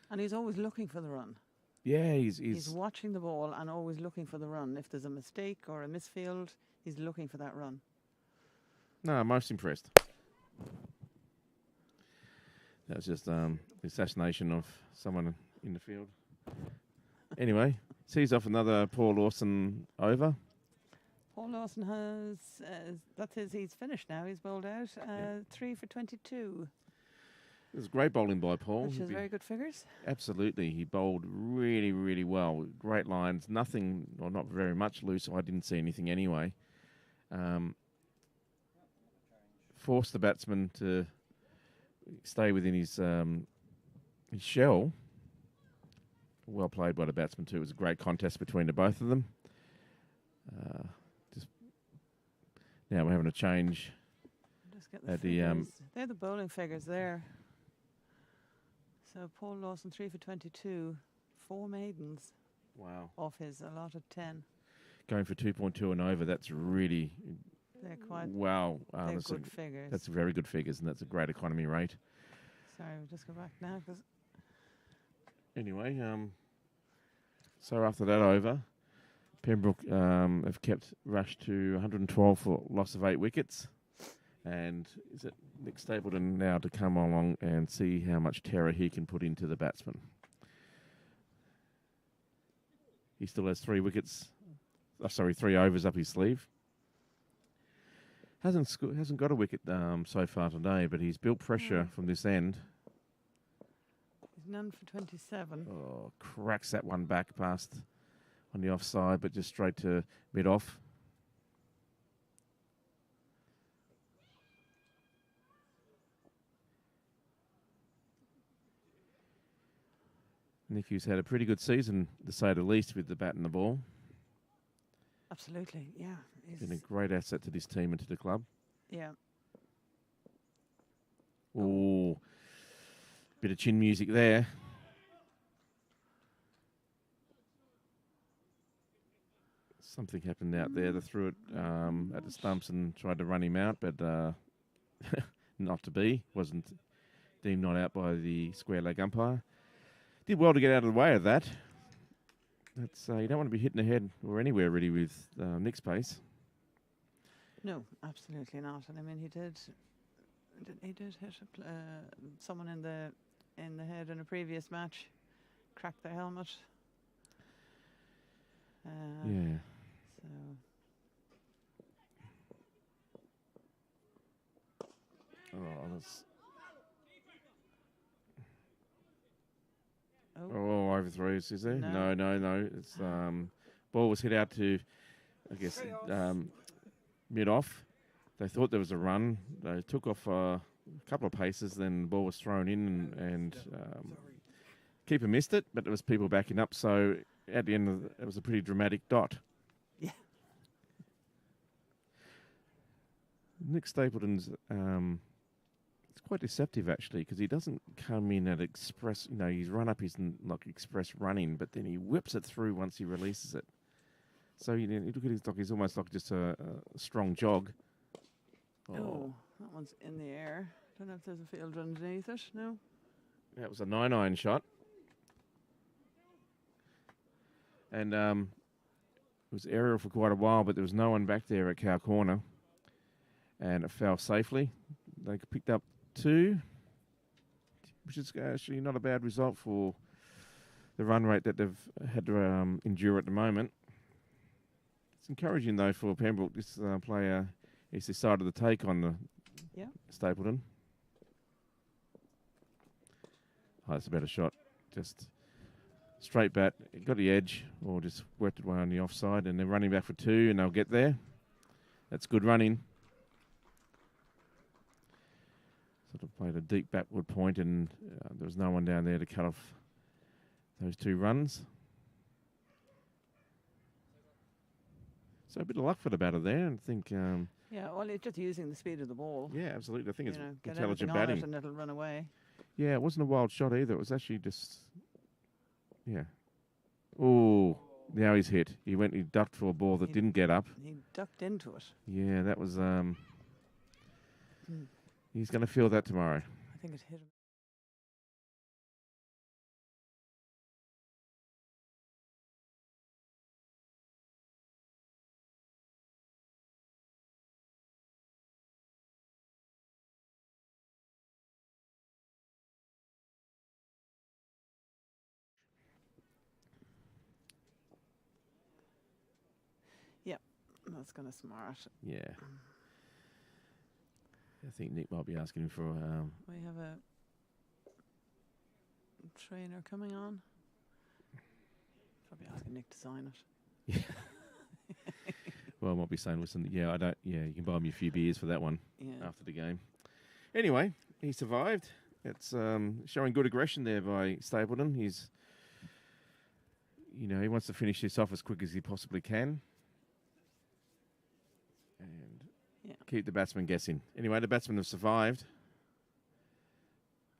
And he's always looking for the run. Yeah, he's watching the ball and always looking for the run. If there's a mistake or a misfield, he's looking for that run. No, most impressed. That was just the assassination of someone in the field. Anyway, sees off another Paul Lawson over. Paul Lawson he's finished now. He's bowled out 3 for 22. It was great bowling by Paul. Which is very good figures. Absolutely. He bowled really, really well. Great lines. Nothing, or not very much loose. I didn't see anything anyway. Forced the batsman to stay within his shell. Well played by the batsman too. It was a great contest between the both of them. Now we're having a change at the... They're the bowling figures there. So Paul Lawson 3 for 22, 4 maidens. Wow. Off his allotted 10. Going for 2.2 and over, that's really... They're quite... Wow. They're good figures. That's very good figures, and that's a great economy rate. Sorry, we'll just go back now. Anyway, so after that over, Pembroke have kept Rush to 112 for loss of 8 wickets. And is it Nick Stapleton now to come along and see how much terror he can put into the batsman? He still has 3 wickets. 3 overs up his sleeve. Hasn't got a wicket so far today, but he's built pressure from this end. He's none for 27. Oh, cracks that one back past on the offside, but just straight to mid-off. Nicky's had a pretty good season, to say the least, with the bat and the ball. Absolutely, yeah. Been a great asset to this team and to the club. Yeah. Oh, bit of chin music there. Something happened out there. They threw it at the stumps and tried to run him out, but not to be. Wasn't deemed not out by the square leg umpire. Did well to get out of the way of that. That's you don't want to be hitting the head or anywhere really with Nick's pace. No, absolutely not. And I mean, he did hit someone in the head in a previous match, cracked their helmet. Yeah. So. Oh, that's. Oh, Overthrows, is there? No. No. It's ball was hit out to, I guess, mid-off. They thought there was a run. They took off a couple of paces, then the ball was thrown in, and keeper missed it, but there was people backing up. So at the end, it was a pretty dramatic dot. Yeah. Nick Stapleton's it's quite deceptive actually, because he doesn't come in at express. His run up isn't like express running, but then he whips it through once he releases it. So you look at his dock; he's almost like just a strong jog. Oh, that one's in the air. Don't know if there's a field underneath it. No. That was a 9-iron shot, and it was aerial for quite a while, but there was no one back there at Cow Corner, and it fell safely. They picked up 2, which is actually not a bad result for the run rate that they've had to endure at the moment. It's encouraging, though, for Pembroke. This player is decided to take on the Stapleton. Oh, that's a better shot. Just straight bat. Got the edge, or just worked it way on the offside, and they're running back for 2, and they'll get there. That's good running. Sort of played a deep backward point, and there was no one down there to cut off those 2 runs. So a bit of luck for the batter there, and I think. Well, it's just using the speed of the ball. Yeah, absolutely. I think it's get intelligent on batting. it and it'll run away. Yeah, it wasn't a wild shot either. It was actually just. Yeah. Oh, now he's hit. He ducked for a ball that didn't get up. He ducked into it. Yeah, that was. He's going to feel that tomorrow. I think it hit him. Yeah, that's going to smart. Yeah. I think Nick might be asking him for. We have a trainer coming on. Probably asking Nick to sign it. Yeah. Well, I might be saying, listen, you can buy me a few beers for that one after the game. Anyway, he survived. It's showing good aggression there by Stapleton. He's, he wants to finish this off as quick as he possibly can. And keep the batsman guessing. Anyway, the batsmen have survived.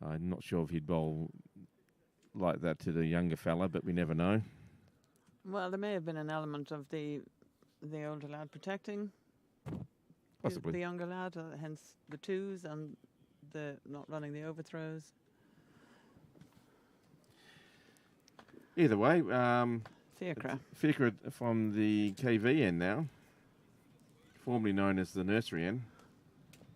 I'm not sure if he'd bowl like that to the younger fella, but we never know. Well, there may have been an element of the older lad protecting Possibly the younger lad, hence the 2s and the not running the overthrows. Either way, Fiacre from the KV end now, formerly known as the nursery end.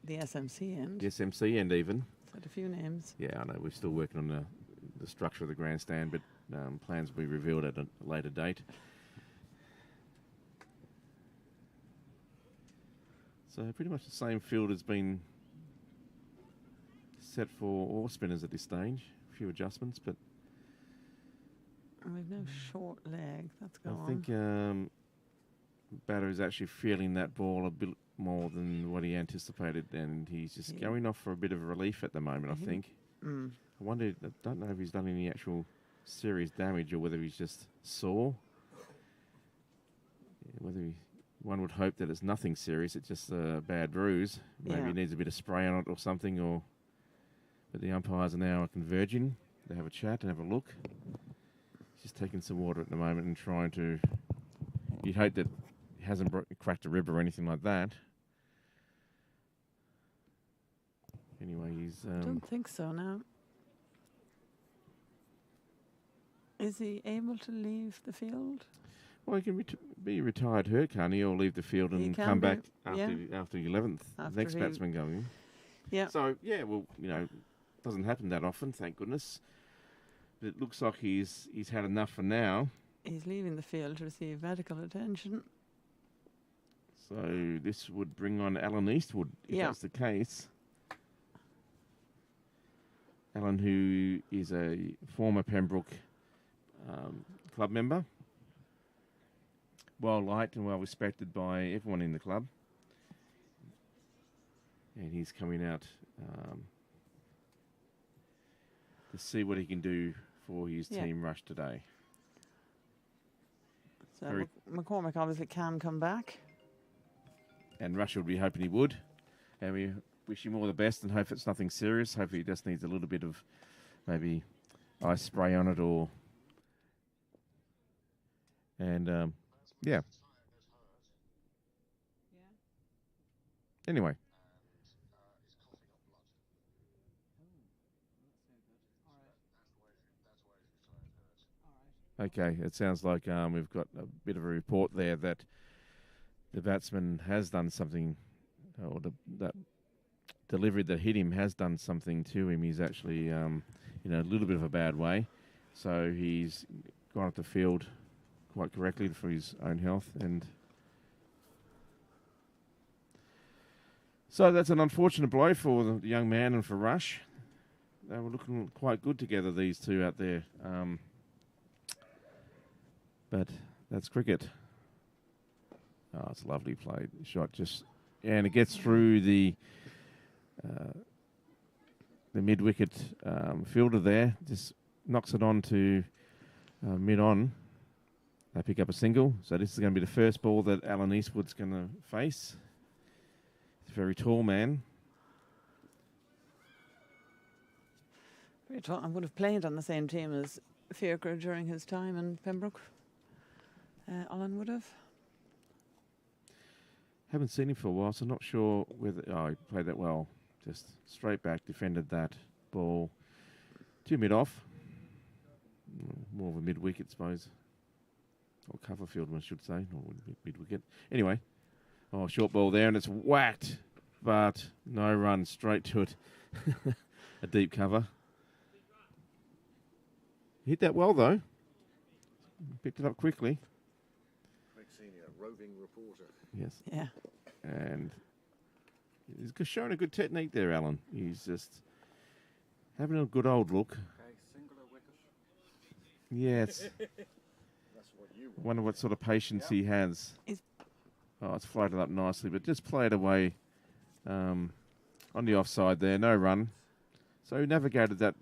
The SMC end. The SMC end even. Had a few names. Yeah, I know. We're still working on the structure of the grandstand, but plans will be revealed at a later date. So pretty much the same field has been set for all spinners at this stage. A few adjustments, but... We've no short leg. That's gone. I think batter is actually feeling that ball a bit more than what he anticipated, and he's just going off for a bit of relief at the moment, I think. I don't know if he's done any actual serious damage or whether he's just sore. One would hope that it's nothing serious, it's just a bad bruise. Maybe he needs a bit of spray on it or something, but the umpires are now converging. They have a chat and have a look. He's just taking some water at the moment and trying to... You'd hope that he hasn't cracked a rib or anything like that. Anyway, he's... I don't think so, no. Is he able to leave the field? Well, he can be retired hurt, can't he? Or leave the field He and can come be, back yeah. after the 11th. After Next he- batsman going in. Yeah. So, yeah, well, doesn't happen that often, thank goodness. But it looks like he's had enough for now. He's leaving the field to receive medical attention. So this would bring on Alan Eastwood, if Yeah. that's the case. Alan, who is a former Pembroke club member. Well liked and well respected by everyone in the club. And he's coming out to see what he can do for his team rush today. So McCormick obviously can come back. And Rush would be hoping he would. And we wish him all the best and hope it's nothing serious. Hopefully he just needs a little bit of maybe ice spray on it or... And, yeah. Anyway. Okay, it sounds like we've got a bit of a report there that the batsman has done something, or that delivery that hit him has done something to him. He's actually, in a little bit of a bad way. So he's gone up the field quite correctly for his own health. And so that's an unfortunate blow for the young man and for Rush. They were looking quite good together, these two out there. But that's cricket. Oh, it's a lovely play shot, and it gets through the mid-wicket fielder there, just knocks it on to mid-on. They pick up a single, so this is going to be the first ball that Alan Eastwood's going to face. He's a very tall man. Very tall. I would have played on the same team as Fiacre during his time in Pembroke. Alan would have. Haven't seen him for a while, so not sure whether... Oh, he played that well. Just straight back, defended that ball to mid-off. More of a mid-wicket, I suppose. Or cover field, one should say. Or mid-wicket. Anyway. Oh, short ball there, and it's whacked. But no run, straight to it. A deep cover. Hit that well, though. Picked it up quickly. Craig Senior, roving reporter. Yes. Yeah. And he's showing a good technique there, Alan. He's just having a good old look. Okay, single or wicket. Yes. That's what you want. Wonder what sort of patience he has. Oh, it's floated up nicely, but just played away on the offside there. No run. So he navigated that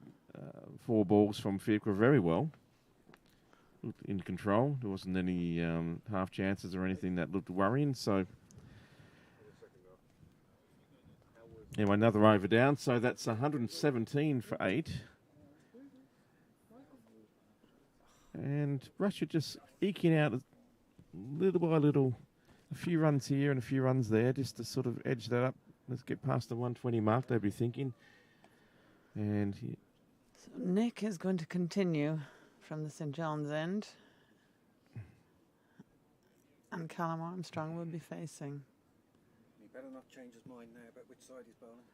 4 balls from Fiacre very well. Looked in control. There wasn't any half chances or anything that looked worrying. So anyway, another over down. So that's 117 for 8. And Russia just eking out little by little, a few runs here and a few runs there, just to sort of edge that up. Let's get past the 120 mark, they'd be thinking. And So Nick is going to continue from the St. John's end. And Callum Armstrong will be facing. He better not change his mind now about which side he's bowling.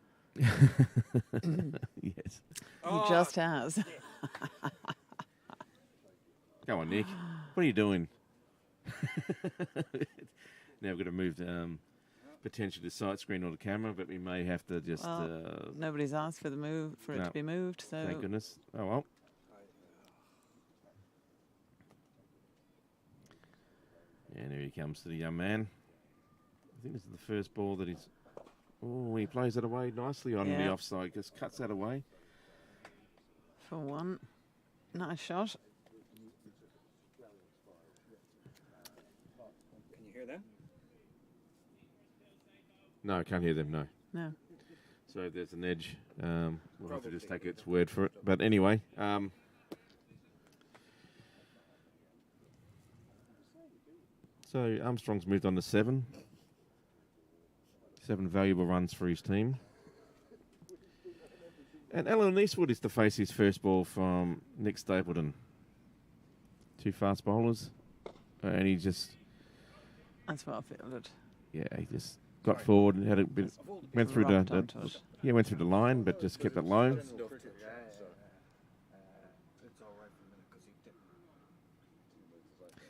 yes. He just has. Come on, Nick. What are you doing? Now we've got to move potentially the sight screen or the camera, but we may have to just... Nobody's asked for it to be moved, so... Thank goodness. Oh, well. And here he comes to the young man. I think this is the first ball that he's... Oh, he plays it away nicely on the offside. Just cuts that away. For one. Nice shot. Can you hear them? No, I can't hear them, no. No. So there's an edge. We'll have to just take its word for it. But anyway... So Armstrong's moved on to 7. 7 valuable runs for his team. And Alan Eastwood is to face his first ball from Nick Stapleton. 2 fast bowlers. And he just, That's well fielded. he just got forward and had a bit, went through Rocked onto it. went through the line, but just kept it low. It's all right for a minute because he didn't.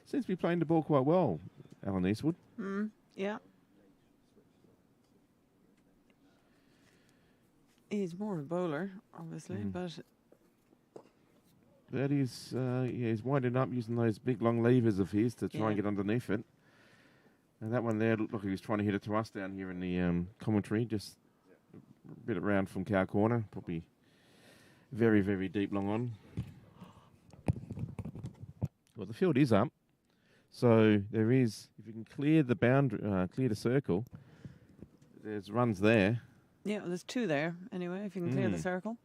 Seems to be playing the ball quite well, Alan Eastwood. Yeah. He's more a bowler, obviously, but That is, he's winding up using those big long levers of his to try and get underneath it. And that one there looked like he was trying to hit it to us down here in the commentary, just a bit around from cow corner, probably very, very deep long on. Well, the field is up, so there is, if you can clear the boundary, clear the circle, there's runs there. yeah, well, there's 2 there anyway, if you can clear the circle.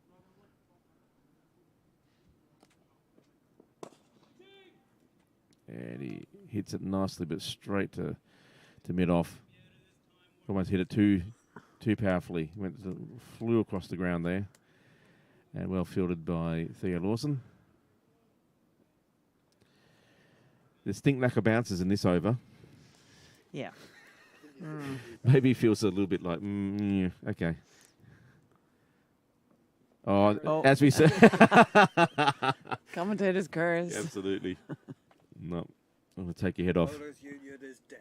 And he hits it nicely, but straight to mid-off. Almost hit it too powerfully. Flew across the ground there. And well fielded by Theo Lawson. There's stink lack of bounces in this over. Yeah. Maybe he feels a little bit like, yeah, okay. Oh, as we said. Commentator's curse. Absolutely. No, I'm going to take your head off. Bowlers Union is dead.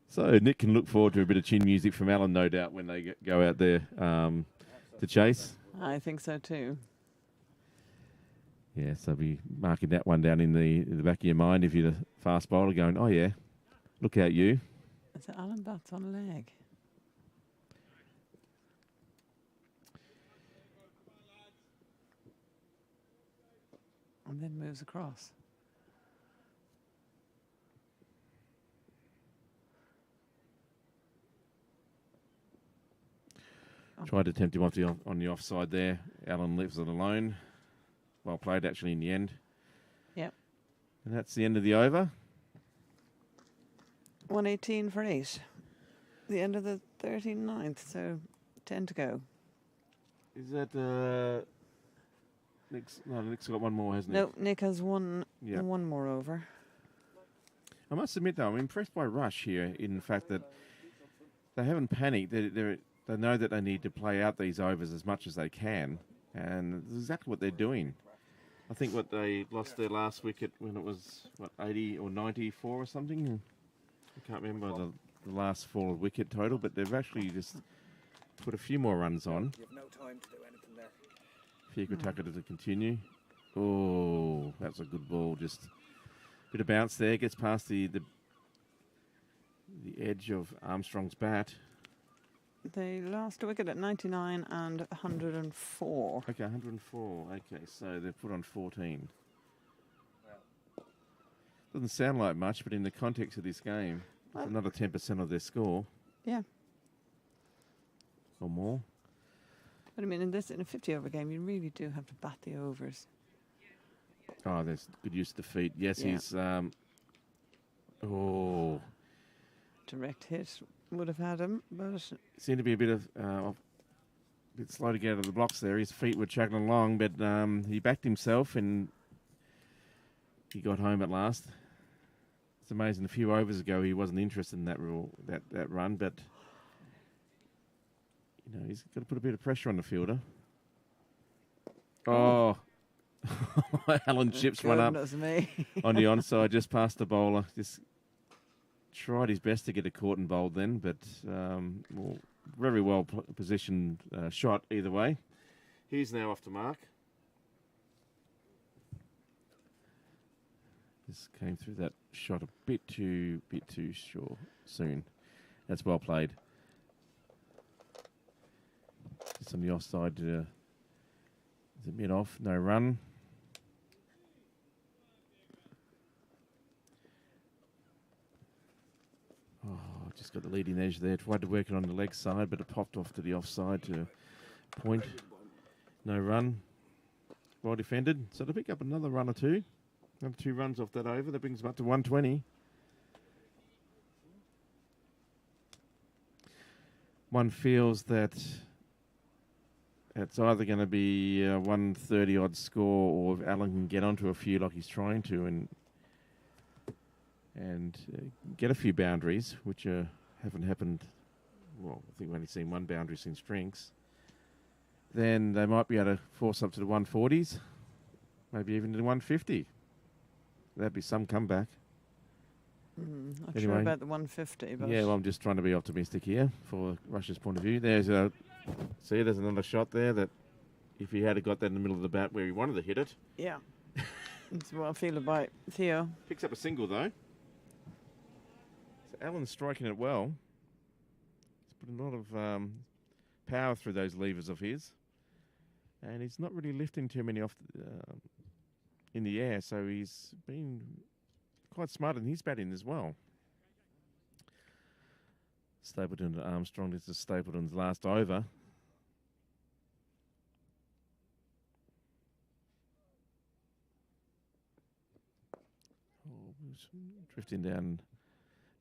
So Nick can look forward to a bit of chin music from Alan, no doubt, when they go out there to chase. I think so too. Yeah, so be marking that one down in the back of your mind if you're the fast bowler going, oh yeah, look out you. Is it Alan Batts on a leg? And then moves across. Tried to tempt him on the offside there. Alan leaves it alone. Well played, actually, in the end. Yep. And that's the end of the over. 118 for 8. The end of the 39th, so 10 to go. Is that Nick's? No, Nick's got one more, hasn't he? No, Nick has one Yeah. one more over. I must admit, though, I'm impressed by Rush here in the fact that they haven't panicked. They know that they need to play out these overs as much as they can, and that's exactly what they're doing. I think what they lost their last wicket when it was, 80 or 94 or something? I can't remember the last fall of wicket total, but they've actually just put a few more runs on. You have no time to do anything there. Fiacre Tucker to continue. Oh, that's a good ball. Just a bit of bounce there. Gets past the edge of Armstrong's bat. They lost a wicket at 99 and 104. Okay, 104. Okay, so they've put on 14. Doesn't sound like much, but in the context of this game, it's another 10% of their score. Yeah. Or more. But I mean, in a 50-over game, you really do have to bat the overs. Oh, there's good use of the feet. Yes, Yeah. he's... Direct hit would have had him, but Seemed to be a bit slow to get out of the blocks there. His feet were chugging along, but he backed himself and he got home at last. It's amazing. A few overs ago, he wasn't interested in that run, but he's got to put a bit of pressure on the fielder. Oh, Alan chips one up goodness me. on the onside, just past the bowler. Just tried his best to get a caught and bowled then, but very well positioned shot either way. He's now off to mark. This came through that shot a bit too soon. That's well played. Just on the offside. Is it mid off? No run. Oh, just got the leading edge there. Tried to work it on the leg side, but it popped off to the offside to point. No run. Well defended. So to pick up another run or two. Another 2 runs off that over. That brings them up to 120. One feels that It's either going to be a 130 odd score, or if Alan can get onto a few like he's trying to, and get a few boundaries, which haven't happened. Well, I think we've only seen one boundary since drinks. Then they might be able to force up to the 140s, maybe even to the 150. That'd be some comeback. Not Anyway. sure about the 150, but Yeah, well, I'm just trying to be optimistic here for Rush's point of view. There's another shot there that if he had got that in the middle of the bat where he wanted to hit it. yeah. That's what I feel about Theo. Picks up a single, though. So Alan's striking it well. He's put a lot of power through those levers of his. And he's not really lifting too many off in the air, so he's been quite smart in his batting as well. Stapleton to Armstrong. This is Stapleton's last over. Drifting down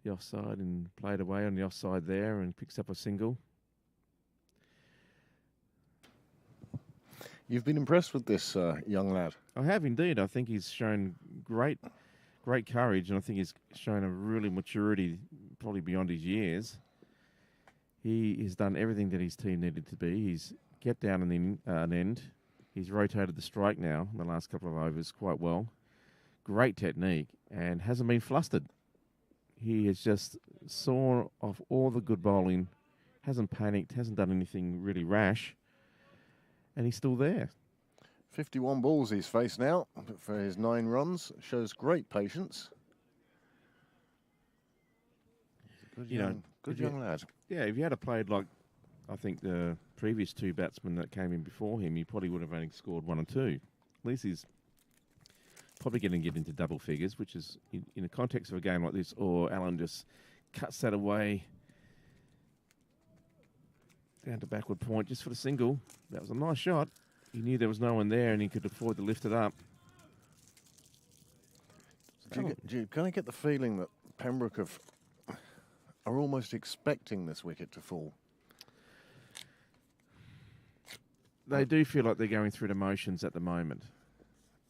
the offside and played away on the offside there and picks up a single. You've been impressed with this young lad. I have indeed. I think he's shown great courage, and I think he's shown a really maturity, probably beyond his years. He has done everything that his team needed to be. He's kept down an end. He's rotated the strike now in the last couple of overs quite well. Great technique, and hasn't been flustered. He has just sawn off all the good bowling, hasn't panicked, hasn't done anything really rash, and he's still there. 51 balls he's faced now for his 9 runs. Shows great patience. Good young lad. Yeah, if you had played like, I think the previous 2 batsmen that came in before him, he probably would have only scored 1 or 2. At least he's probably going to get into double figures, which is, in the context of a game like this, or Alan just cuts that away down to backward point just for the single. That was a nice shot. He knew there was no one there and he could afford to lift it up. Do you kind of get the feeling that Pembroke are almost expecting this wicket to fall? They do feel like they're going through the motions at the moment.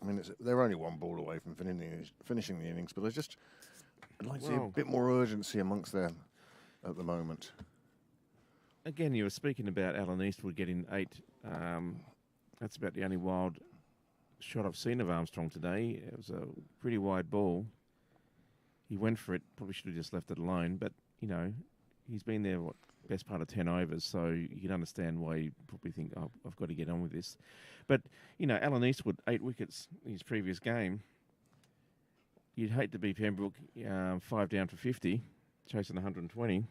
I mean, they're only 1 ball away from finishing the innings, but I'd like to see a bit more urgency amongst them at the moment. Again, you were speaking about Alan Eastwood getting 8. That's about the only wild shot I've seen of Armstrong today. It was a pretty wide ball. He went for it. Probably should have just left it alone. But, he's been there, best part of 10 overs, so you can understand why you probably think, oh, I've got to get on with this. But, Alan Eastwood, 8 wickets in his previous game. You'd hate to be Pembroke 5 down for 50, chasing 120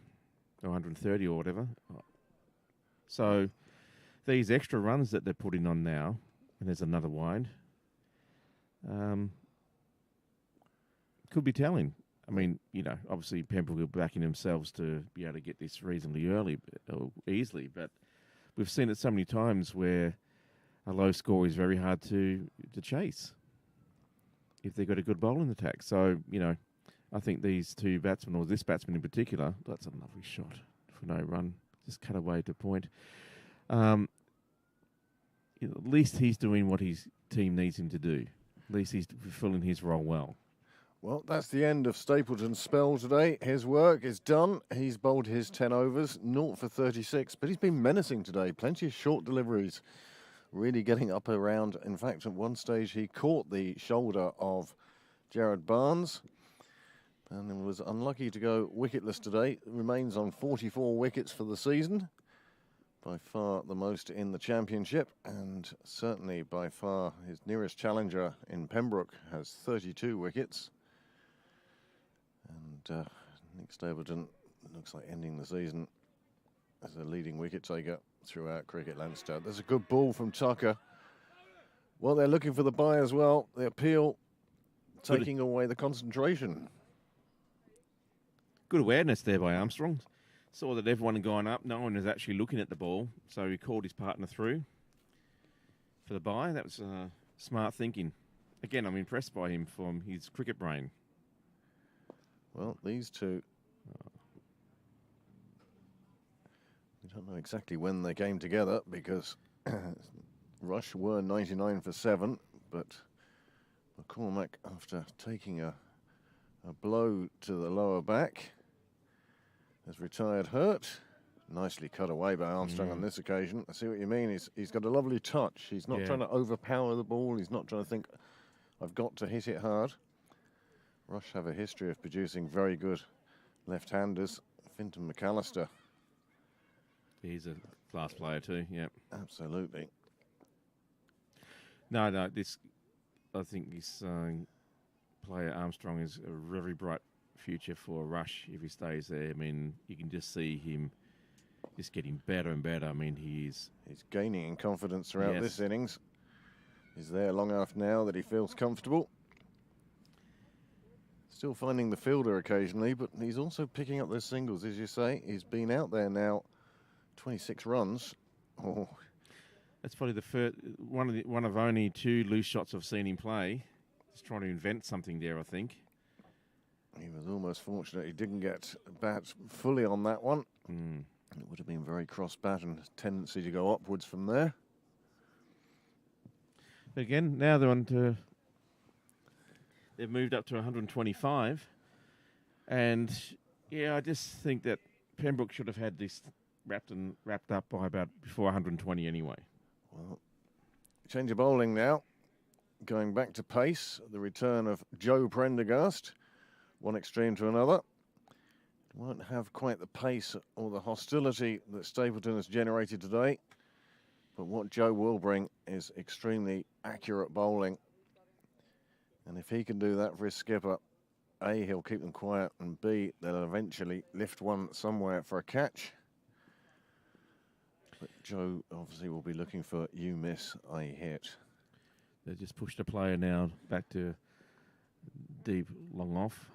or 130 or whatever. So these extra runs that they're putting on now, and there's another wind, could be telling. I mean, obviously Pembroke are backing themselves to be able to get this reasonably early or easily, but we've seen it so many times where a low score is very hard to chase if they've got a good bowling attack. So, I think these 2 batsmen, or this batsman in particular, that's a lovely shot for no run, just cut away to point. At least he's doing what his team needs him to do. At least he's fulfilling his role well. Well, that's the end of Stapleton's spell today. His work is done. He's bowled his 10 overs, 0 for 36, but he's been menacing today. Plenty of short deliveries, really getting up around. In fact, at one stage, he caught the shoulder of Jared Barnes and was unlucky to go wicketless today. Remains on 44 wickets for the season. By far the most in the championship, and certainly by far his nearest challenger in Pembroke has 32 wickets. And Nick Stapleton looks like ending the season as a leading wicket taker throughout cricket landscape. There's a good ball from Tucker. Well, they're looking for the bye as well. The appeal taking away the concentration. Good awareness there by Armstrong. Saw that everyone had gone up. No one was actually looking at the ball, so he called his partner through for the bye. That was smart thinking. Again, I'm impressed by him from his cricket brain. Well, these 2, we don't know exactly when they came together because Rush were 99 for 7, but McCormack, after taking a blow to the lower back, has retired hurt. Nicely cut away by Armstrong on this occasion. I see what you mean. He's got a lovely touch. He's not trying to overpower the ball. He's not trying to think, I've got to hit it hard. Rush have a history of producing very good left-handers. Finton McAllister. He's a class player too, yeah. Absolutely. No, I think this player Armstrong is a very bright future for Rush if he stays there. I mean, you can just see him just getting better and better. I mean, he's gaining in confidence throughout this innings. He's there long enough now that he feels comfortable. Still finding the fielder occasionally, but he's also picking up those singles, as you say. He's been out there now, 26 runs. Oh. That's probably the first one of only 2 loose shots I've seen him play. He's trying to invent something there, I think. He was almost fortunate he didn't get bat fully on that one. It would have been very cross bat and tendency to go upwards from there. But again, now they're on to... They've moved up to 125. And, yeah, I just think that Pembroke should have had this wrapped up by about before 120 anyway. Well, change of bowling now. Going back to pace, the return of Joe Prendergast, one extreme to another. Won't have quite the pace or the hostility that Stapleton has generated today. But what Joe will bring is extremely accurate bowling. And if he can do that for his skipper, A, he'll keep them quiet, and B, they'll eventually lift one somewhere for a catch. But Joe obviously will be looking for you miss, I hit. They just pushed a player now back to deep, long off.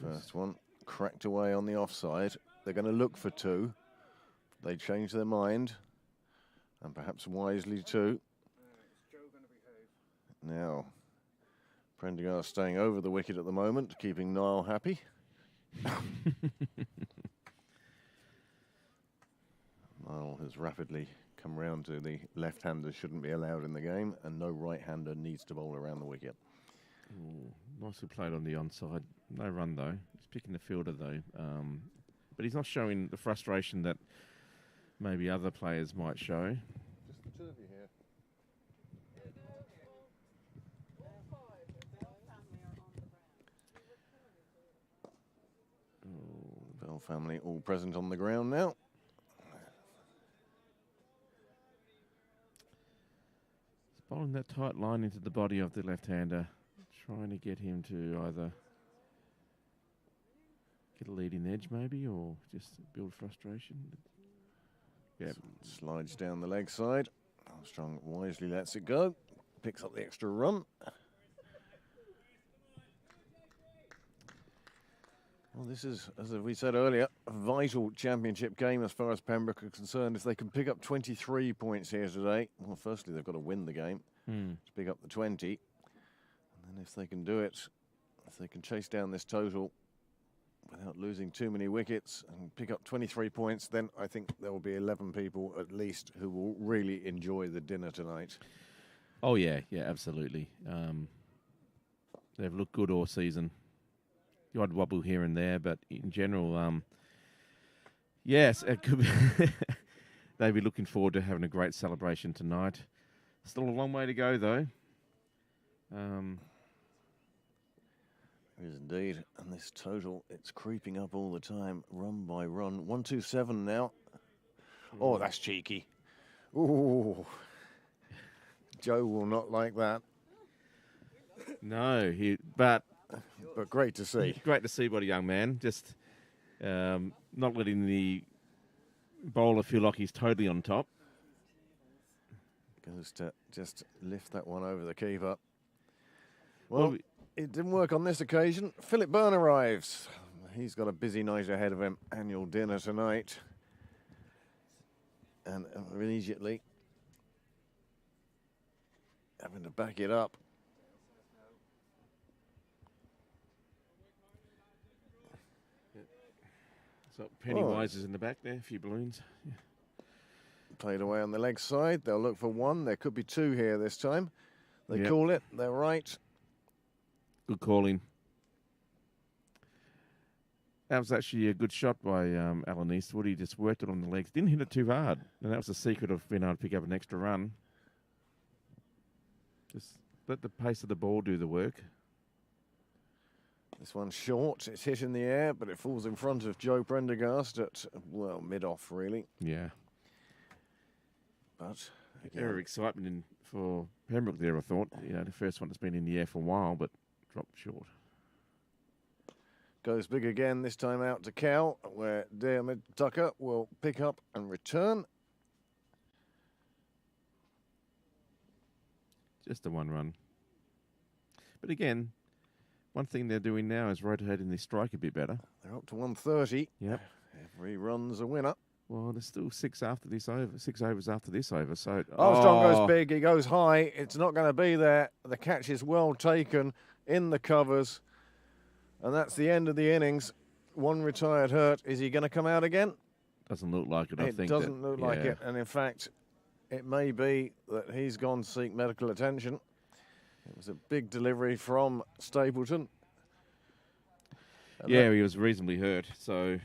First one cracked away on the offside. They're going to look for 2. They change their mind, and perhaps wisely too. Now, Prendergast staying over the wicket at the moment, keeping Niall happy. Niall has rapidly come round to the left-hander shouldn't be allowed in the game, and no right-hander needs to bowl around the wicket. Nicely played on the onside. No run though. He's picking the fielder though. But he's not showing the frustration that maybe other players might show. Just the 2 of you here. The Bell family all present on the ground now. He's bowling that tight line into the body of the left-hander, trying to get him to either get a leading edge maybe or just build frustration. Yeah. Slides down the leg side. Armstrong wisely lets it go. Picks up the extra run. Well, this is, as we said earlier, a vital championship game as far as Pembroke are concerned. If they can pick up 23 points here today, well, firstly, they've got to win the game to pick up the 20. And then if they can do it, if they can chase down this total without losing too many wickets and pick up 23 points, then I think there will be 11 people at least who will really enjoy the dinner tonight. Oh, yeah, absolutely. They've looked good all season. The odd wobble here and there, but in general, yes, it could be they'll be looking forward to having a great celebration tonight. Still a long way to go, though. It is indeed, and this total, it's creeping up all the time, run by run. 127 now. Oh, that's cheeky. Ooh. Joe will not like that. No, but great to see. Great to see what a young man, just not letting the bowler feel like he's totally on top. Goes to just lift that one over the keeper. Well, it didn't work on this occasion. Philip Byrne arrives. He's got a busy night ahead of him. Annual dinner tonight. And immediately having to back it up. So Pennywise is in the back there, a few balloons. Yeah. Played away on the leg side. They'll look for one. There could be two here this time. They Yep. call it. They're right. Good calling. That was actually a good shot by Alan Eastwood. He just worked it on the legs. Didn't hit it too hard. And that was the secret of being able to pick up an extra run. Just let the pace of the ball do the work. This one's short. It's hit in the air, but it falls in front of Joe Prendergast at, well, mid-off, really. Yeah. But Area of excitement for Pembroke there, I thought. You know, the first one that's been in the air for a while, but dropped short. goes big again, this time out to Cal, where Dermot Tucker will pick up and return. Just a one run. But again, one thing they're doing now is rotating the strike a bit better. They're up to 130. Yep. Every run's a winner. Well, there's still 6 overs after this over. So Armstrong goes big, he goes high. It's not going to be there. The catch is well taken in the covers. And that's the end of the innings. One retired hurt. Is he going to come out again? Doesn't look like it. I think it doesn't look like it. And in fact, it may be that he's gone to seek medical attention. It was a big delivery from Stapleton. And yeah, he was reasonably hurt. So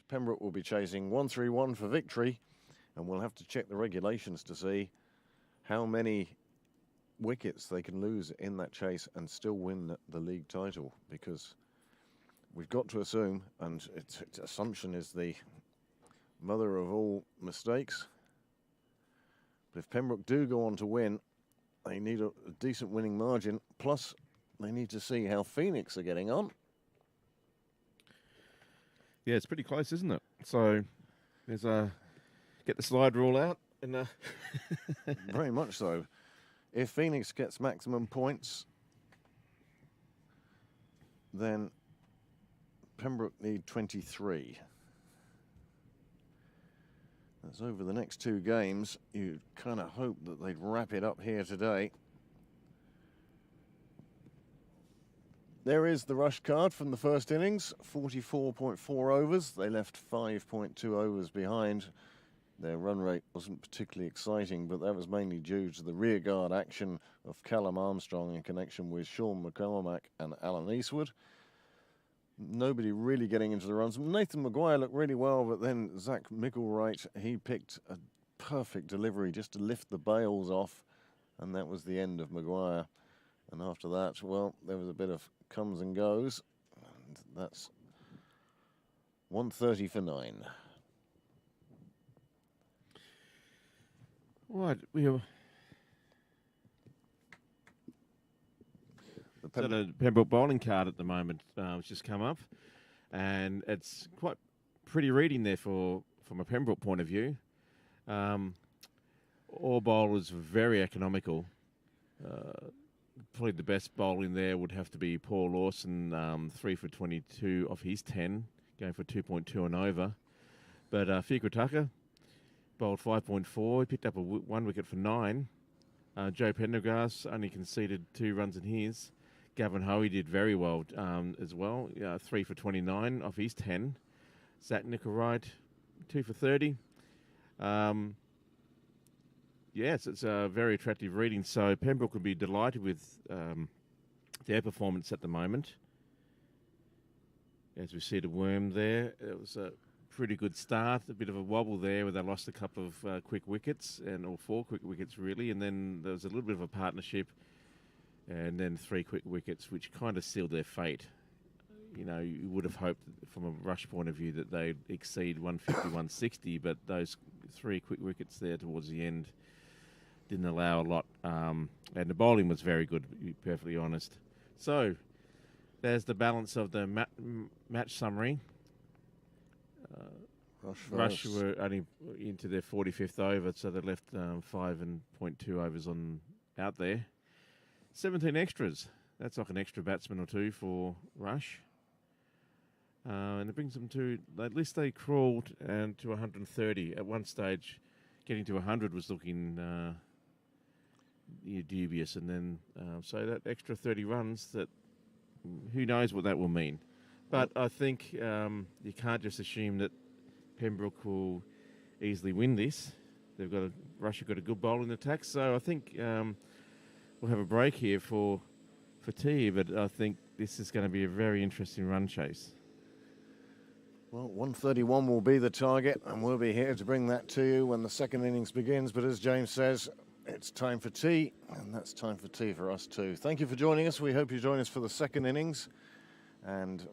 Pembroke will be chasing 1-3-1 for victory, and we'll have to check the regulations to see how many wickets they can lose in that chase and still win the league title, because we've got to assume, and its assumption is the mother of all mistakes, but if Pembroke do go on to win, they need a decent winning margin, plus they need to see how Phoenix are getting on. yeah, it's pretty close, isn't it? So there's get the slide rule out and Very much so. If Phoenix gets maximum points, then Pembroke need 23. That's over the next 2 games. You kind of hope that they'd wrap it up here today. There is the rush card from the first innings, 44.4 overs. They left 5.2 overs behind. Their run rate wasn't particularly exciting, but that was mainly due to the rearguard action of Callum Armstrong in connection with Sean McCormack and Alan Eastwood. Nobody really getting into the runs. Nathan Maguire looked really well, but then Zach Micklewright, he picked a perfect delivery just to lift the bails off, and that was the end of Maguire. And after that, well, there was a bit of comes and goes, and that's 130 for 9. Right, we have the Pembroke bowling card at the moment, which just come up, and it's quite pretty reading there from a Pembroke point of view. All bowlers very economical. Probably the best bowl in there would have to be Paul Lawson, 3 for 22 off his 10, going for 2.2 and over. But Fiacre Tucker bowled 5.4. He picked up 1 wicket for 9. Joe Pendergrass only conceded 2 runs in his. Gavin Hoey did very well as well, 3 for 29 off his 10. Zach Micklewright, 2 for 30. Yes, it's a very attractive reading. So Pembroke would be delighted with their performance at the moment. As we see the worm there, it was a pretty good start. A bit of a wobble there where they lost a couple of quick wickets, or 4 quick wickets really, and then there was a little bit of a partnership, and then 3 quick wickets, which kind of sealed their fate. You know, you would have hoped from a rush point of view that they'd exceed 150, 160, but those 3 quick wickets there towards the end didn't allow a lot, and the bowling was very good, to be perfectly honest. So there's the balance of the match summary. Rush were only into their 45th over, so they left 5.2 overs out there. 17 extras. That's like an extra batsman or 2 for Rush. And it brings them to, at least they crawled to 130 at one stage. Getting to 100 was looking dubious, and then so that extra 30 runs, that who knows what that will mean. But I think you can't just assume that Pembroke will easily win this. Russia got a good bowling attack, so I think we'll have a break here for tea, but I think this is going to be a very interesting run chase. Well, 131 will be the target, and we'll be here to bring that to you when the second innings begins. But as James says, it's time for tea, and that's time for tea for us too. Thank you for joining us. We hope you join us for the second innings, and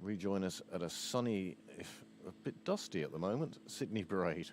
rejoin us at a sunny, if a bit dusty at the moment, Sydney Parade.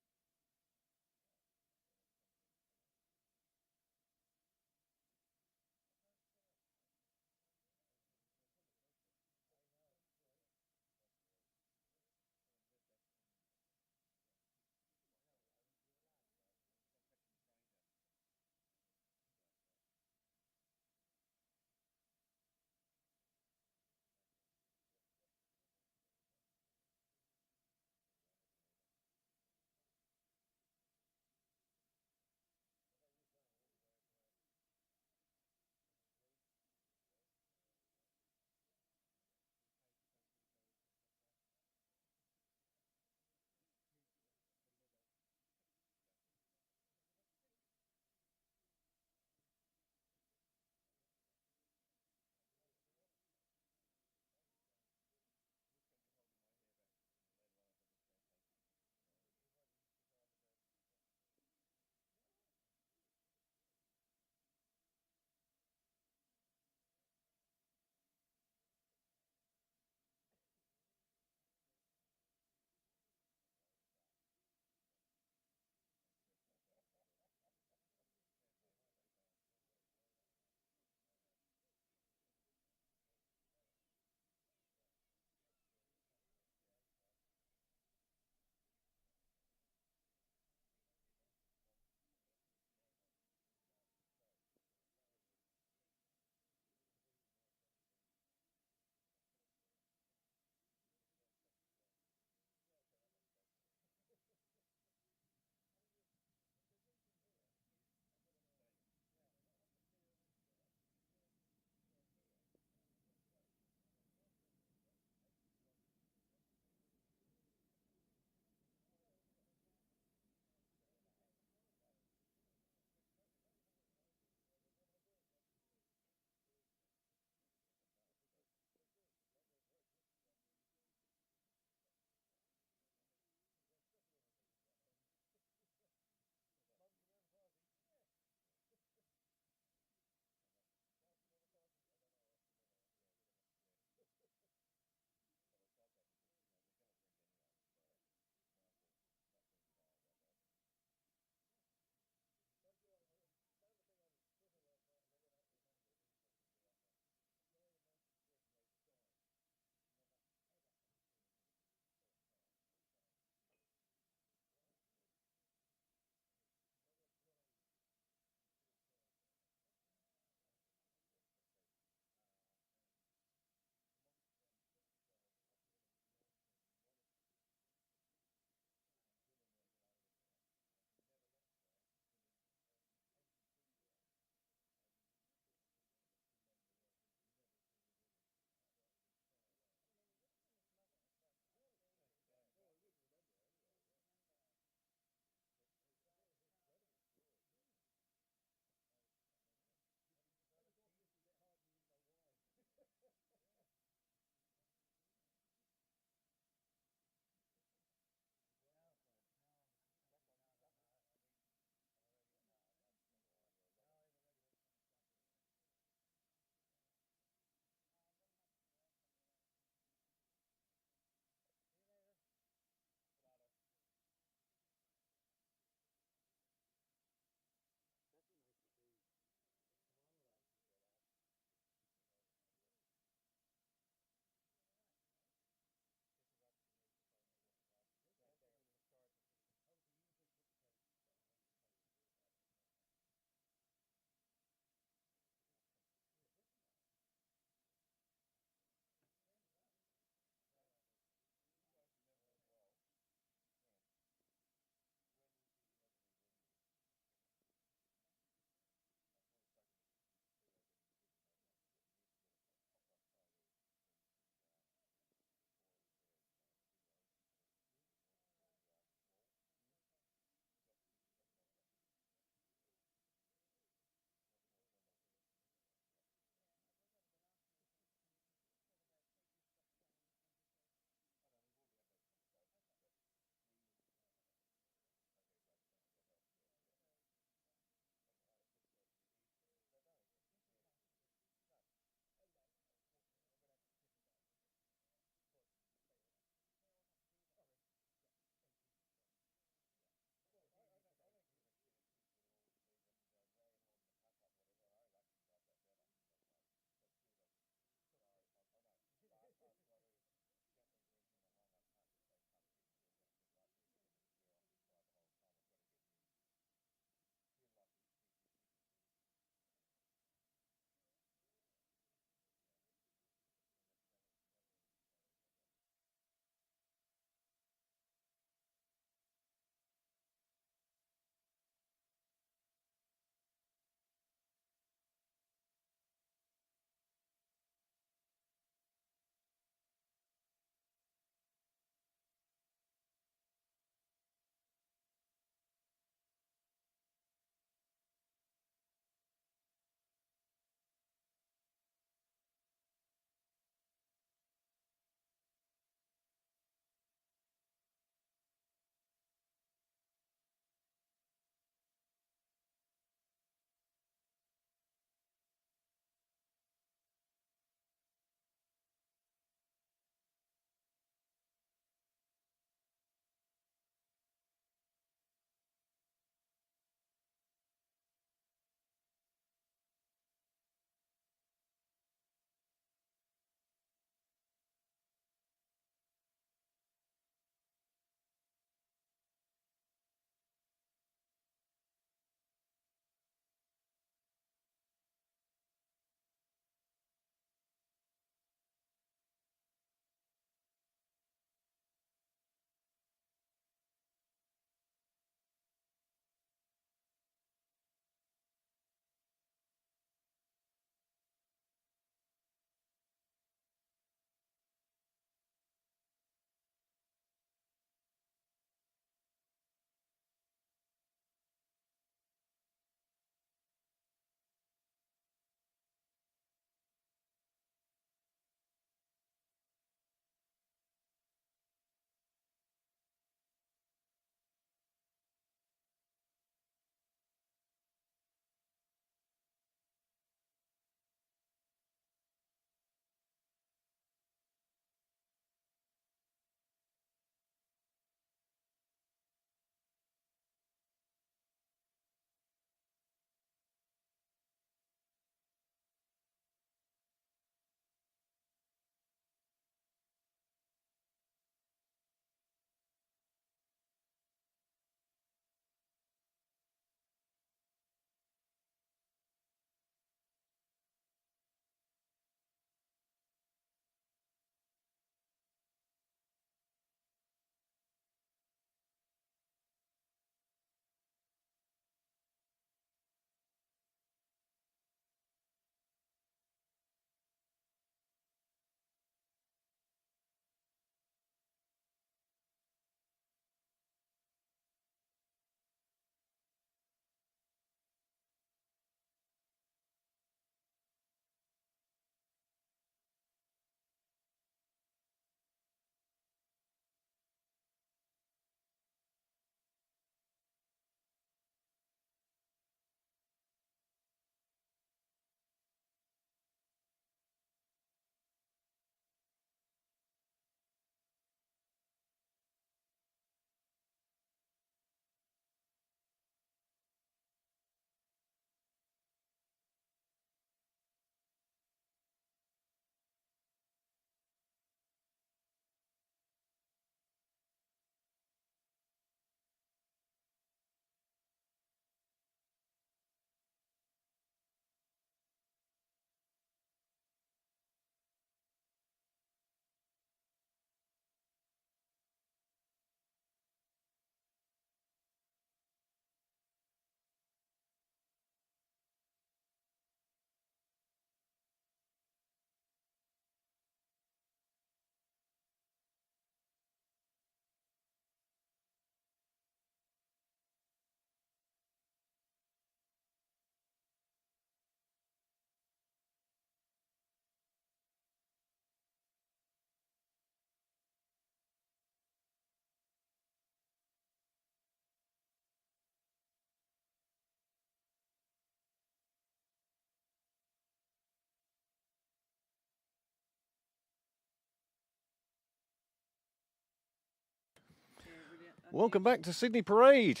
Welcome back to Sydney Parade.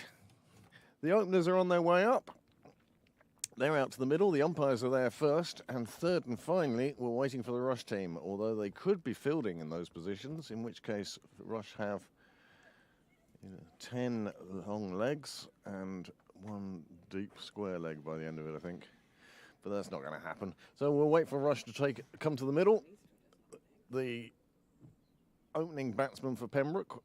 The openers are on their way up. They're out to the middle. The umpires are there first. And third and finally, we're waiting for the Rush team, although they could be fielding in those positions, in which case Rush have 10 long legs and one deep square leg by the end of it, I think. But that's not going to happen. So we'll wait for Rush to come to the middle. The opening batsman for Pembroke,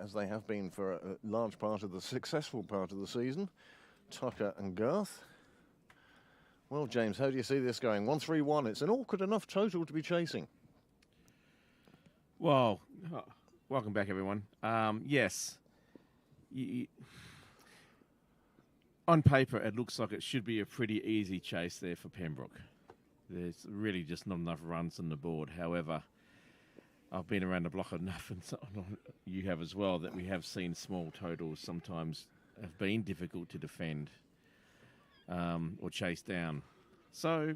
as they have been for a large part of the successful part of the season, Tucker and Garth. Well, James, how do you see this going? 1-3-1. It's an awkward enough total to be chasing. Well, welcome back, everyone. Yes. On paper, it looks like it should be a pretty easy chase there for Pembroke. There's really just not enough runs on the board. However, I've been around the block enough, and so you have as well, that we have seen small totals sometimes have been difficult to defend or chase down. So,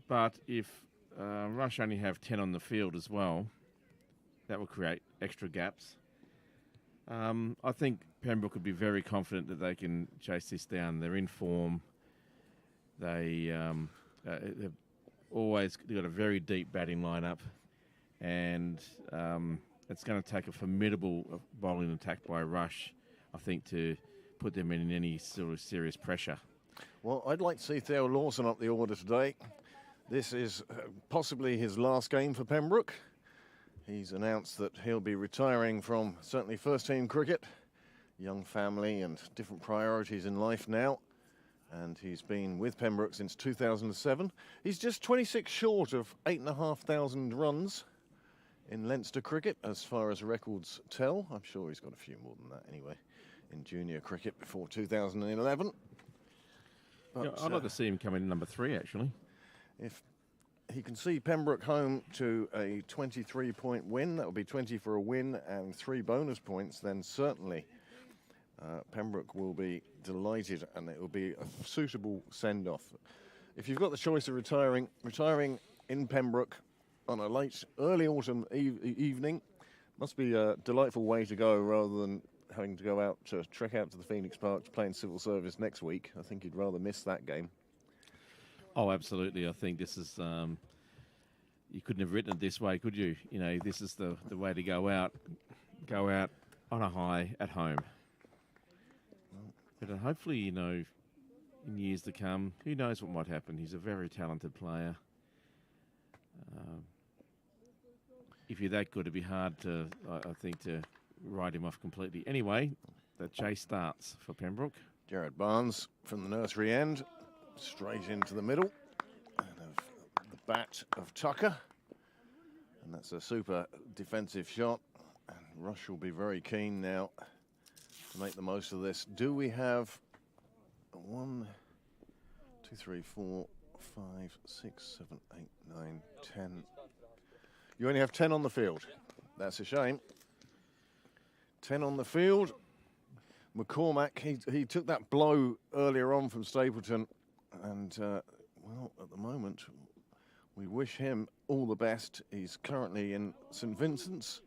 but if Rush only have 10 on the field as well, that will create extra gaps. I think Pembroke would be very confident that they can chase this down. They're in form. They've always got a very deep batting lineup, and it's going to take a formidable bowling attack by Rush, I think, to put them in any sort of serious pressure. Well, I'd like to see Theo Lawson up the order today. This is possibly his last game for Pembroke. He's announced that he'll be retiring from certainly first-team cricket, young family and different priorities in life now. And he's been with Pembroke since 2007. He's just 26 short of 8,500 runs in Leinster cricket, as far as records tell. I'm sure he's got a few more than that anyway, in junior cricket before 2011. But, yeah, I'd like to see him come in number 3, actually. If he can see Pembroke home to a 23-point win, that would be 20 for a win and 3 bonus points, then certainly Pembroke will be delighted, and it will be a suitable send-off. If you've got the choice of retiring in Pembroke on a early autumn evening, must be a delightful way to go, rather than having to go out to trek out to the Phoenix Park to play in civil service next week. I think you'd rather miss that game. Oh, absolutely. I think this is, you couldn't have written it this way, could you? You know, this is the way to go out on a high at home. But hopefully, you know, in years to come, who knows what might happen. He's a very talented player. If you're that good, it'd be hard to, I think, to write him off completely. Anyway, the chase starts for Pembroke. Jared Barnes from the nursery end, straight into the middle, and of the bat of Tucker. And that's a super defensive shot. And Rush will be very keen now to make the most of this. Do we have 1, 2, 3, 4, 5, 6, 7, 8, 9, 10? You only have 10 on the field. That's a shame. 10 on the field. McCormack, he took that blow earlier on from Stapleton, and well, at the moment, we wish him all the best. He's currently in St Vincent's,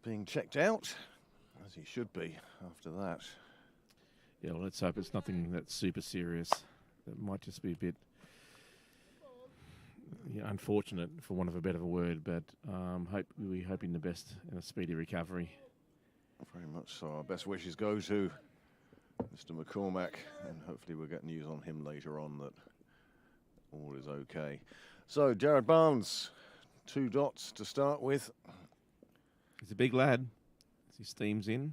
being checked out, as he should be after that. Yeah, well, let's hope it's nothing that's super serious. It might just be a bit unfortunate, for want of a better word, but we're hoping the best and a speedy recovery. Very much so. Our best wishes go to Mr. McCormack, and hopefully we'll get news on him later on that all is okay. So, Jared Barnes, 2 dots to start with. He's a big lad as he steams in.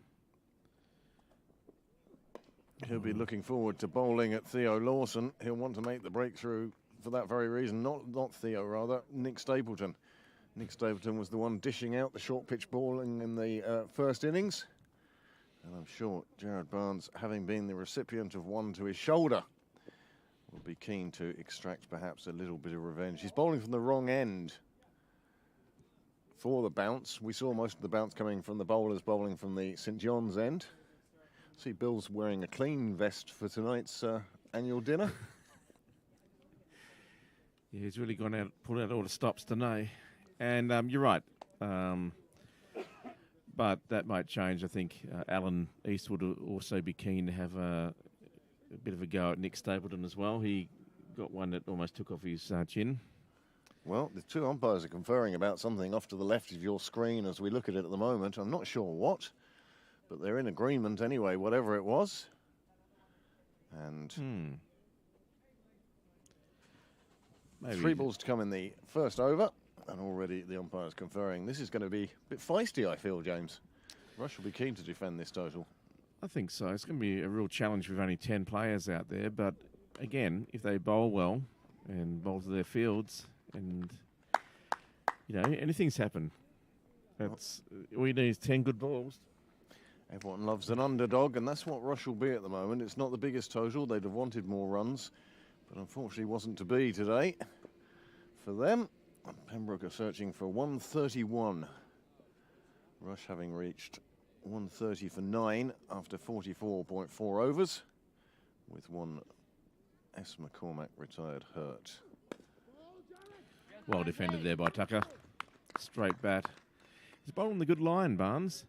He'll be looking forward to bowling at Theo Lawson. He'll want to make the breakthrough for that very reason. Not Theo, rather, Nick Stapleton. Nick Stapleton was the one dishing out the short pitch bowling in the first innings. And I'm sure Jared Barnes, having been the recipient of one to his shoulder, will be keen to extract perhaps a little bit of revenge. He's bowling from the wrong end for the bounce. We saw most of the bounce coming from the bowlers bowling from the St John's end. See Bill's wearing a clean vest for tonight's annual dinner. Yeah, he's really gone out, pulled out all the stops today. And you're right. But that might change. I think Alan Eastwood will also be keen to have a bit of a go at Nick Stapleton as well. He got one that almost took off his chin. Well, the two umpires are conferring about something off to the left of your screen as we look at it at the moment. I'm not sure what, but they're in agreement anyway, whatever it was. And Maybe 3 balls to come in the first over, and already the umpire's conferring. This is going to be a bit feisty, I feel, James. Rush will be keen to defend this total. I think so. It's going to be a real challenge with only 10 players out there. But again, if they bowl well and bowl to their fields, and anything's happened. That's all you need is 10 good balls. Everyone loves an underdog, and that's what Rush will be at the moment. It's not the biggest total. They'd have wanted more runs, but unfortunately wasn't to be today for them. Pembroke are searching for 131. Rush having reached 130 for 9 after 44.4 overs, with one S. McCormack retired hurt. Well defended there by Tucker. Straight bat. He's bowling the good line, Barnes.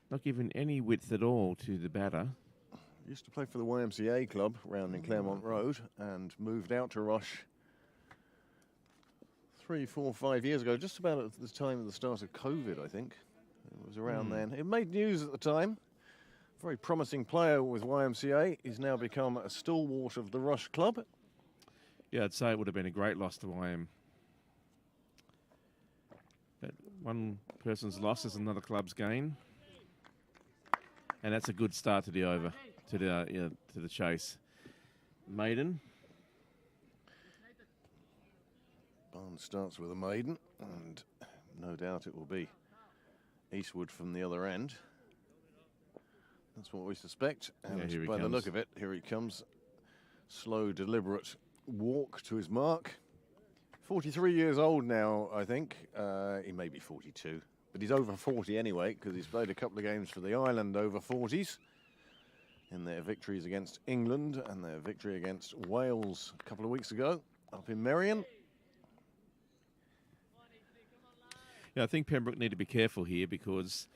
Not giving any width at all to the batter. Used to play for the YMCA club round in Claremont Road and moved out to Rush 3, 4, 5 years ago, just about at the time of the start of COVID, I think. It was around then. It made news at the time. Very promising player with YMCA. He's now become a stalwart of the Rush club. Yeah, I'd say it would have been a great loss to YM. But one person's loss is another club's gain. And that's a good start to the over, to the chase. Maiden. Barnes starts with a maiden, and no doubt it will be Eastwood from the other end. That's what we suspect. And Yeah, here he by the comes. look of it, here he comes. Slow, deliberate walk to his mark. 43 years old now, I think. He may be 42, but he's over 40 anyway, because he's played a couple of games for the Island over 40s in their victories against England and their victory against Wales a couple of weeks ago up in Merion. Yeah, I think Pembroke need to be careful here because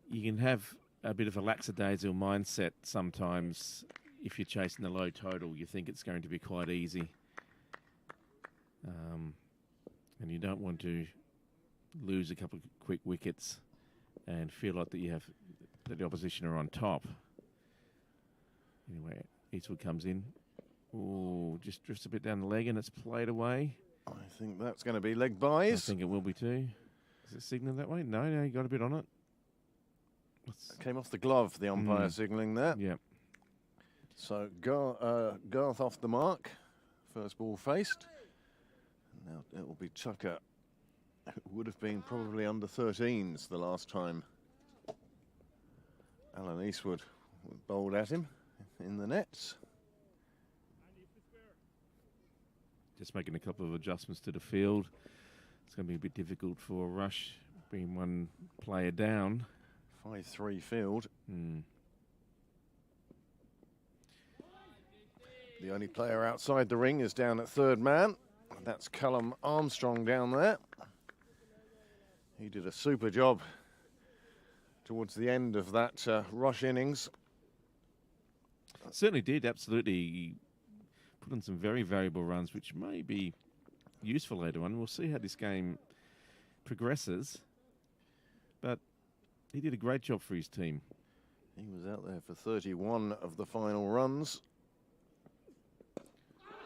you can have a bit of a lackadaisical mindset sometimes if you're chasing a low total. You think it's going to be quite easy. And you don't want to lose a couple of quick wickets and feel like that the opposition are on top. Anyway, Eastwood comes in. Oh, just drifts a bit down the leg and it's played away. I think that's going to be leg I buys. think it will be too. Is it signalled that way? No, you got a bit on it. Came off the glove, the umpire signalling that. Yeah. So Garth off the mark. First ball faced. Now it will be Tucker. It would have been probably under 13s the last time Alan Eastwood bowled at him in the nets. Just making a couple of adjustments to the field. It's going to be a bit difficult for Rush, being one player down. 5-3 field. The only player outside the ring is down at third man. That's Callum Armstrong down there. He did a super job towards the end of that Rush innings. Certainly did, absolutely. He put in some very valuable runs, which may be useful later on. We'll see how this game progresses. But he did a great job for his team. He was out there for 31 of the final runs.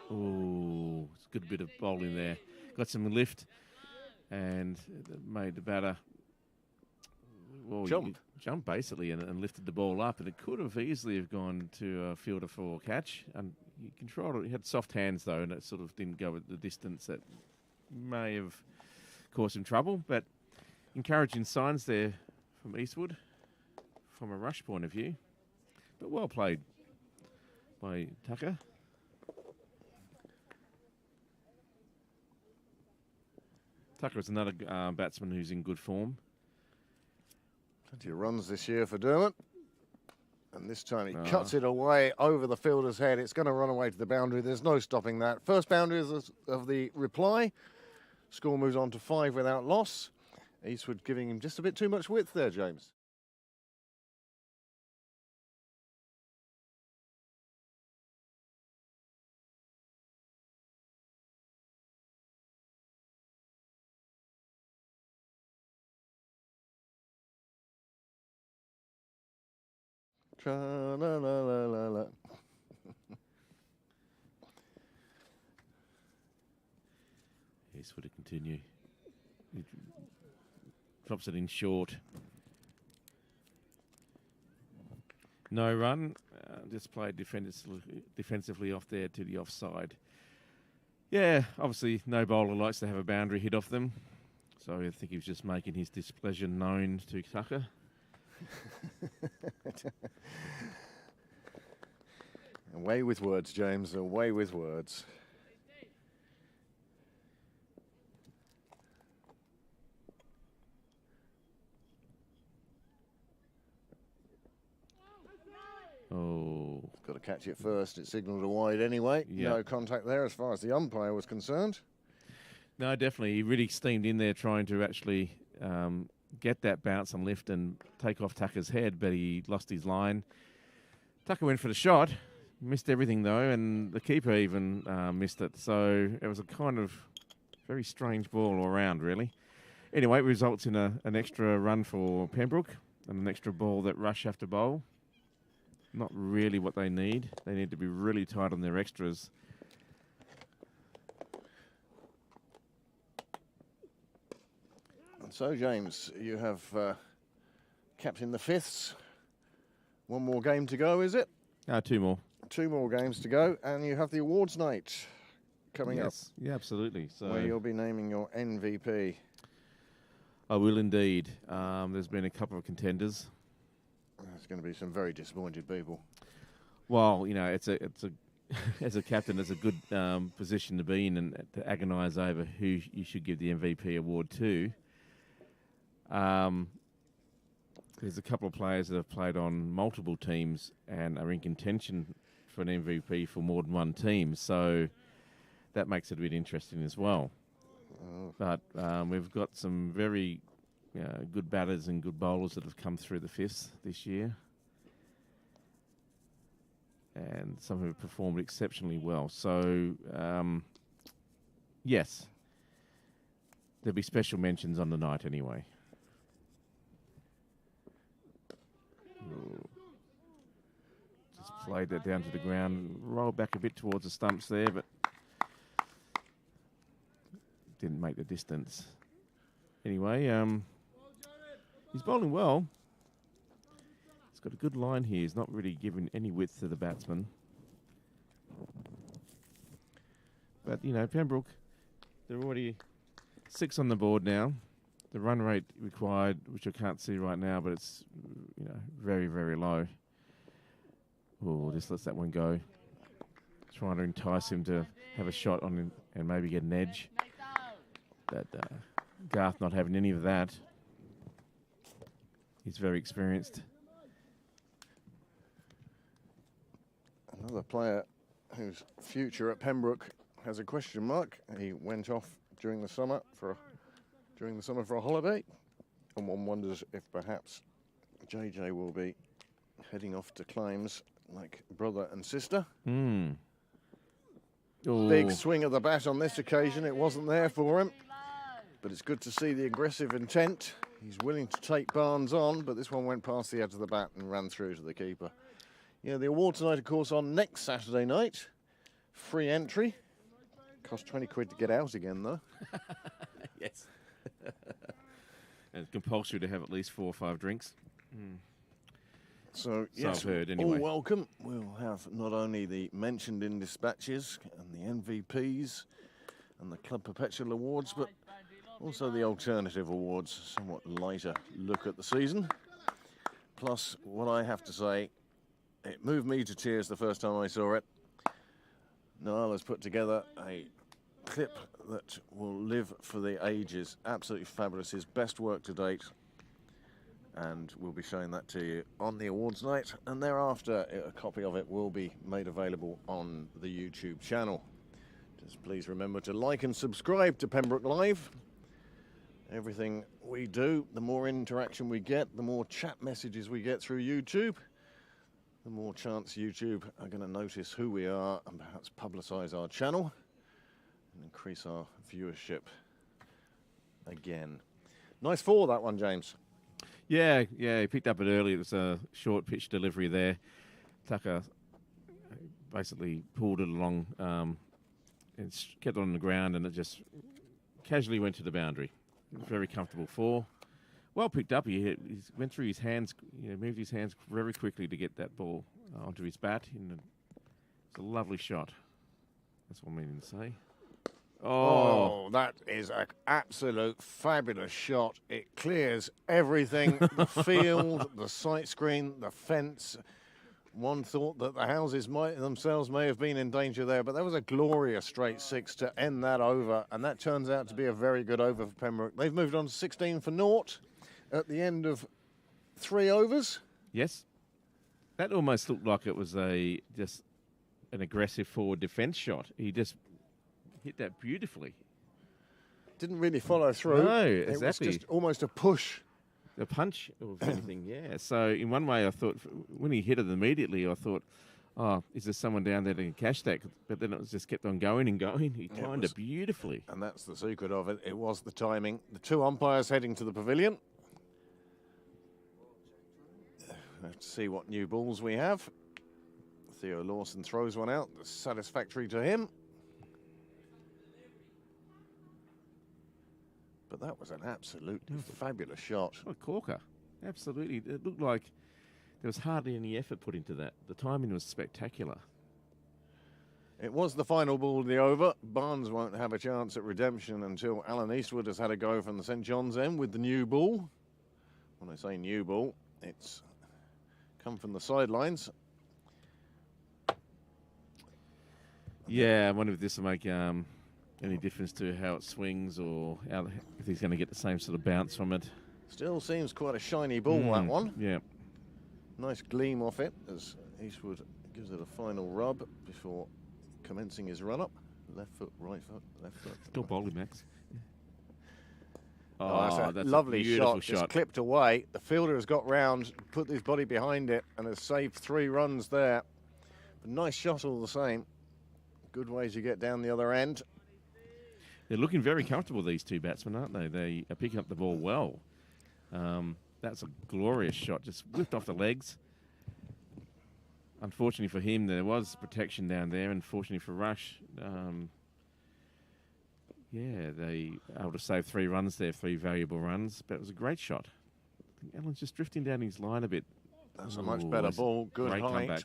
Oh, it's a good bit of bowling there. Got some lift and made the batter jump basically and lifted the ball up. And it could have easily have gone to a fielder for catch. And he controlled it. He had soft hands though, and it sort of didn't go at the distance that may have caused him trouble. But encouraging signs there from Eastwood from a Rush point of view. But well played by Tucker. Tucker is another batsman who's in good form. Plenty of runs this year for Dermot. And this time he cuts it away over the fielder's head. It's going to run away to the boundary. There's no stopping that. First boundary of the reply. Score moves on to 5 without loss. Eastwood giving him just a bit too much width there, James. Tra-la-la-la-la-la. Eastwood to continue. He drops it in short. No run. Just played defensively off there to the offside. Yeah, obviously no bowler likes to have a boundary hit off them. So I think he was just making his displeasure known to Tucker. Away with words, James, away with words. Oh. Got to catch it first. It signalled a wide anyway. Yep. No contact there as far as the umpire was concerned. No, definitely. He really steamed in there trying to actually get that bounce and lift and take off Tucker's head, but he lost his line. Tucker went for the shot, missed everything though, and the keeper even missed it. So it was a kind of very strange ball all around, really. Anyway, it results in an extra run for Pembroke and an extra ball that Rush have to bowl. Not really what they need. They need to be really tight on their extras. And so, James, you have captained the fifths. One more game to go, is it? Two more. 2 more games to go, and you have the awards night coming up. Yeah, absolutely. So Where you'll be naming your MVP. I will indeed. There's been a couple of contenders. There's going to be some very disappointed people. Well, you know, it's a as a captain, it's a good position to be in and to agonise over who you should give the MVP award to. There's a couple of players that have played on multiple teams and are in contention for an MVP for more than one team, so that makes it a bit interesting as well. Oh. But we've got some very good batters and good bowlers that have come through the fifths this year. And some have performed exceptionally well. So, yes, there'll be special mentions on the night anyway. Ooh. Just played that down to the ground, rolled back a bit towards the stumps there, but didn't make the distance. Anyway, he's bowling well. He's got a good line here. He's not really giving any width to the batsman. But, you know, Pembroke, they're already 6 on the board now. The run rate required, which I can't see right now, but it's, you know, very, very low. Oh, just lets that one go. Trying to entice him to have a shot on him and maybe get an edge. But Garth not having any of that. He's very experienced. Another player whose future at Pembroke has a question mark. He went off during the summer for a holiday, and one wonders if perhaps JJ will be heading off to claims like brother and sister. Big swing of the bat on this occasion. It wasn't there for him, but it's good to see the aggressive intent. He's willing to take Barnes on, but this one went past the edge of the bat and ran through to the keeper. Yeah, the awards night, of course, on next Saturday night. Free entry. Cost 20 quid to get out again, though. Yes. And it's compulsory to have at least 4 or 5 drinks. So I've heard anyway. all welcome. We'll have not only the mentioned in dispatches and the MVPs and the Club Perpetual Awards, but also the alternative awards, somewhat lighter look at the season. Plus, what I have to say, it moved me to tears the first time I saw it. Niall has put together a clip that will live for the ages. Absolutely fabulous. His best work to date. And we'll be showing that to you on the awards night. And thereafter, a copy of it will be made available on the YouTube channel. Just please remember to like and subscribe to Pembroke Live. Everything we do, the more interaction we get, the more chat messages we get through YouTube, the more chance YouTube are going to notice who we are and perhaps publicise our channel and increase our viewership again. Nice four, that one, James. Yeah, he picked up it early. It was a short pitch delivery there. Tucker basically pulled it along and kept it on the ground, and it just casually went to the boundary. Very comfortable four. Well picked up. He went through his hands, moved his hands very quickly to get that ball onto his bat. It's a lovely shot. That's what I'm meaning to say. Oh, that is an absolute fabulous shot. It clears everything, the field, the sight screen, the fence. One thought that the houses themselves may have been in danger there, but that was a glorious straight six to end that over, and that turns out to be a very good over for Pembroke. They've moved on to 16 for naught at the end of 3 overs. Yes. That almost looked like it was just an aggressive forward defence shot. He just hit that beautifully. Didn't really follow through. No, It exactly. was just almost a push. A punch, if anything, yeah. So in one way, I thought, when he hit it immediately, I thought, oh, is there someone down there that can catch that? But then it was just kept on going and going. He timed it beautifully. And that's the secret of it. It was the timing. The 2 umpires heading to the pavilion. Let's see what new balls we have. Theo Lawson throws one out. That's satisfactory to him. But that was an absolutely fabulous shot. What a corker. Absolutely. It looked like there was hardly any effort put into that. The timing was spectacular. It was the final ball of the over. Barnes won't have a chance at redemption until Alan Eastwood has had a go from the St John's end with the new ball. When I say new ball, it's come from the sidelines. Yeah, I wonder if this will make any difference to how it swings, or if he's going to get the same sort of bounce from it. Still seems quite a shiny ball, that one. Yeah. Nice gleam off it as Eastwood gives it a final rub before commencing his run-up. Left foot, right foot, left foot. Still bowling, Max. Oh, that's a lovely shot. Just clipped away. The fielder has got round, put his body behind it, and has saved 3 runs there. But nice shot all the same. Good way to get down the other end. They're looking very comfortable, these two batsmen, aren't they? They are picking up the ball well. That's a glorious shot, just whipped off the legs. Unfortunately for him, there was protection down there. Unfortunately for Rush, they were able to save 3 runs there, 3 valuable runs. But it was a great shot. I think Allen's just drifting down his line a bit. That's a much better ball. Good height. Comeback.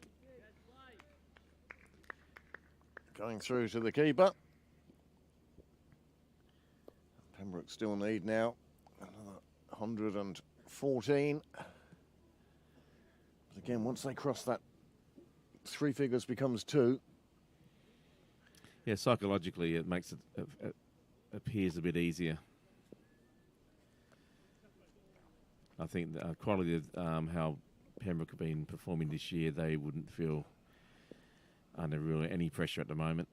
Going through to the keeper. Pembroke still need now another 114. But again, once they cross that 3 figures becomes 2. Yeah, psychologically it makes it appears a bit easier. I think the quality of how Pembroke have been performing this year, they wouldn't feel under really any pressure at the moment.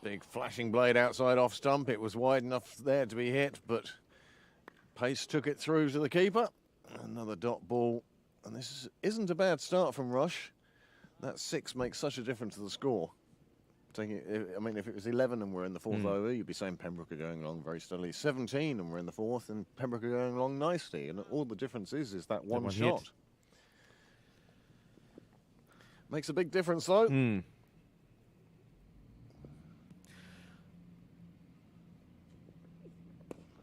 Big flashing blade outside off stump. It was wide enough there to be hit, but Pace took it through to the keeper. Another dot ball. And this isn't a bad start from Rush. That 6 makes such a difference to the score. I mean, if it was 11 and we're in the 4th over, you'd be saying Pembroke are going along very steadily. 17 and we're in the 4th, and Pembroke are going along nicely. And all the difference is that one shot. Hit. Makes a big difference, though.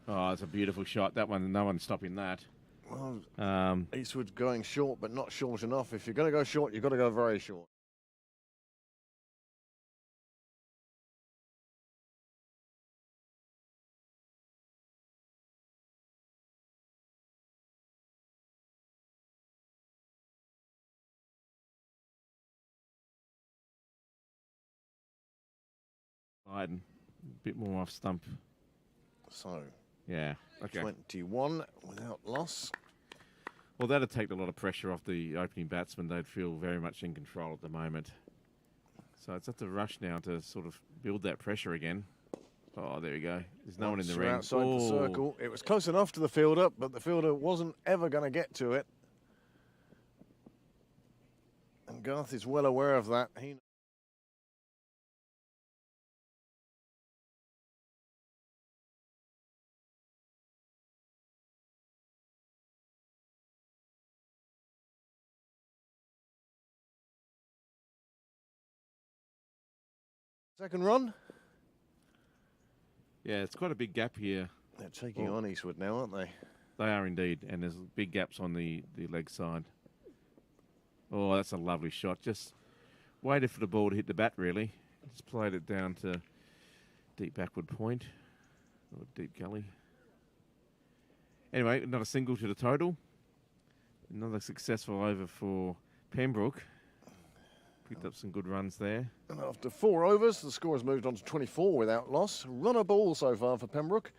Oh, it's a beautiful shot. That one, no one's stopping that. Well, Eastwood going short, but not short enough. If you're going to go short, you've got to go very short. A bit more off stump. So, yeah, okay. 21 without loss. Well, that'd take a lot of pressure off the opening batsman. They'd feel very much in control at the moment. So it's up to Rush now to sort of build that pressure again. Oh, there we go. There's no one in the Once ring. outside the circle. It was close enough to the fielder, but the fielder wasn't ever going to get to it. And Garth is well aware of that. Second run. Yeah, it's quite a big gap here. They're taking on Eastwood now, aren't they? They are indeed, and there's big gaps on the leg side. Oh, that's a lovely shot. Just waited for the ball to hit the bat, really. Just played it down to deep backward point, or deep gully. Anyway, another single to the total. Another successful over for Pembroke. Picked up some good runs there. And after 4 overs, the score has moved on to 24 without loss. Run a ball so far for Pembroke.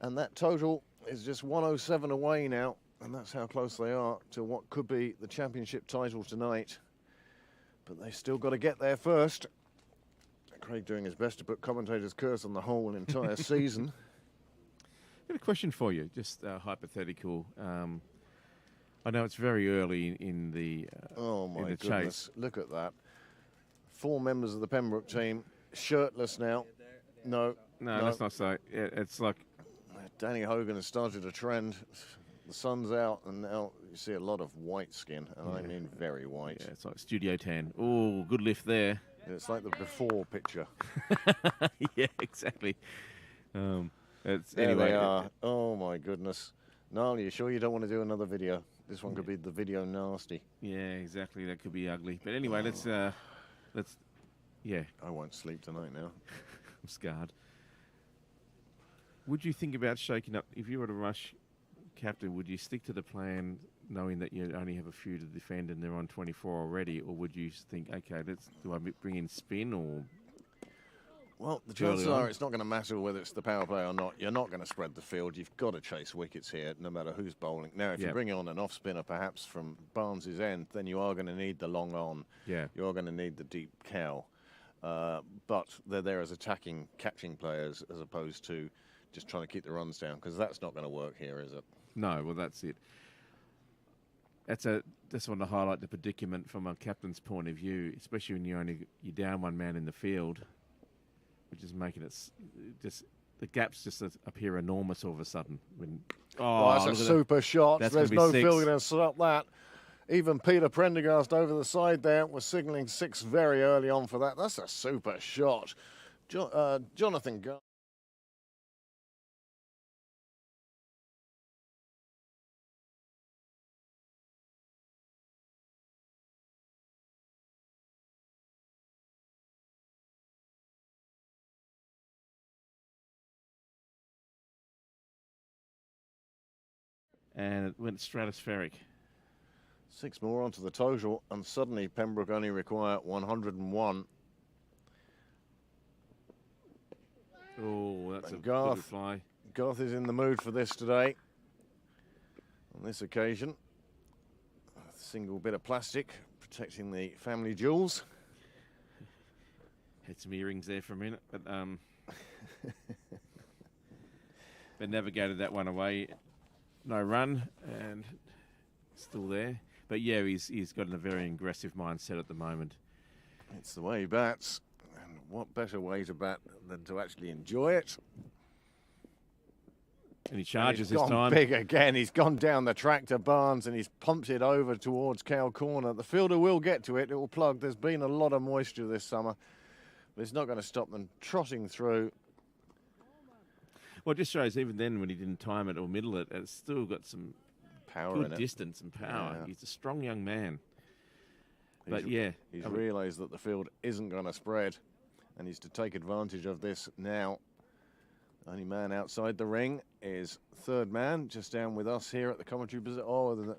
And that total is just 107 away now. And that's how close they are to what could be the championship title tonight. But they've still got to get there first. Craig doing his best to put commentators' curse on the whole entire season. I've got a question for you, just hypothetical. I know it's very early in the oh my in the goodness! chase. Look at that. 4 members of the Pembroke team shirtless now. No, that's not so. Yeah, it's like Danny Hogan has started a trend. The sun's out, and now you see a lot of white skin, and I mean very white. Yeah, it's like studio tan. Oh, good lift there. It's like the before picture. Yeah, exactly. It's There anyway. they are. Oh my goodness! Niall, you sure you don't want to do another video? This one could be the video nasty. Yeah, exactly. That could be ugly. But anyway, let's. Yeah, I won't sleep tonight now. I'm scarred. Would you think about shaking up if you were to Rush captain? Would you stick to the plan, knowing that you only have a few to defend and they're on 24 already, or would you think, okay, do I bring in spin or? Well, the chances are it's not going to matter whether it's the power play or not. You're not going to spread the field. You've got to chase wickets here, no matter who's bowling. Now, if you bring on an off-spinner, perhaps from Barnes's end, then you are going to need the long on. Yeah. You are going to need the deep cow. But they're there as attacking, catching players as opposed to just trying to keep the runs down, because that's not going to work here, is it? No, well, that's it. Just want to highlight the predicament from a captain's point of view, especially when you're down one man in the field, which is making it just the gaps just appear enormous all of a sudden. When that's a super shot. There's no field going to stop that. Even Peter Prendergast over the side there was signalling 6 very early on for that. That's a super shot. Jonathan Garth. And it went stratospheric. 6 more onto the total, and suddenly Pembroke only require 101. Oh, that's a Garth, good fly. Garth is in the mood for this today. On this occasion, a single bit of plastic protecting the family jewels. Had some earrings there for a minute, but but navigated that one away. No run, and still there. But yeah, he's got a very aggressive mindset at the moment. It's the way he bats, and what better way to bat than to actually enjoy it? And he charges this time. Big again. He's gone down the track to Barnes, and he's pumped it over towards Cow Corner. The fielder will get to it. It will plug. There's been a lot of moisture this summer, but it's not going to stop them trotting through. Well, it just shows even then when he didn't time it or middle it, it's still got some power in good it. Distance and power. Yeah. He's a strong young man. But yeah, he's realised that the field isn't going to spread, and he's to take advantage of this now. Only man outside the ring is third man, just down with us here at the commentary position. Oh,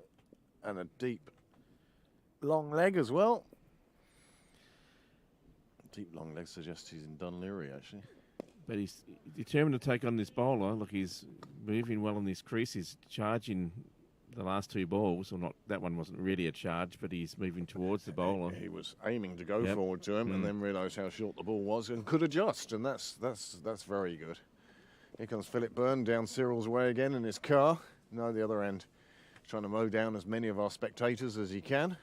and a deep long leg as well. Deep long leg suggests he's in Dunleary, actually. But he's determined to take on this bowler. Look, he's moving well in this crease. He's charging the last two balls, or not, that one wasn't really a charge, but he's moving towards the bowler. He was aiming to go Yep. forward to him, and then realised how short the ball was and could adjust, and that's very good. Here comes Philip Byrne down Cyril's way again in his car. No, the other end, trying to mow down as many of our spectators as he can.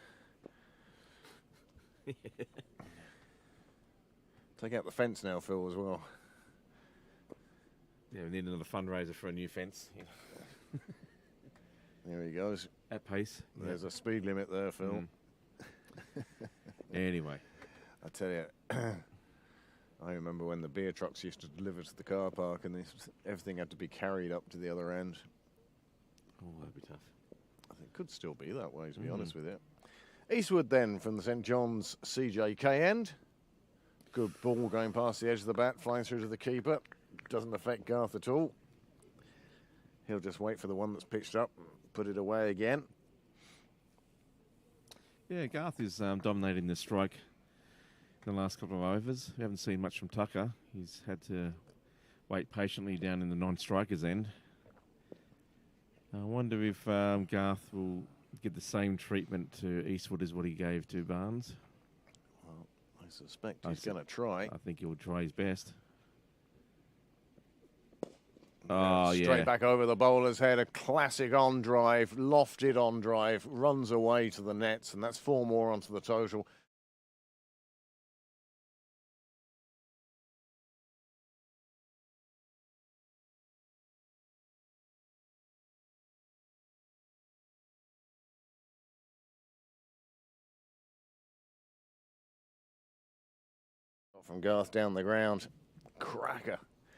Take out the fence now, Phil, as well. Yeah, we need another fundraiser for a new fence. There he goes. At pace. There's a speed limit there, Phil. Anyway. I tell you, I remember when the beer trucks used to deliver to the car park, and everything had to be carried up to the other end. Oh, that'd be tough. I think it could still be that way, to be honest with you. Eastwood then from the St John's CJK end. Good ball going past the edge of the bat, flying through to the keeper. Doesn't affect Garth at all. He'll just wait for the one that's pitched up, put it away again. Yeah, Garth is dominating the strike in the last couple of overs. We haven't seen much from Tucker. He's had to wait patiently down in the non-strikers end. I wonder if Garth will give the same treatment to Eastwood as what he gave to Barnes. Well, I suspect he's going to try. I think he'll try his best. Straight back over the bowler's head, a classic on drive, lofted on drive, runs away to the nets, and that's 4 more onto the total. From Garth down the ground, cracker.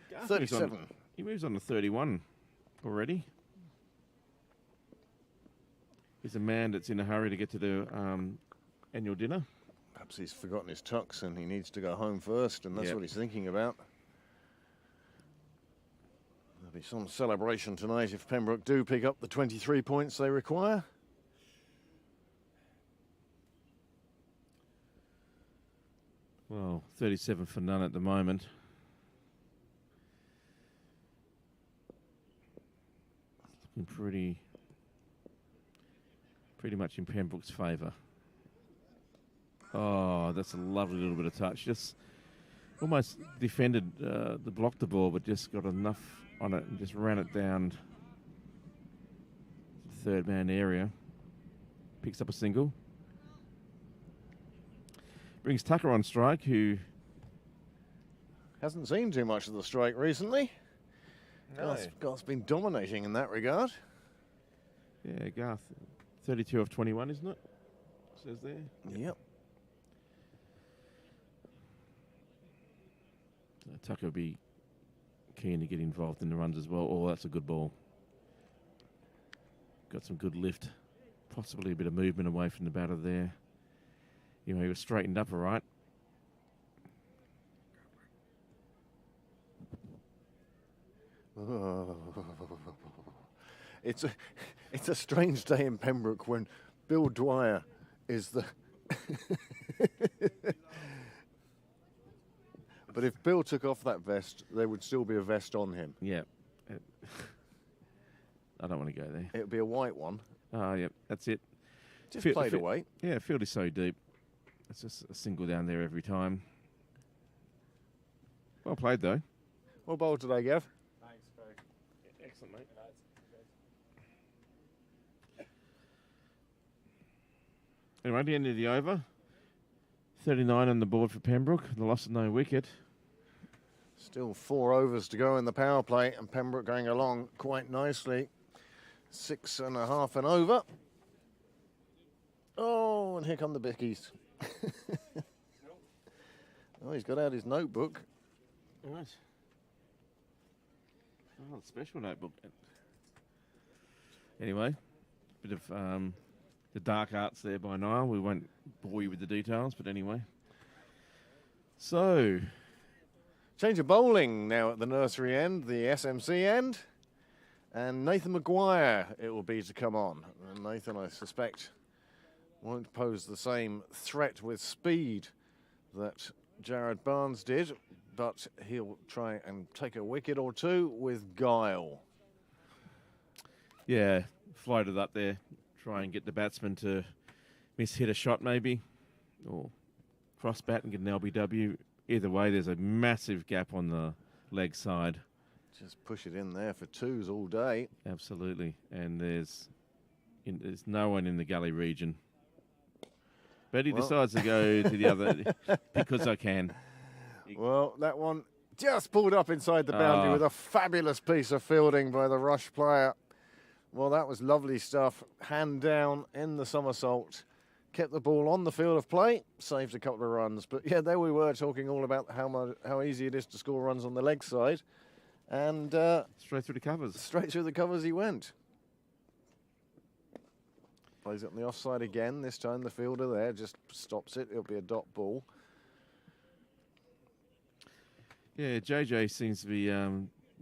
Garth 37. He moves on to 31 already. He's a man that's in a hurry to get to the annual dinner. Perhaps he's forgotten his tux and he needs to go home first, and that's what he's thinking about. There'll be some celebration tonight if Pembroke do pick up the 23 points they require. Well, 37 for none at the moment. Looking pretty much in Pembroke's favour. Oh, that's a lovely little bit of touch. Just almost defended, blocked the ball, but just got enough on it and just ran it down to the third man area. Picks up a single. Brings Tucker on strike, who hasn't seen too much of the strike recently. No. Garth's been dominating in that regard. Yeah, Garth, 32 of 21, isn't it? Says there. Yep. Tucker will be keen to get involved in the runs as well. Oh, that's a good ball. Got some good lift. Possibly a bit of movement away from the batter there. You know, he was straightened up all right. It's a strange day in Pembroke when Bill Dwyer is the... But if Bill took off that vest, there would still be a vest on him. Yeah. I don't want to go there. It would be a white one. Oh, yeah, that's it. Just played away. Yeah, field is so deep. It's just a single down there every time. Well played, though. Well bowled today, Gav. Thanks, very Excellent, mate. Anyway, the end of the over. 39 on the board for Pembroke. The loss of no wicket. Still 4 overs to go in the power play, and Pembroke going along quite nicely. 6.5 and over. Oh, and here come the bickies. Oh, he's got out his notebook. Right. Oh, special notebook. Anyway, bit of the dark arts there by Niall. We won't bore you with the details, but anyway. So, change of bowling now at the nursery end, the SMC end. And Nathan Maguire it will be to come on. And Nathan, I suspect, won't pose the same threat with speed that Jared Barnes did, but he'll try and take a wicket or two with guile. yeah, floated up there, try and get the batsman to miss-hit a shot maybe, or cross-bat and get an LBW. Either way, there's a massive gap on the leg side. Just push it in there for twos all day. Absolutely. And there's no one in the gully region. But he decides to go to the other because I can. Well, that one just pulled up inside the boundary with a fabulous piece of fielding by the Rush player. Well, that was lovely stuff. Hand down in the somersault. Kept the ball on the field of play. Saved a couple of runs. But, yeah, there we were talking all about how easy it is to score runs on the leg side. And straight through the covers. Straight through the covers he went. Plays it on the offside again. This time the fielder there just stops it. It'll be a dot ball. Yeah, JJ seems to be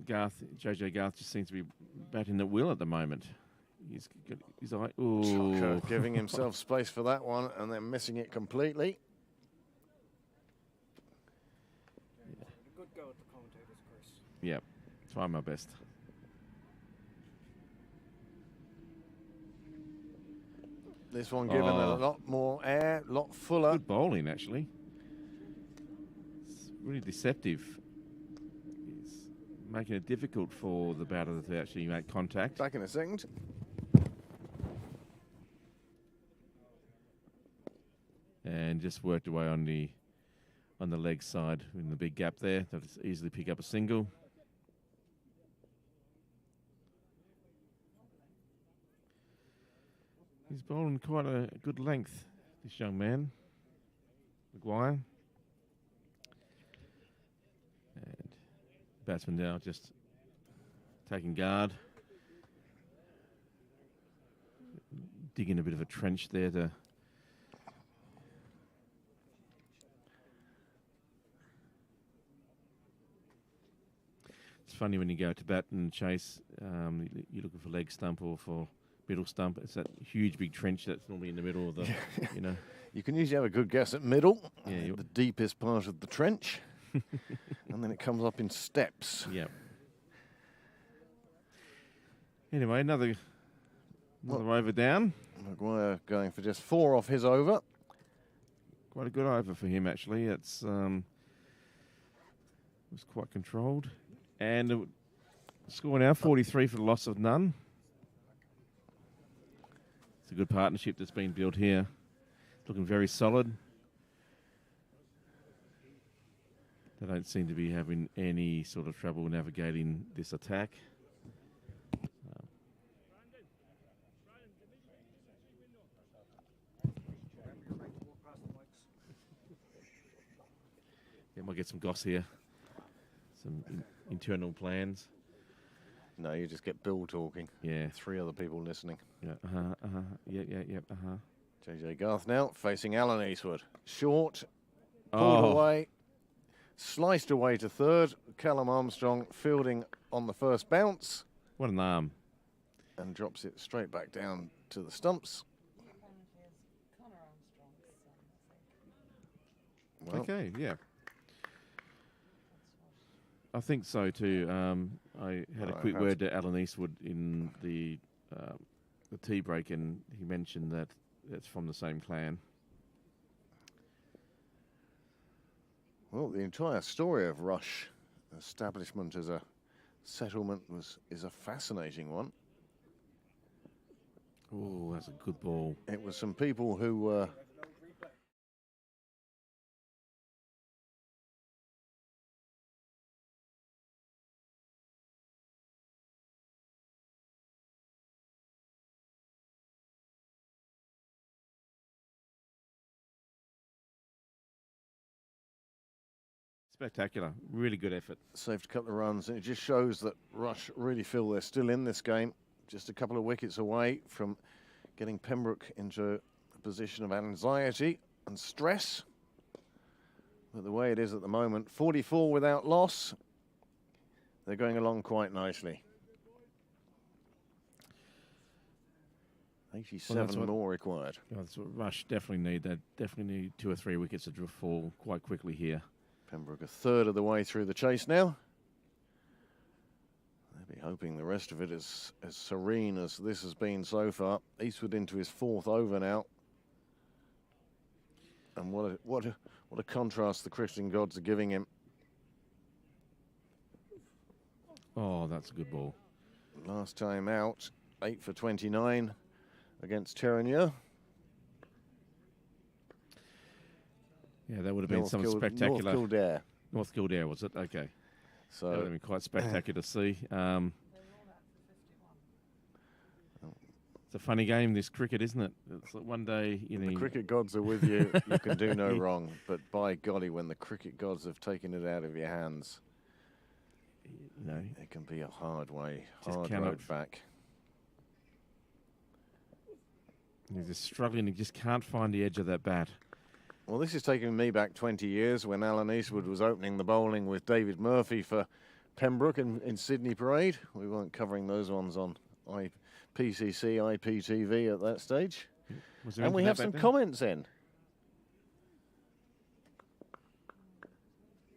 JJ Garth just seems to be batting at will at the moment. He's got his eye. Ooh. Giving himself space for that one and then missing it completely. Yeah. Good go at the commentators, Chris. Yeah, try my best. This one given a lot more air, a lot fuller. Good bowling, actually. It's really deceptive. It's making it difficult for the batter to actually make contact. Back in a second. And just worked away on the leg side in the big gap there. That'll easily pick up a single. He's bowling quite a good length, this young man, Maguire. And batsman now just taking guard. Digging a bit of a trench there to... It's funny when you go to bat and chase, you're looking for leg stump or for middle stump. It's that huge big trench that's normally in the middle of the, you know. You can usually have a good guess at middle, yeah, the deepest part of the trench, and then it comes up in steps. Yeah. Anyway, another over down. Maguire going for just 4 off his over. Quite a good over for him, actually. It's was quite controlled. And score now, 43 for the loss of none. It's a good partnership that's been built here. Looking very solid. They don't seem to be having any sort of trouble navigating this attack. Yeah, might get some goss here. Some internal plans. No, you just get Bill talking. Yeah. 3 other people listening. Yeah, JJ Garth now facing Alan Eastwood. Short, pulled away, sliced away to third. Callum Armstrong fielding on the first bounce. What an arm. And drops it straight back down to the stumps. Well, okay, yeah. I think so too. I had a quick word to Alan Eastwood in the tea break, and he mentioned that it's from the same clan. Well, the entire story of Rush establishment as a settlement is a fascinating one. Oh, that's a good ball. It was some people who were spectacular. Really good effort. saved a couple of runs, and it just shows that Rush really feel they're still in this game. Just a couple of wickets away from getting Pembroke into a position of anxiety and stress. But the way it is at the moment, 44 without loss, they're going along quite nicely. 87 more required. That's what Rush definitely need. They definitely need 2 or 3 wickets to fall quite quickly here. Pembroke a third of the way through the chase now. They're hoping the rest of it is as serene as this has been so far. Eastwood into his 4th over now. And what a contrast the cricketing gods are giving him. Oh, that's a good ball. Last time out, 8 for 29 against Terranure. Yeah, that would have been something spectacular. North Kildare. North Kildare, was it? Okay. So That would have been quite spectacular to see. It's a funny game, this cricket, isn't it? It's like one day, you know. the cricket gods are with you. You can do no wrong. But by golly, when the cricket gods have taken it out of your hands, You know, it can be a hard Just road cannot- back. you're just struggling. You just can't find the edge of that bat. Well, this is taking me back 20 years when Alan Eastwood was opening the bowling with David Murphy for Pembroke in Sydney Parade. We weren't covering those ones on PCC, IPTV at that stage. Was there And we anything have back some then? comments in.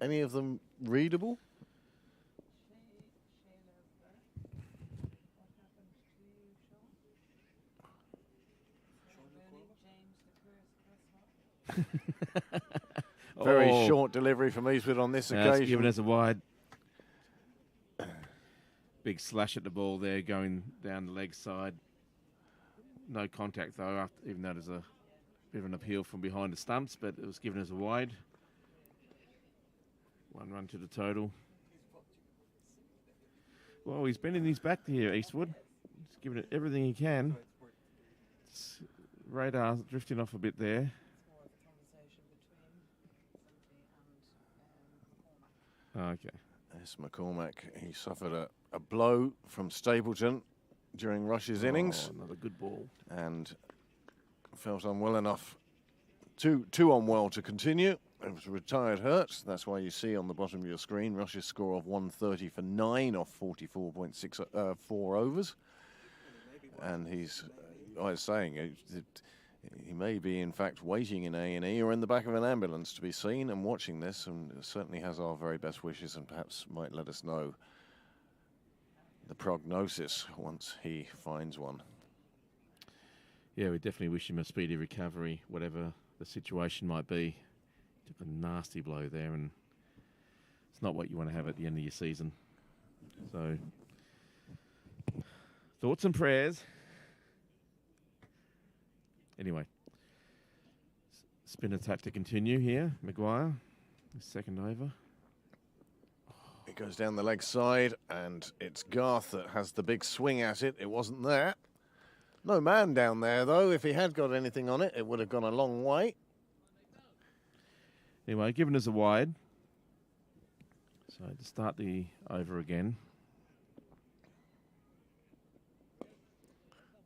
Any of them readable? Very Oh, short delivery from Eastwood on this That's occasion. given us a wide. Big slash at the ball there, going down the leg side. No contact though, even though there's a bit of an appeal from behind the stumps, but it was given as a wide. 1 run to the total. Well, he's been in his back here, Eastwood. He's given it everything he can. Radar drifting off a bit there. Okay. Yes, McCormack, he suffered a blow from Stapleton during Rush's innings Another good ball. and felt unwell enough, too unwell to continue. It was retired hurt. That's why you see on the bottom of your screen Rush's score of 130 for 9 off 44.64 overs. And he's, I was saying, he may be in fact waiting in A&E or in the back of an ambulance to be seen and watching this, and certainly has our very best wishes and perhaps might let us know the prognosis once he finds one. Yeah, we definitely wish him a speedy recovery, whatever the situation might be. Took a nasty blow there, and it's not what you want to have at the end of your season. So, thoughts and prayers. Anyway, spin attack to continue here. Maguire, his 2nd over. It goes down the leg side, and it's Garth that has the big swing at it. It wasn't there. No man down there, though. If he had got anything on it, it would have gone a long way. Anyway, given us a wide. So to start the over again.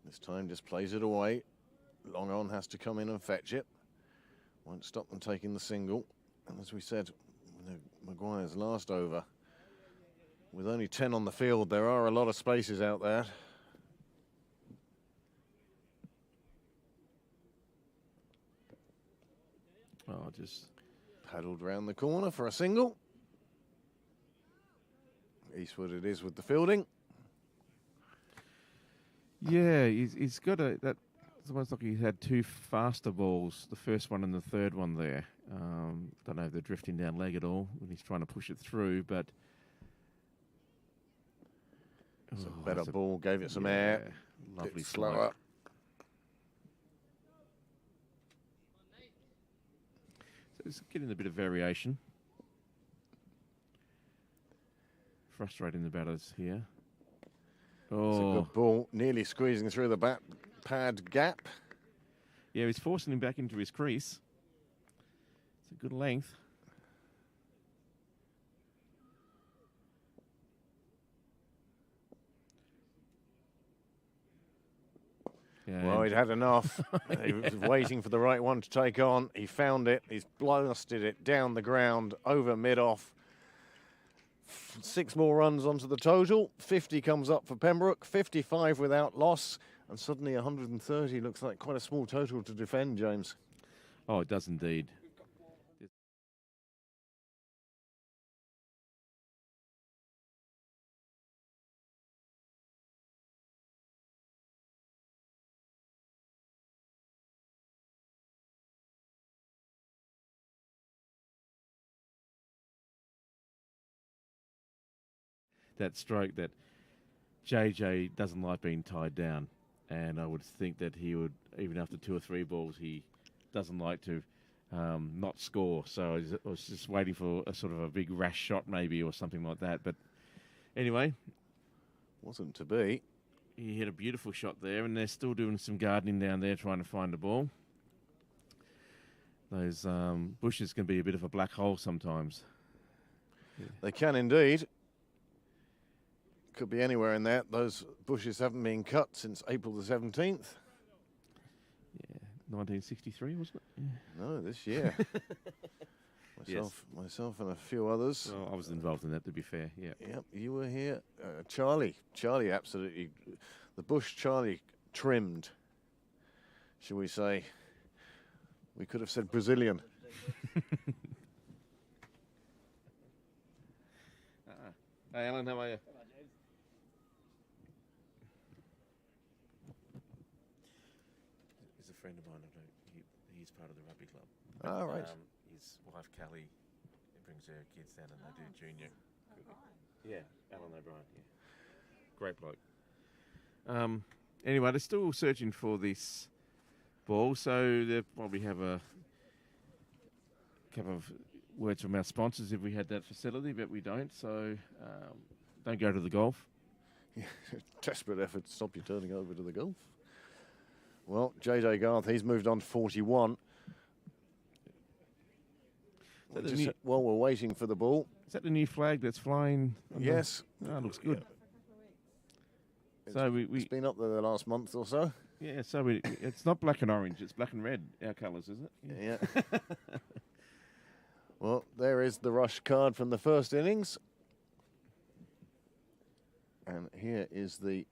This time just plays it away. Long on has to come in and fetch it. Won't stop them taking the single. And as we said, Maguire's last over. With only 10 on the field, there are a lot of spaces out there. Oh, just Paddled round the corner for a single. Eastwood it is with the fielding. yeah, he's got that. It's almost like he had 2 faster balls, the first one and the third one there. Don't know if they're drifting down leg at all when he's trying to push it through, but It's a Oh, better it's a- ball, gave it some yeah, air. Lovely Bit slower. slower. So it's getting a bit of variation. Frustrating the batters here. It's a Oh, good ball, nearly squeezing through the bat pad gap. yeah, he's forcing him back into his crease. It's a good length. Yeah, Well, he'd had enough. He was waiting for the right one to take on. He found it. He's blasted it down the ground, over mid-off. 6 more runs onto the total. 50 comes up for Pembroke. 55 without loss. And suddenly 130 looks like quite a small total to defend, James. oh, it does indeed. that stroke that JJ doesn't like being tied down, and I would think that he would, even after 2 or 3 balls, he doesn't like to not score. So I was just waiting for a sort of a big rash shot maybe or something like that. But anyway, Wasn't to be. he hit a beautiful shot there, and they're still doing some gardening down there trying to find the ball. Those bushes can be a bit of a black hole sometimes. They can indeed. Could be anywhere in there. Those bushes haven't been cut since April the 17th. Yeah, 1963, wasn't it? Yeah. No, this year. Myself and a few others. Well, I was involved in that, to be fair. Yeah. Yep, you were here. Charlie absolutely, the bush Charlie trimmed, shall we say. We could have said Brazilian. Hey, Alan, how are you? He's a friend of mine. He's part of the rugby club. All right. His wife, Callie, brings her kids down and they do junior cricket. Yeah, Alan O'Brien, yeah. Great bloke. Anyway, they're still searching for this ball, so they'll probably have a couple of words from our sponsors if we had that facility, but we don't, so don't go to the golf. Yeah, desperate effort to stop you turning over to the golf. Well, JJ Garth, he's moved on to 41. While we're waiting for the ball. Is that the new flag that's flying? Yes. Oh, it looks good. Yeah. So it's been up there the last month or so. Yeah, so it's not black and orange, it's black and red, our colours, is it? Yeah. Well, there is the Rush card from the first innings. And here is the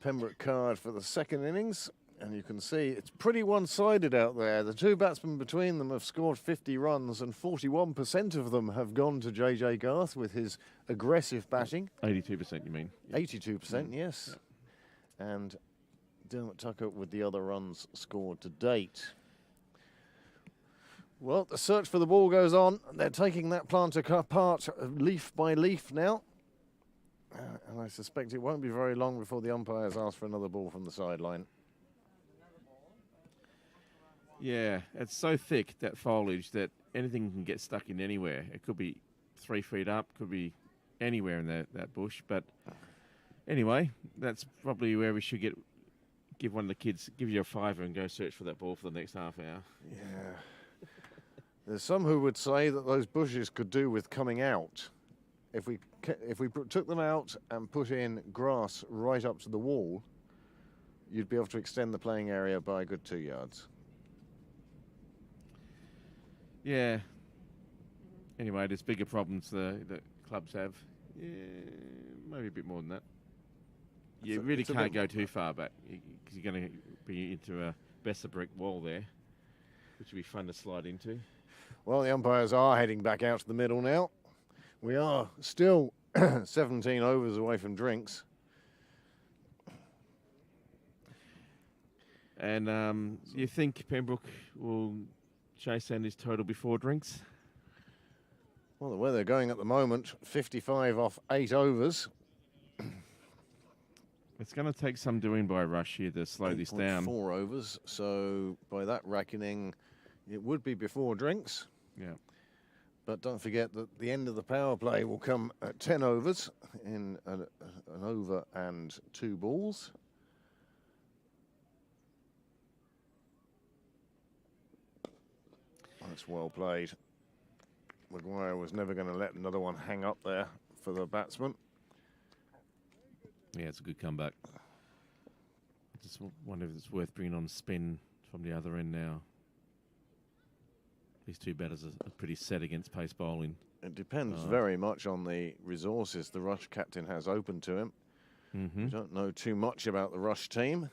Pembroke card for the second innings. And you can see it's pretty one-sided out there. The 2 batsmen between them have scored 50 runs, and 41% of them have gone to JJ Garth with his aggressive batting. 82%, you mean? 82%, yes. Yeah. And Dermot Tucker with the other runs scored to date. Well, the search for the ball goes on. They're taking that planter apart leaf by leaf now. And I suspect it won't be very long before the umpires ask for another ball from the sideline. Yeah, it's so thick, that foliage, that anything can get stuck in anywhere. It could be 3 feet up, could be anywhere in that bush. But anyway, that's probably where we should give one of the kids, give you a $5 and go search for that ball for the next half hour. Yeah. There's some who would say that those bushes could do with coming out. If we took them out and put in grass right up to the wall, you'd be able to extend the playing area by a good 2 yards. Yeah. Anyway, there's bigger problems the clubs have. Yeah, maybe a bit more than that. You really can't go too far back because you're going to be into a Besser brick wall there, which would be fun to slide into. Well, the umpires are heading back out to the middle now. We are still 17 overs away from drinks. And you think Pembroke will chase down his total before drinks? Well, the way they're going at the moment, 55 off 8 overs. It's going to take some doing by Rush here to slow this down. 4 overs, so by that reckoning, it would be before drinks. Yeah. But don't forget that the end of the power play will come at 10 overs in an over and 2 balls. That's well played. Maguire was never going to let another one hang up there for the batsman. Yeah, it's a good comeback. I just wonder if it's worth bringing on spin from the other end now. These 2 batters are pretty set against pace bowling. It depends very much on the resources the Rush captain has open to him. We don't know too much about the Rush team.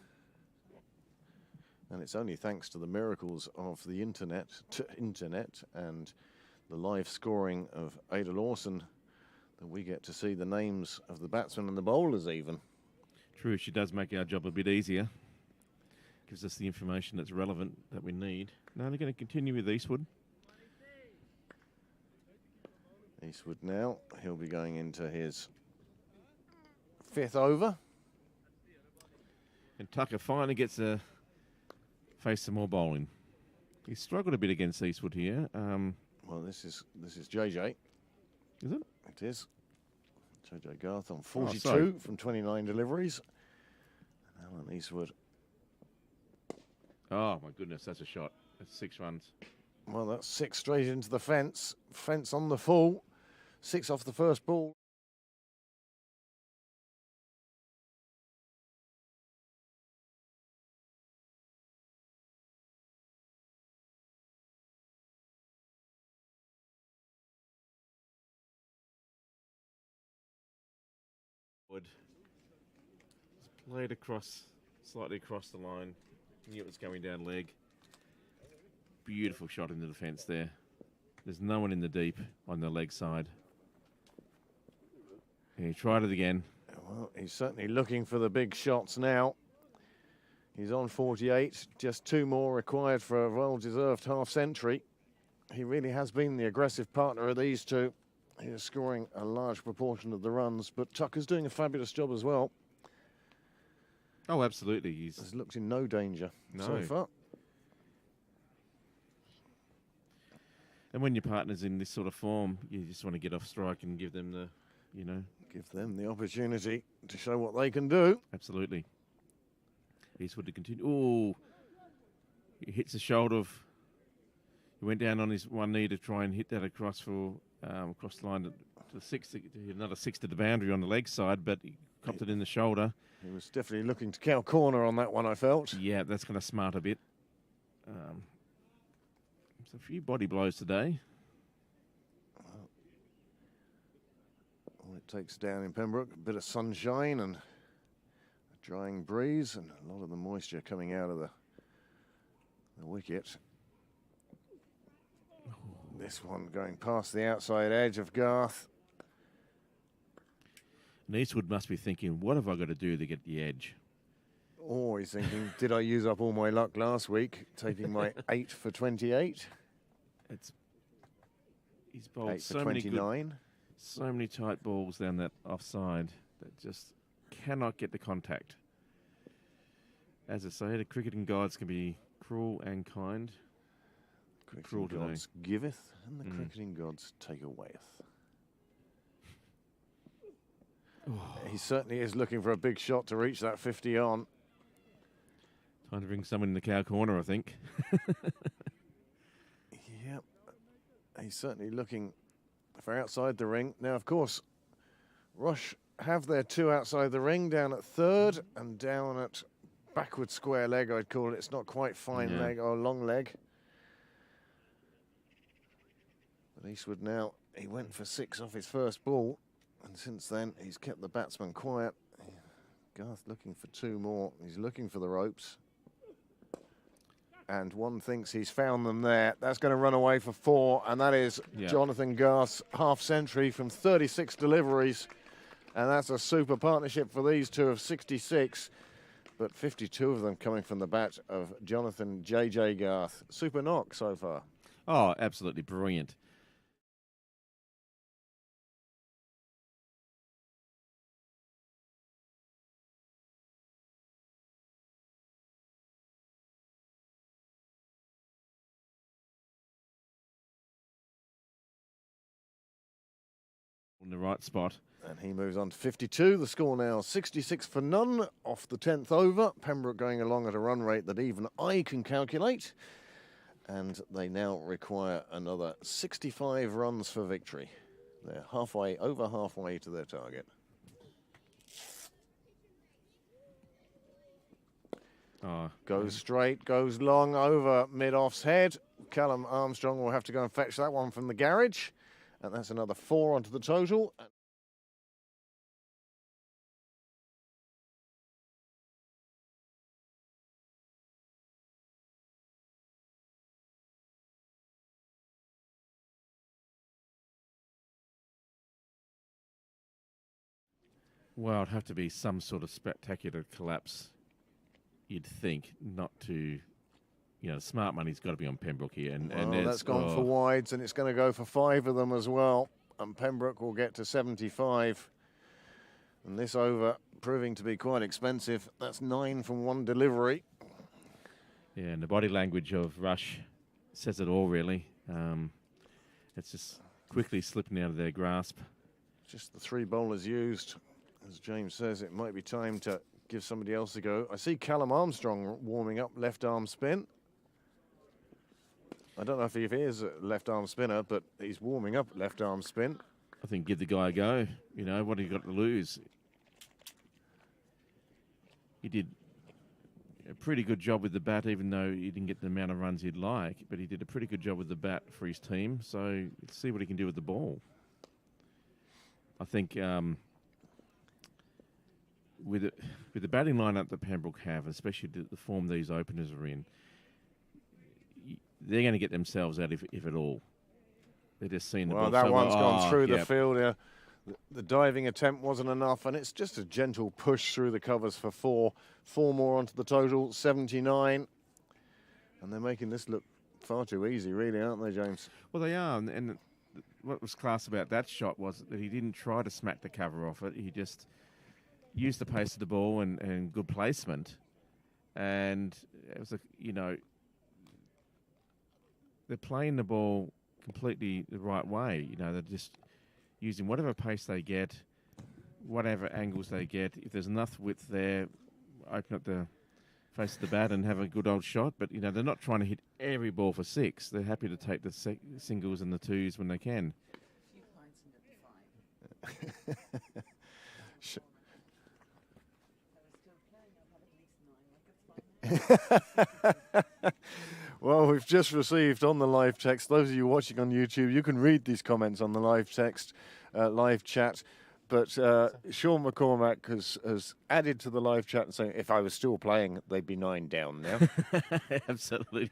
And it's only thanks to the miracles of the internet and the live scoring of Ada Lawson that we get to see the names of the batsmen and the bowlers even. True, she does make our job a bit easier. Gives us the information that's relevant that we need. Now they're going to continue with Eastwood. Eastwood now, he'll be going into his 5th over. And Tucker finally gets to face some more bowling. He struggled a bit against Eastwood here. Well, this is JJ. Is it? It is. JJ Garth on 42 sorry. from 29 deliveries. And Alan Eastwood. Oh, my goodness, that's a shot. That's 6 runs. Well, that's 6 straight into the fence. Fence on the full. 6 off the first ball. Played across, slightly across the line. Knew it was going down leg. Beautiful shot into the fence there. There's no one in the deep on the leg side. And he tried it again. Well, he's certainly looking for the big shots now. He's on 48. Just 2 more required for a well-deserved half-century. He really has been the aggressive partner of these two. He is scoring a large proportion of the runs, but Tucker's doing a fabulous job as well. Oh, absolutely. He's looked in no danger so No. far. And when your partner's in this sort of form, you just want to get off strike and give them the, Give them the opportunity to show what they can do. absolutely. Eastwood to continue. Oh, he hits the shoulder of. He went down on his one knee to try and hit that across across the line to the 6, to another 6 to the boundary on the leg side, but he copped it in the shoulder. He was definitely looking to cow corner on that one, I felt. Yeah, that's going to smart a bit. There's a few body blows today. All it takes down in Pembroke, a bit of sunshine and a drying breeze and a lot of the moisture coming out of the wicket. This one going past the outside edge of Garth. And Eastwood must be thinking, what have I got to do to get the edge? Or he's thinking, did I use up all my luck last week, taking my 8 for 28? He's bowled 8 for so many 29. so many tight balls down that offside that just cannot get the contact. As I say, the cricketing gods can be cruel and kind. Cruel Cricketing today. gods giveth, and the cricketing gods take awayeth. He certainly is looking for a big shot to reach that 50 on. Time to bring someone in the cow corner, I think. Yep. He's certainly looking for outside the ring. Now, of course, Rush have their 2 outside the ring, down at 3rd and down at backward square leg, I'd call it. It's not quite fine leg or long leg. But Eastwood now, he went for 6 off his first ball. And since then, he's kept the batsman quiet. Garth looking for 2 more. He's looking for the ropes. And one thinks he's found them there. That's going to run away for 4. And that is Jonathan Garth's half-century from 36 deliveries. And that's a super partnership for these two of 66. But 52 of them coming from the bat of Jonathan J.J. Garth. Super knock so far. Oh, absolutely brilliant. In the right spot. And he moves on to 52. The score now 66 for none off the 10th over. Pembroke going along at a run rate that even I can calculate. And they now require another 65 runs for victory. They're over halfway to their target. Goes straight, goes long over mid-off's head. Callum Armstrong will have to go and fetch that one from the garage. And that's another 4 onto the total. Well, it'd have to be some sort of spectacular collapse, you'd think, not to... smart money's got to be on Pembroke here. And that's gone for wides, and it's going to go for 5 of them as well. And Pembroke will get to 75. And this over proving to be quite expensive. That's 9 from one delivery. Yeah, and the body language of Rush says it all, really. It's just quickly slipping out of their grasp. Just the 3 bowlers used. As James says, it might be time to give somebody else a go. I see Callum Armstrong warming up left arm spin. I don't know if he is a left arm spinner, but he's warming up left arm spin. I think give the guy a go. You know, what have you got to lose? He did a pretty good job with the bat, even though he didn't get the amount of runs he'd like. But he did a pretty good job with the bat for his team. So let's see what he can do with the ball. I think with the batting lineup that Pembroke have, especially the form these openers are in, they're going to get themselves out if at all. They're just seeing the ball. Well, that so one's gone through the yep. field. Yeah. The diving attempt wasn't enough, and it's just a gentle push through the covers for 4. 4 more onto the total, 79. And they're making this look far too easy, really, aren't they, James? Well, they are. And what was class about that shot was that he didn't try to smack the cover off it. He just used the pace of the ball and good placement. And it was, they're playing the ball completely the right way. You know, they're just using whatever pace they get, whatever angles they get. If there's enough width there, open up the face of the bat and have a good old shot. But, they're not trying to hit every ball for 6. They're happy to take the singles and the 2s when they can. Well, we've just received on the live text, those of you watching on YouTube, you can read these comments on the live text, live chat. But Sean McCormack has added to the live chat and saying, if I was still playing, they'd be 9 down now. Absolutely. Yep.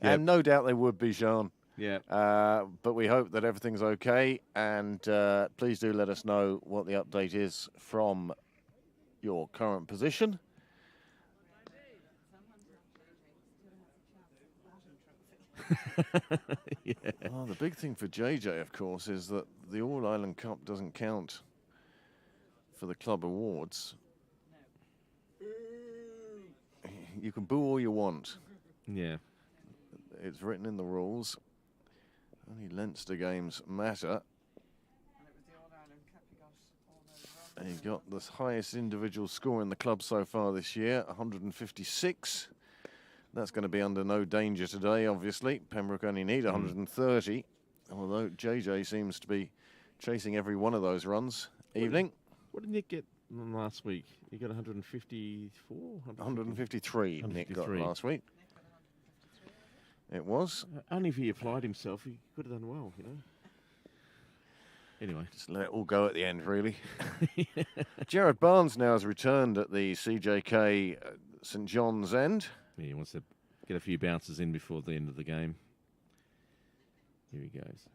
And no doubt they would be, Sean. Yeah. But we hope that everything's okay. And please do let us know what the update is from your current position. Yeah. Oh, the big thing for JJ, of course, is that the All-Ireland Cup doesn't count for the club awards. You can boo all you want. Yeah. It's written in the rules. Only Leinster games matter. And he got the highest individual score in the club so far this year, 156. That's going to be under no danger today, obviously. Pembroke only need 130, although JJ seems to be chasing every one of those runs. Evening. What did Nick get last week? He got 154? 153 Nick got last week. It was. Only if he applied himself, he could have done well, Anyway. Just let it all go at the end, really. Jared Barnes now has returned at the CJK St John's End. Yeah, he wants to get a few bounces in before the end of the game. Here he goes.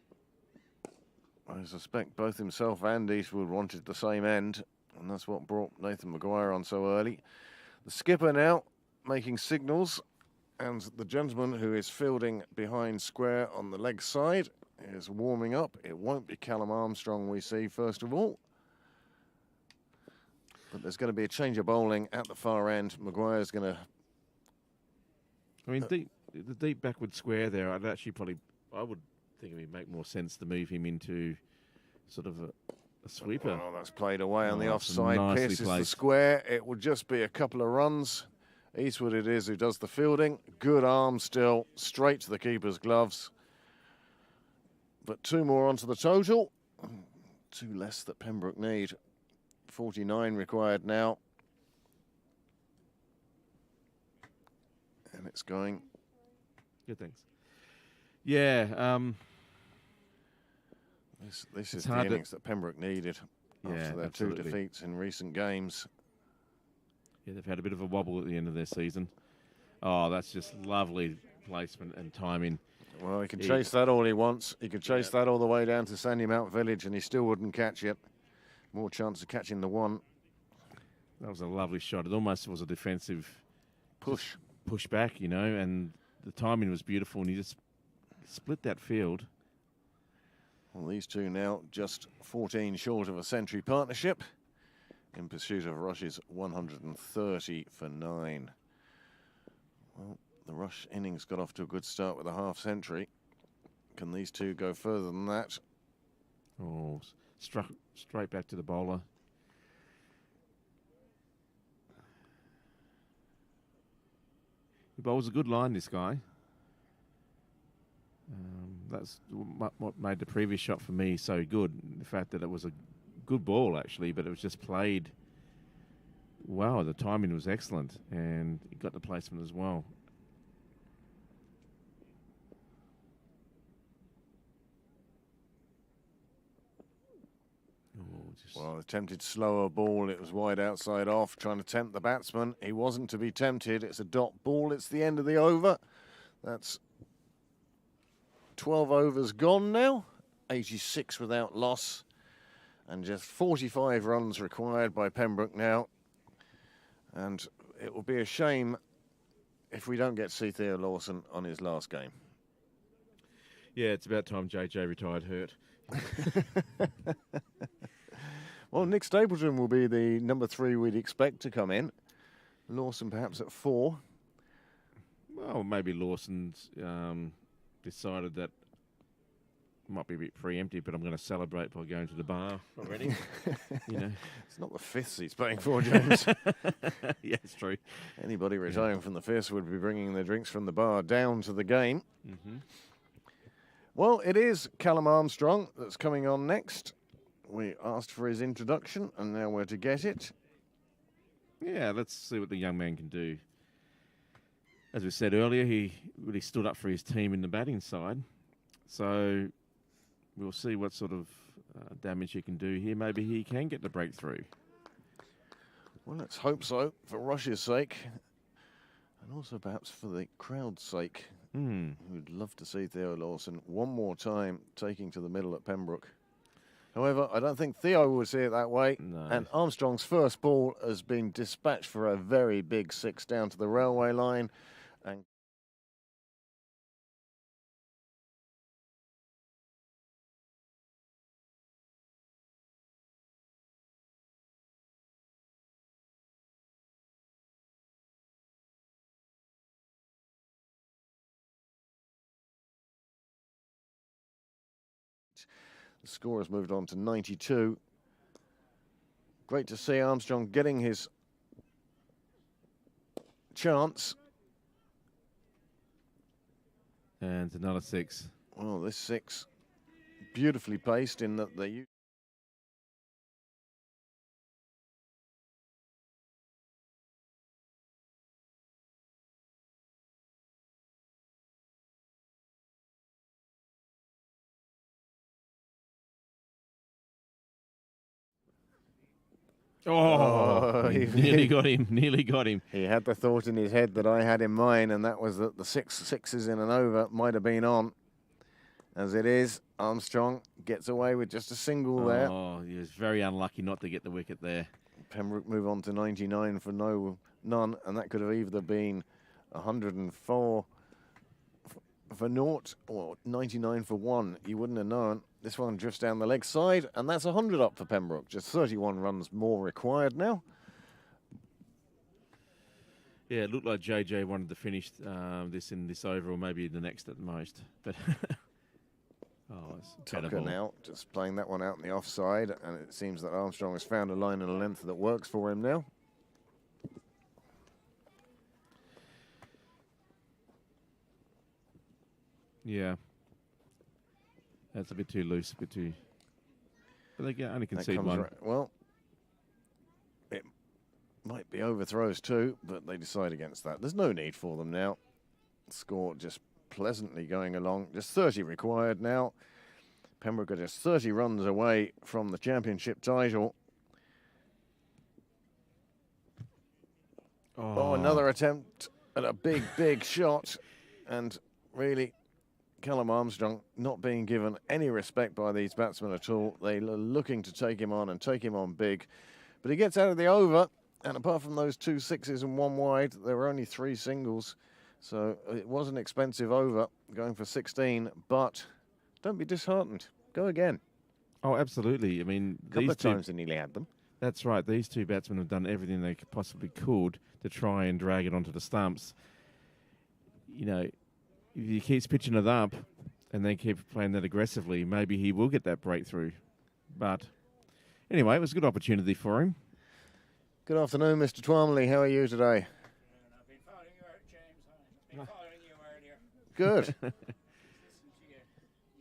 I suspect both himself and Eastwood wanted the same end, and that's what brought Nathan Maguire on so early. The skipper now making signals, and the gentleman who is fielding behind square on the leg side is warming up. It won't be Callum Armstrong we see first of all. But there's going to be a change of bowling at the far end. Maguire's going to... I mean, the deep backward square there, I would think it would make more sense to move him into sort of a sweeper. Oh, that's played away on the That's offside. nicely Pierces the placed. square. It will just be a couple of runs. Eastwood it is who does the fielding. Good arm still, straight to the keeper's gloves. But 2 more onto the total. 2 less that Pembroke need. 49 required now. And it's going. Good, thanks. Yeah. This is It's the hard to- innings that Pembroke needed Yeah, after their absolutely. 2 defeats in recent games. Yeah, they've had a bit of a wobble at the end of their season. Oh, that's just lovely placement and timing. Well, he can chase that all he wants. He could chase that all the way down to Sandymount Village and he still wouldn't catch it. More chance of catching the one. That was a lovely shot. It almost was a defensive Push. back, and the timing was beautiful, and he just split that field. Well, these two now just 14 short of a century partnership. in pursuit of Rush's 130 for 9. Well, the Rush innings got off to a good start with a half-century. Can these two go further than that? Oh, struck straight back to the bowler. He bowls a good line, this guy. That's what made the previous shot for me so good. The fact that it was a good ball, actually, but it was just played. Wow, the timing was excellent, and he got the placement as well. Well, attempted slower ball. It was wide outside off, trying to tempt the batsman. He wasn't to be tempted. It's a dot ball. It's the end of the over. That's 12 overs gone now. 86 without loss. And just 45 runs required by Pembroke now. And it will be a shame if we don't get C. Theo Lawson on his last game. Yeah, it's about time JJ retired hurt. Well, Nick Stapleton will be the number 3 we'd expect to come in. Lawson perhaps at 4. Well, maybe Lawson's decided that might be a bit preemptive, but I'm going to celebrate by going to the bar already. You know, it's not the fifths he's playing for, James. Yeah, it's true. Anybody retiring from the fifths would be bringing their drinks from the bar down to the game. Mm-hmm. Well, it is Callum Armstrong that's coming on next. We asked for his introduction, and now we're to get it. Yeah, let's see what the young man can do. As we said earlier, he really stood up for his team in the batting side. So we'll see what sort of damage he can do here. Maybe he can get the breakthrough. Well, let's hope so, for Rush's sake, and also perhaps for the crowd's sake. Who'd love to see Theo Lawson one more time taking to the middle at Pembroke. However, I don't think Theo would see it that way. No. And Armstrong's first ball has been dispatched for a very big 6 down to the railway line. And the score has moved on to 92. Great to see Armstrong getting his chance. And another 6. Well, this 6 beautifully paced in that they... Oh, he nearly got him, nearly got him. He had the thought in his head that I had in mine, and that was that the 6 sixes in an over might have been on. As it is, Armstrong gets away with just a single there. Oh, he was very unlucky not to get the wicket there. Pembroke move on to 99 for none, and that could have either been 104 for naught or 99 for 1. You wouldn't have known. This one drifts down the leg side, and that's 100 up for Pembroke. Just 31 runs more required now. Yeah, it looked like JJ wanted to finish this in this over, or maybe the next at the most. But oh, it's Tucker better ball. now, just playing that one out in the offside, and it seems that Armstrong has found a line and a length that works for him now. Yeah. That's a bit too loose, a bit too... But they only That concede comes one. well, it might be overthrows too, but they decide against that. There's no need for them now. Score just pleasantly going along. Just 30 required now. Pembroke are just 30 runs away from the championship title. Oh, another attempt at a big, big shot. And really, Callum Armstrong not being given any respect by these batsmen at all. They are looking to take him on and take him on big. But he gets out of the over, and apart from those 2 sixes and 1 wide, there were only 3 singles. So it was an expensive over, going for 16, but don't be disheartened. Go again. Oh, absolutely. I mean, A couple these of two, times they nearly had them. That's right. These two batsmen have done everything they possibly could to try and drag it onto the stumps. You know, if he keeps pitching it up and they keep playing that aggressively, maybe he will get that breakthrough. But anyway, it was a good opportunity for him. Good afternoon, Mr. Twamley. How are you today? I've been following you out, James. I've been following you earlier. Good. Listen to you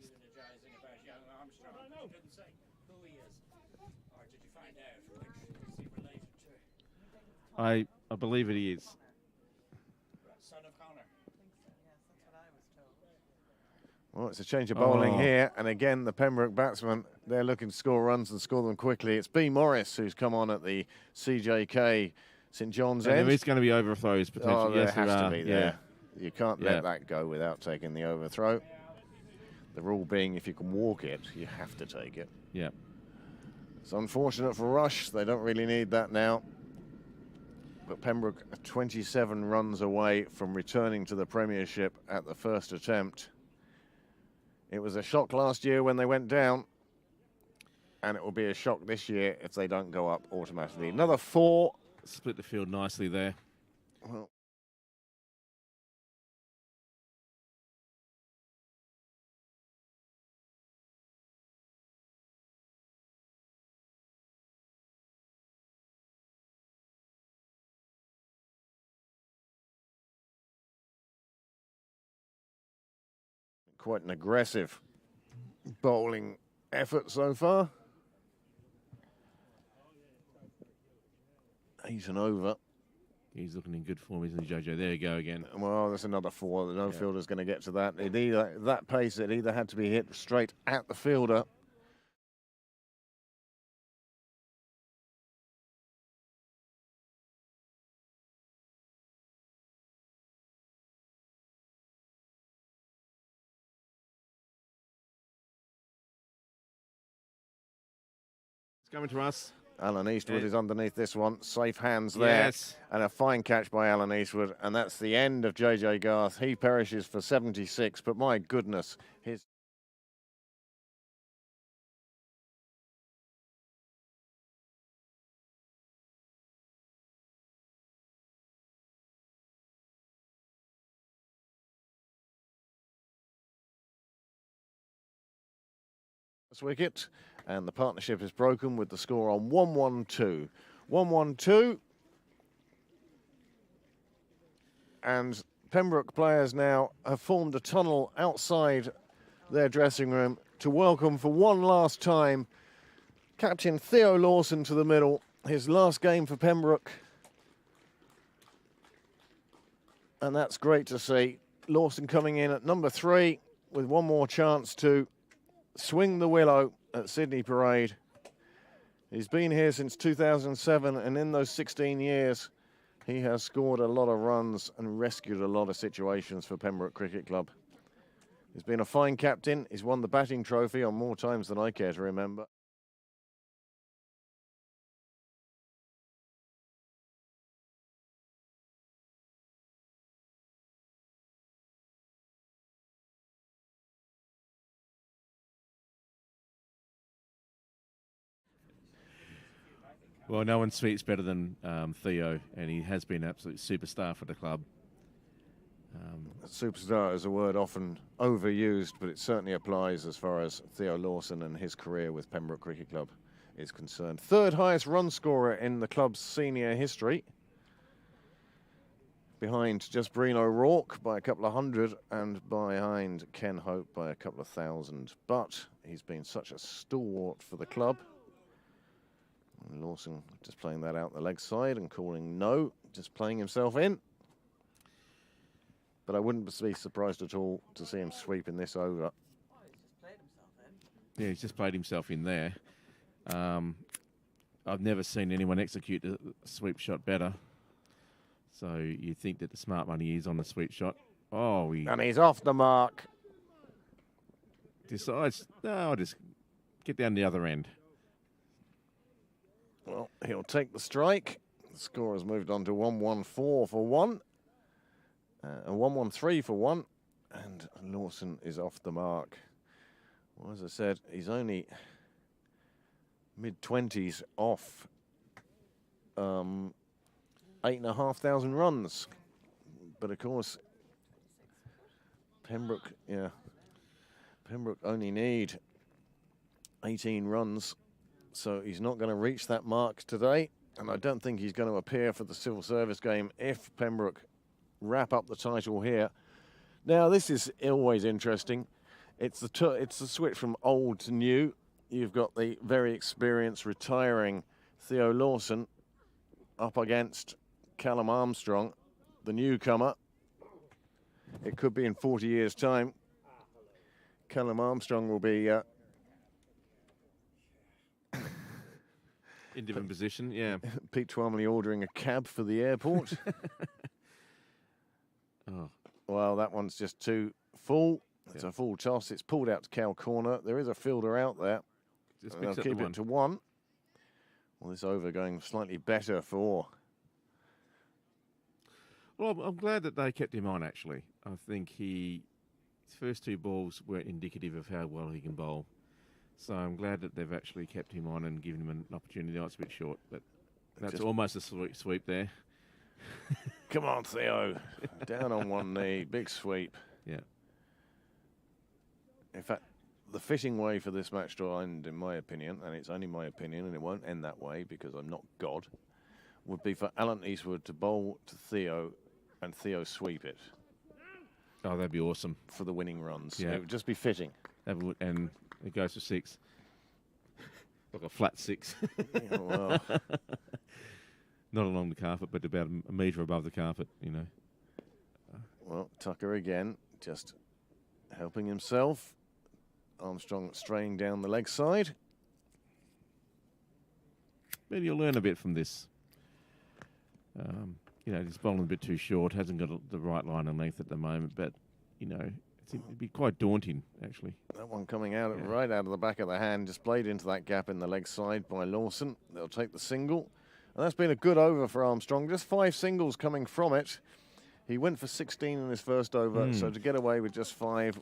eulogising about young Armstrong. You didn't say who he is. Or did you find out which is he related to? I believe it is. Son of Connor. Well, it's a change of bowling Oh. here. And again, the Pembroke batsmen, they're looking to score runs and score them quickly. It's B. Morris who's come on at the CJK St John's And end. there is going to be overthrows potentially. Oh, there yes, has to are. be there. You can't Yeah. let that go without taking the overthrow. The rule being if you can walk it, you have to take it. Yeah. It's unfortunate for Rush. They don't really need that now. But Pembroke are 27 runs away from returning to the Premiership at the first attempt. It was a shock last year when they went down. And it will be a shock this year if they don't go up automatically. Another 4. Split the field nicely there. Well, quite an aggressive bowling effort so far. 8 and over. He's looking in good form, isn't he, Jojo? There you go again. Well, there's another 4. The no Yeah. fielder's going to get to that. That pace, it either had to be hit straight at the fielder. It's coming to us. Alan Eastwood Yeah. is underneath this one. Safe hands there. Yes. And a fine catch by Alan Eastwood. And that's the end of JJ Garth. He perishes for 76. But my goodness, his... this wicket, and the partnership is broken with the score on 1-1-2. 1-1-2. And Pembroke players now have formed a tunnel outside their dressing room to welcome for one last time Captain Theo Lawson to the middle. His last game for Pembroke. And that's great to see. Lawson coming in at number 3 with one more chance to swing the willow at Sydney Parade. He's been here since 2007, and in those 16 years, he has scored a lot of runs and rescued a lot of situations for Pembroke Cricket Club. He's been a fine captain. He's won the batting trophy on more times than I care to remember. Well, no one sweeps better than Theo, and he has been an absolute superstar for the club. Superstar is a word often overused, but it certainly applies as far as Theo Lawson and his career with Pembroke Cricket Club is concerned. Third highest run scorer in the club's senior history, behind just Breen O'Rourke by a couple of hundred and behind Ken Hope by a couple of thousand. But he's been such a stalwart for the club. And Lawson just playing that out the leg side and calling no, just playing himself in. But I wouldn't be surprised at all to see him sweeping this over. Yeah, he's just played himself in there. I've never seen anyone execute a sweep shot better. So you think that the smart money is on the sweep shot. Oh, he And he's off the mark. decides, no, I'll just get down the other end. Well, he'll take the strike. The score has moved on to 1-1-4 for 1. And 1-1-3 for 1. And Lawson is off the mark. Well, as I said, he's only mid-20s off 8,500 runs. But of course, Pembroke only need 18 runs, so he's not going to reach that mark today. And I don't think he's going to appear for the civil service game if Pembroke wrap up the title here. Now, this is always interesting. It's the switch from old to new. You've got the very experienced retiring Theo Lawson up against Callum Armstrong, the newcomer. It could be in 40 years' time. Callum Armstrong will be in different position, yeah. Pete Twomley ordering a cab for the airport. Oh. Well, that one's just too full. It's a full toss. It's pulled out to cow corner. There is a fielder out there. Just They'll picks up keep the it to 1. Well, this over going slightly better for. Well, I'm glad that they kept him on, actually. I think his first 2 balls were indicative of how well he can bowl. So I'm glad that they've actually kept him on and given him an opportunity. I know it's a bit short, but that's Just almost a sweep there. Come on, Theo. Down on one knee. Big sweep. Yeah. In fact, the fitting way for this match to end, in my opinion, and it's only my opinion, and it won't end that way because I'm not God, would be for Alan Eastwood to bowl to Theo and Theo sweep it. Oh, that'd be awesome. For the winning runs. Yeah. It would just be fitting. And it goes for 6. Like a flat 6. Yeah, well. Not along the carpet, but about a metre above the carpet, you know. Well, Tucker again, just helping himself. Armstrong straying down the leg side. Maybe you'll learn a bit from this. You know, he's bowling a bit too short, hasn't got the right line and length at the moment, but, you know, it'd be quite daunting, actually. That one coming out right out of the back of the hand, just played into that gap in the leg side by Lawson. They'll take the single. And that's been a good over for Armstrong. Just 5 singles coming from it. He went for 16 in his first over, so to get away with just 5...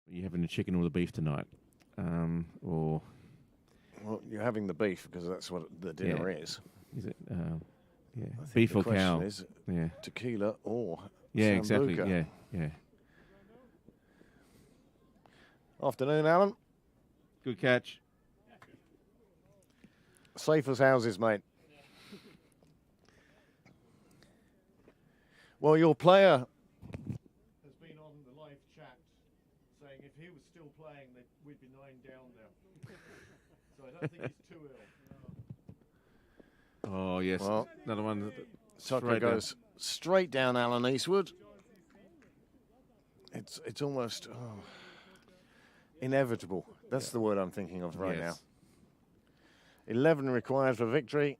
Are you having the chicken or the beef tonight? Or... Well, you're having the beef because that's what the dinner is. Is it? Beef or cow? Is tequila or yeah, Sambuca. exactly. Yeah. Afternoon, Alan. Good catch. Safe as houses, mate. Well, your player has been on the live chat saying if he was still playing, we'd be 9 down now. So I don't think he's too ill. Oh, yes. Well, another one. Tucker goes straight down Alan Eastwood. It's almost inevitable. That's the word I'm thinking of right now. 11 required for victory.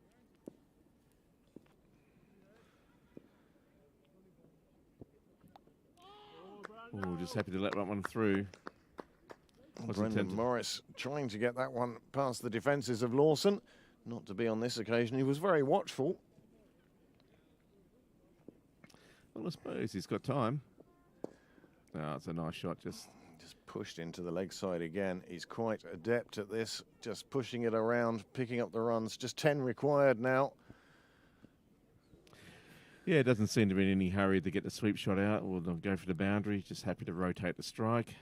Oh, just happy to let that one through. Brendan Morris trying to get that one past the defences of Lawson. Not to be on this occasion. He was very watchful. Well, I suppose he's got time. Oh, it's a nice shot. Just pushed into the leg side again. He's quite adept at this. Just pushing it around, picking up the runs. Just 10 required now. Yeah, it doesn't seem to be in any hurry to get the sweep shot out or they'll go for the boundary. Just happy to rotate the strike.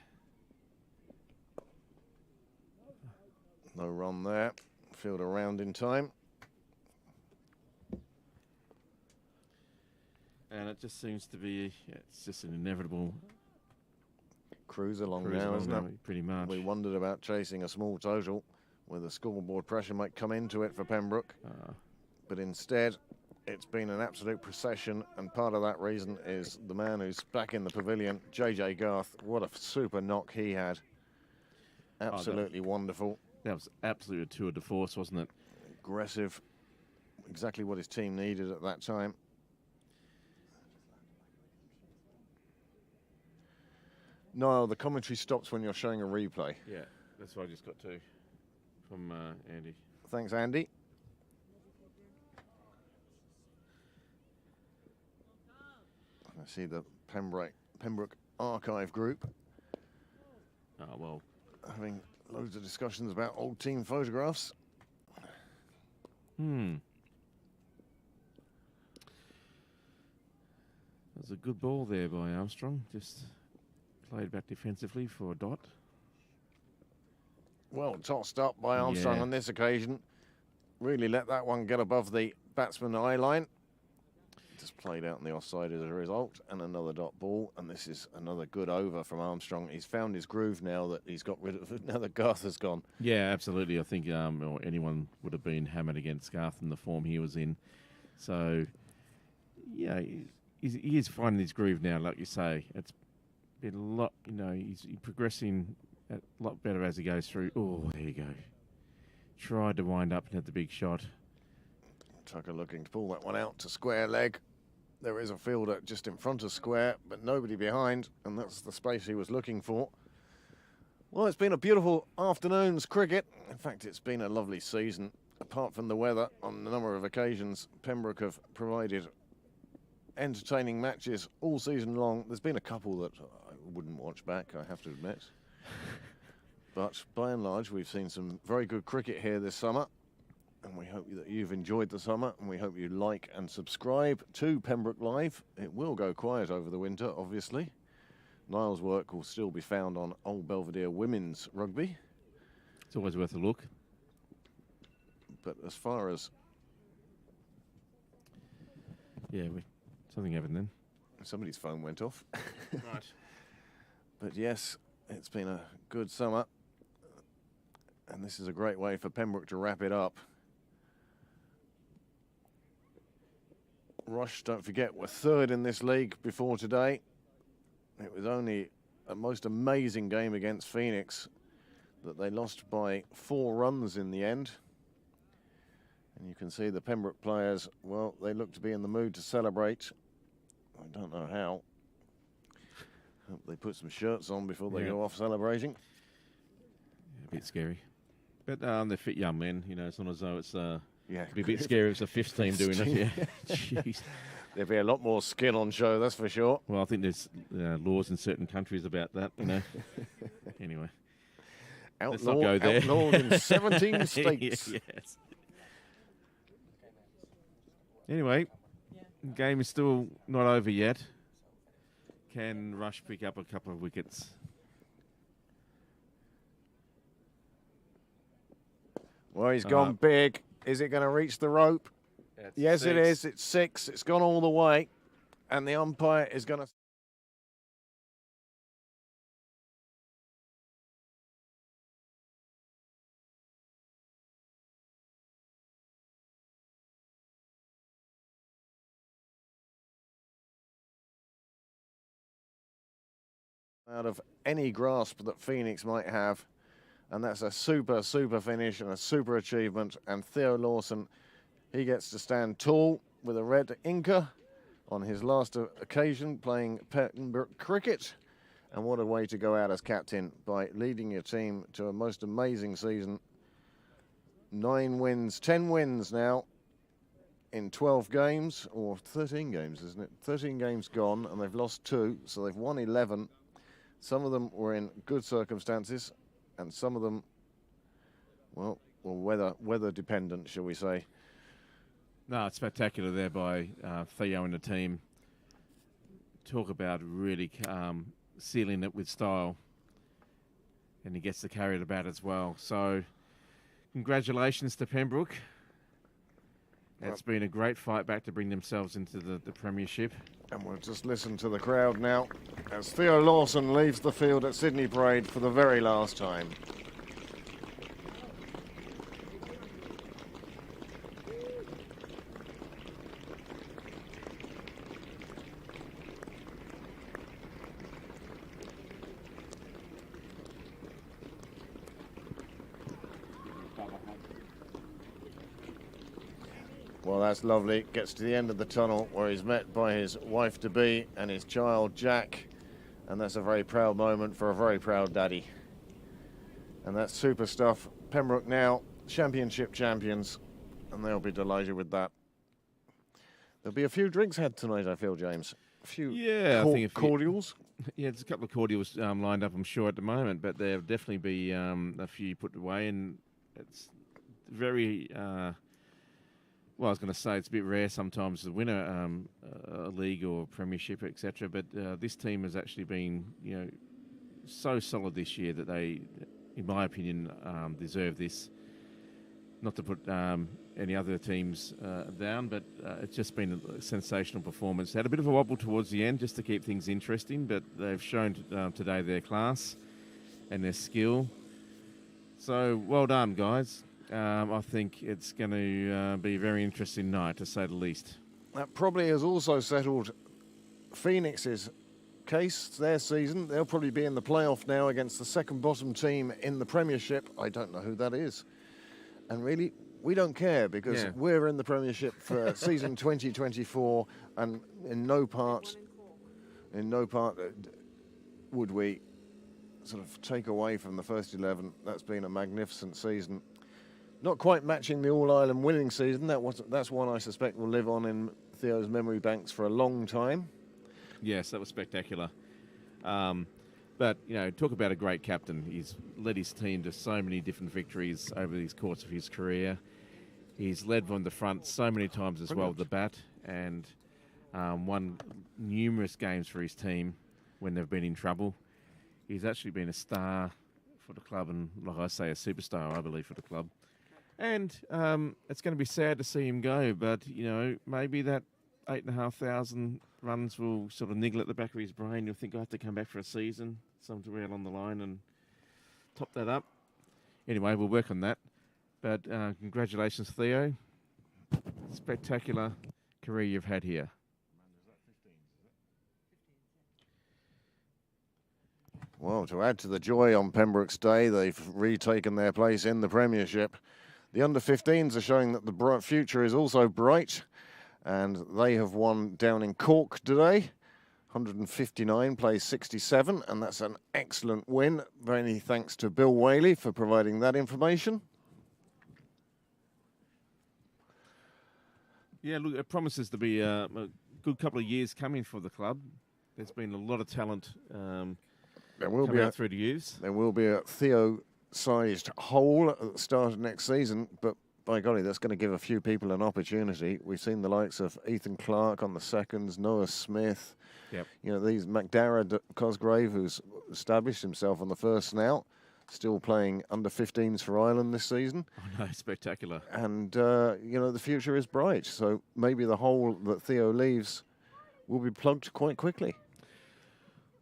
No run there. Field around in time. And it just seems to be, it's just an inevitable cruise along now, isn't it? Pretty much. We wondered about chasing a small total where the scoreboard pressure might come into it for Pembroke. But instead, it's been an absolute procession, and part of that reason is the man who's back in the pavilion, JJ Garth. What a super knock he had. Absolutely wonderful. That was absolutely a tour de force, wasn't it? Aggressive. Exactly what his team needed at that time. No, the commentary stops when you're showing a replay. Yeah, That's what I just got to from Andy. Thanks, Andy. I see the Pembroke Archive group Oh, well, having loads of discussions about old team photographs. that was a good ball there by Armstrong. Just played back defensively for a dot. Well tossed up by Armstrong Yeah. on this occasion. Really let that one get above the batsman eye line. Just played out on the offside as a result, and another dot ball. And this is another good over from Armstrong. He's found his groove now that he's got rid of it. Now that Garth has gone. Yeah, absolutely. I think or anyone would have been hammered against Garth in the form he was in. So, yeah, he is finding his groove now, like you say. It's been a lot, he's progressing a lot better as he goes through. Oh, there you go. Tried to wind up and had the big shot. Tucker looking to pull that one out to square leg. There is a fielder just in front of square, but nobody behind, and that's the space he was looking for. Well, it's been a beautiful afternoon's cricket. In fact, it's been a lovely season. Apart from the weather, on a number of occasions, Pembroke have provided entertaining matches all season long. There's been a couple that I wouldn't watch back, I have to admit. But by and large, we've seen some very good cricket here this summer. And we hope that you've enjoyed the summer, and we hope you like and subscribe to Pembroke Live. It will go quiet over the winter, obviously. Niall's work will still be found on Old Belvedere Women's Rugby. It's always worth a look. But as far as... Yeah, something happened then. Somebody's phone went off. Right. But yes, it's been a good summer. And this is a great way for Pembroke to wrap it up. Rush, don't forget, were third in this league before today. It was only a most amazing game against Phoenix that they lost by 4 runs in the end. And you can see the Pembroke players, well, they look to be in the mood to celebrate. I don't know how. Hope they put some shirts on before they go off celebrating. Yeah, a bit scary. But they're fit young men, it's not as though it's... Yeah, It'd be a bit scary if it's a fifth team doing it. Yeah. Jeez. There'd be a lot more skin on show, that's for sure. Well, I think there's laws in certain countries about that, Anyway. Let's not go there. Outlawed in 17 states. Yes. Anyway, the game is still not over yet. Can Rush pick up a couple of wickets? Well, he's gone big. Is it going to reach the rope? Yes, 6. it is. It's 6. It's gone all the way. And the umpire is going to... out of any grasp that Phoenix might have. And that's a super finish and a super achievement. And Theo Lawson, he gets to stand tall with a red inker on his last occasion playing Pembroke cricket. And what a way to go out as captain by leading your team to a most amazing season. 9 wins, 10 wins now in 12 games, or 13 games, isn't it? 13 games gone, and they've lost 2, so they've won 11. Some of them were in good circumstances, and some of them, well weather dependent, shall we say. No, it's spectacular there by Theo and the team. Talk about really sealing it with style. And he gets to carry the bat as well. So, congratulations to Pembroke. It's been a great fight back to bring themselves into the premiership. And we'll just listen to the crowd now as Theo Lawson leaves the field at Sydney Parade for the very last time. Well, that's lovely. Gets to the end of the tunnel where he's met by his wife-to-be and his child, Jack. And that's a very proud moment for a very proud daddy. And that's super stuff. Pembroke now championship champions, and they'll be delighted with that. There'll be a few drinks had tonight, I feel, James. A few I think cordials. Yeah, there's a couple of cordials lined up, I'm sure, at the moment, but there'll definitely be a few put away, and it's very, well, I was going to say it's a bit rare sometimes to win a league or premiership, etc., but this team has actually been, so solid this year that they, in my opinion, deserve this. Not to put any other teams down, but it's just been a sensational performance. Had a bit of a wobble towards the end just to keep things interesting, but they've shown today their class and their skill. So well done, guys. I think it's going to be a very interesting night, to say the least. That probably has also settled Phoenix's case, their season. They'll probably be in the playoff now against the second bottom team in the Premiership. I don't know who that is. And really, we don't care because we're in the Premiership for season 2024, and in no part would we sort of take away from the first 11. That's been a magnificent season. Not quite matching the All-Ireland winning season. That's one I suspect will live on in Theo's memory banks for a long time. Yes, that was spectacular. But, talk about a great captain. He's led his team to so many different victories over the course of his career. He's led from the front so many times as well with the bat, and won numerous games for his team when they've been in trouble. He's actually been a star for the club, and like I say, a superstar, I believe, for the club. And it's going to be sad to see him go, but, maybe that 8,500 runs will sort of niggle at the back of his brain. He'll think, I have to come back for a season, somewhere along the line, and top that up. Anyway, we'll work on that. But congratulations, Theo. Spectacular career you've had here. Well, to add to the joy on Pembroke's Day, they've retaken their place in the Premiership. The under-15s are showing that the future is also bright, and they have won down in Cork today. 159 plays 67, and that's an excellent win. Many thanks to Bill Whaley for providing that information. Yeah, look, it promises to be a good couple of years coming for the club. There's been a lot of talent coming out through the youths. There will be a Theo-sized hole at the start of next season, but by golly, that's going to give a few people an opportunity. We've seen the likes of Ethan Clark on the seconds, Noah Smith. Yep. These McDara Cosgrave, who's established himself on the first snout, still playing under-15s for Ireland this season. Oh no, spectacular. And, the future is bright. So maybe the hole that Theo leaves will be plugged quite quickly.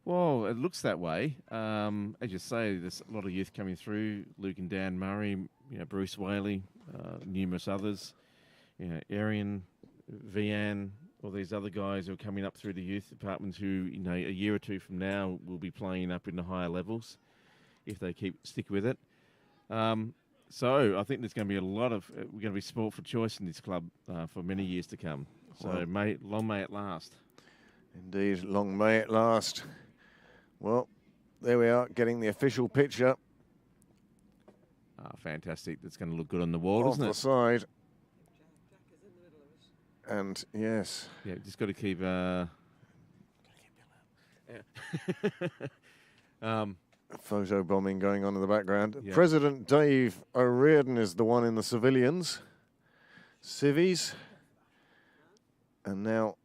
Well, it looks that way. As you say, there's a lot of youth coming through. Luke and Dan Murray, Bruce Whaley, numerous others. Arian, Vian, all these other guys who are coming up through the youth departments who, a year or two from now will be playing up in the higher levels if they stick with it. So I think there's going to be we're going to be sport for choice in this club for many years to come. So long may it last. Indeed, long may it last. Well, there we are, getting the official picture. Fantastic. That's going to look good on the wall, off isn't it? the side. And yes. Yeah, just got to keep. Photo bombing going on in the background. Yeah. President Dave O'Riordan is the one in the civilians. Civvies. And now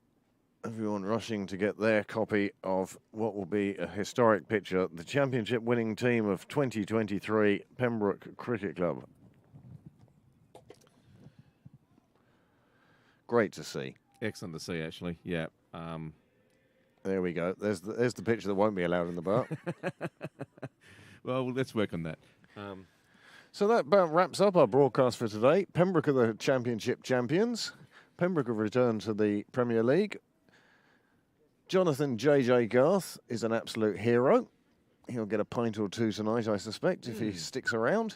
everyone rushing to get their copy of what will be a historic picture. The championship winning team of 2023 Pembroke Cricket Club. Great to see. Excellent to see, actually. Yeah. There we go. There's the picture that won't be allowed in the bar. Well, let's work on that. So that about wraps up our broadcast for today. Pembroke are the championship champions. Pembroke have returned to the Premier League. Jonathan J.J. Garth is an absolute hero. He'll get a pint or two tonight, I suspect, if he sticks around.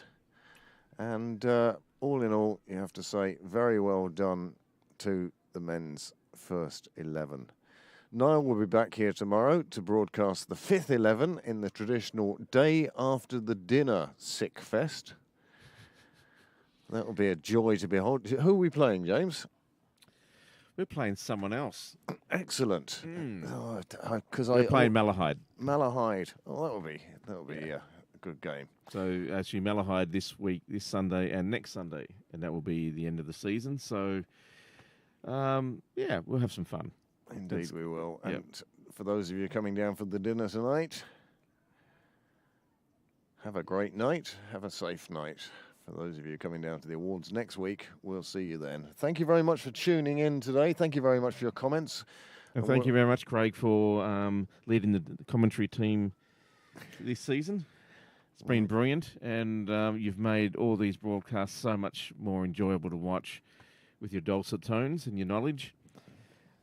And all in all, you have to say, very well done to the men's first 11. Niall will be back here tomorrow to broadcast the 5th 11 in the traditional day after the dinner sick fest. That will be a joy to behold. Who are we playing, James? We're playing someone else. Excellent. Because We're playing Malahide. Malahide. Oh, that'll be a good game. So actually Malahide this week, this Sunday and next Sunday, and that will be the end of the season. So we'll have some fun. Indeed, we will. Yep. And for those of you coming down for the dinner tonight, have a great night. Have a safe night. For those of you coming down to the awards next week, we'll see you then. Thank you very much for tuning in today. Thank you very much for your comments. And thank you very much, Craig, for leading the commentary team this season. It's been brilliant, and you've made all these broadcasts so much more enjoyable to watch with your dulcet tones and your knowledge.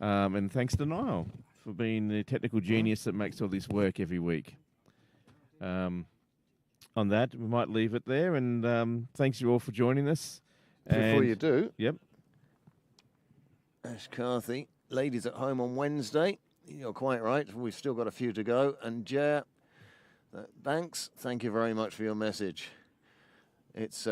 And thanks to Niall for being the technical genius that makes all this work every week. On that, we might leave it there, and thanks you all for joining us. Before you do, yep, Ash Carthy, ladies at home on Wednesday. You're quite right. We've still got a few to go. And Jer, Banks, thank you very much for your message. It's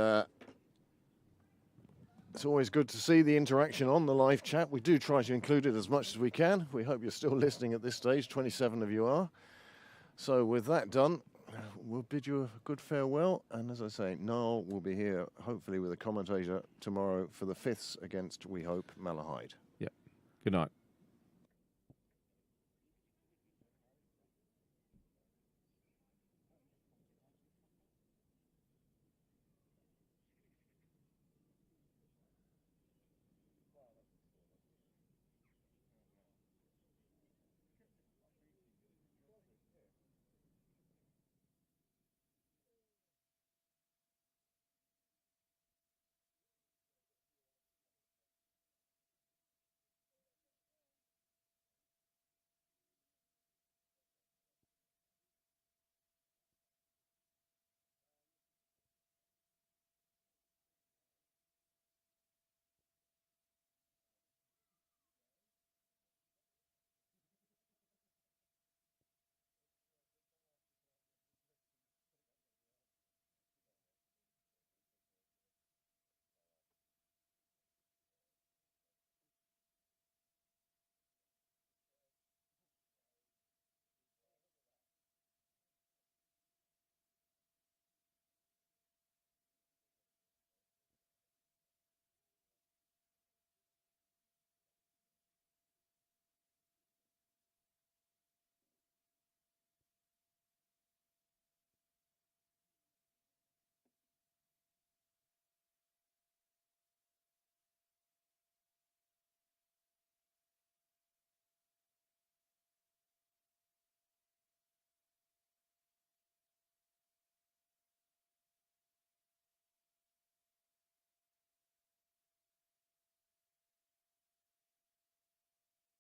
always good to see the interaction on the live chat. We do try to include it as much as we can. We hope you're still listening at this stage. 27 of you are. So with that done, we'll bid you a good farewell. And as I say, Niall will be here, hopefully with a commentator tomorrow for the 5th against, we hope, Malahide. Yep. Good night.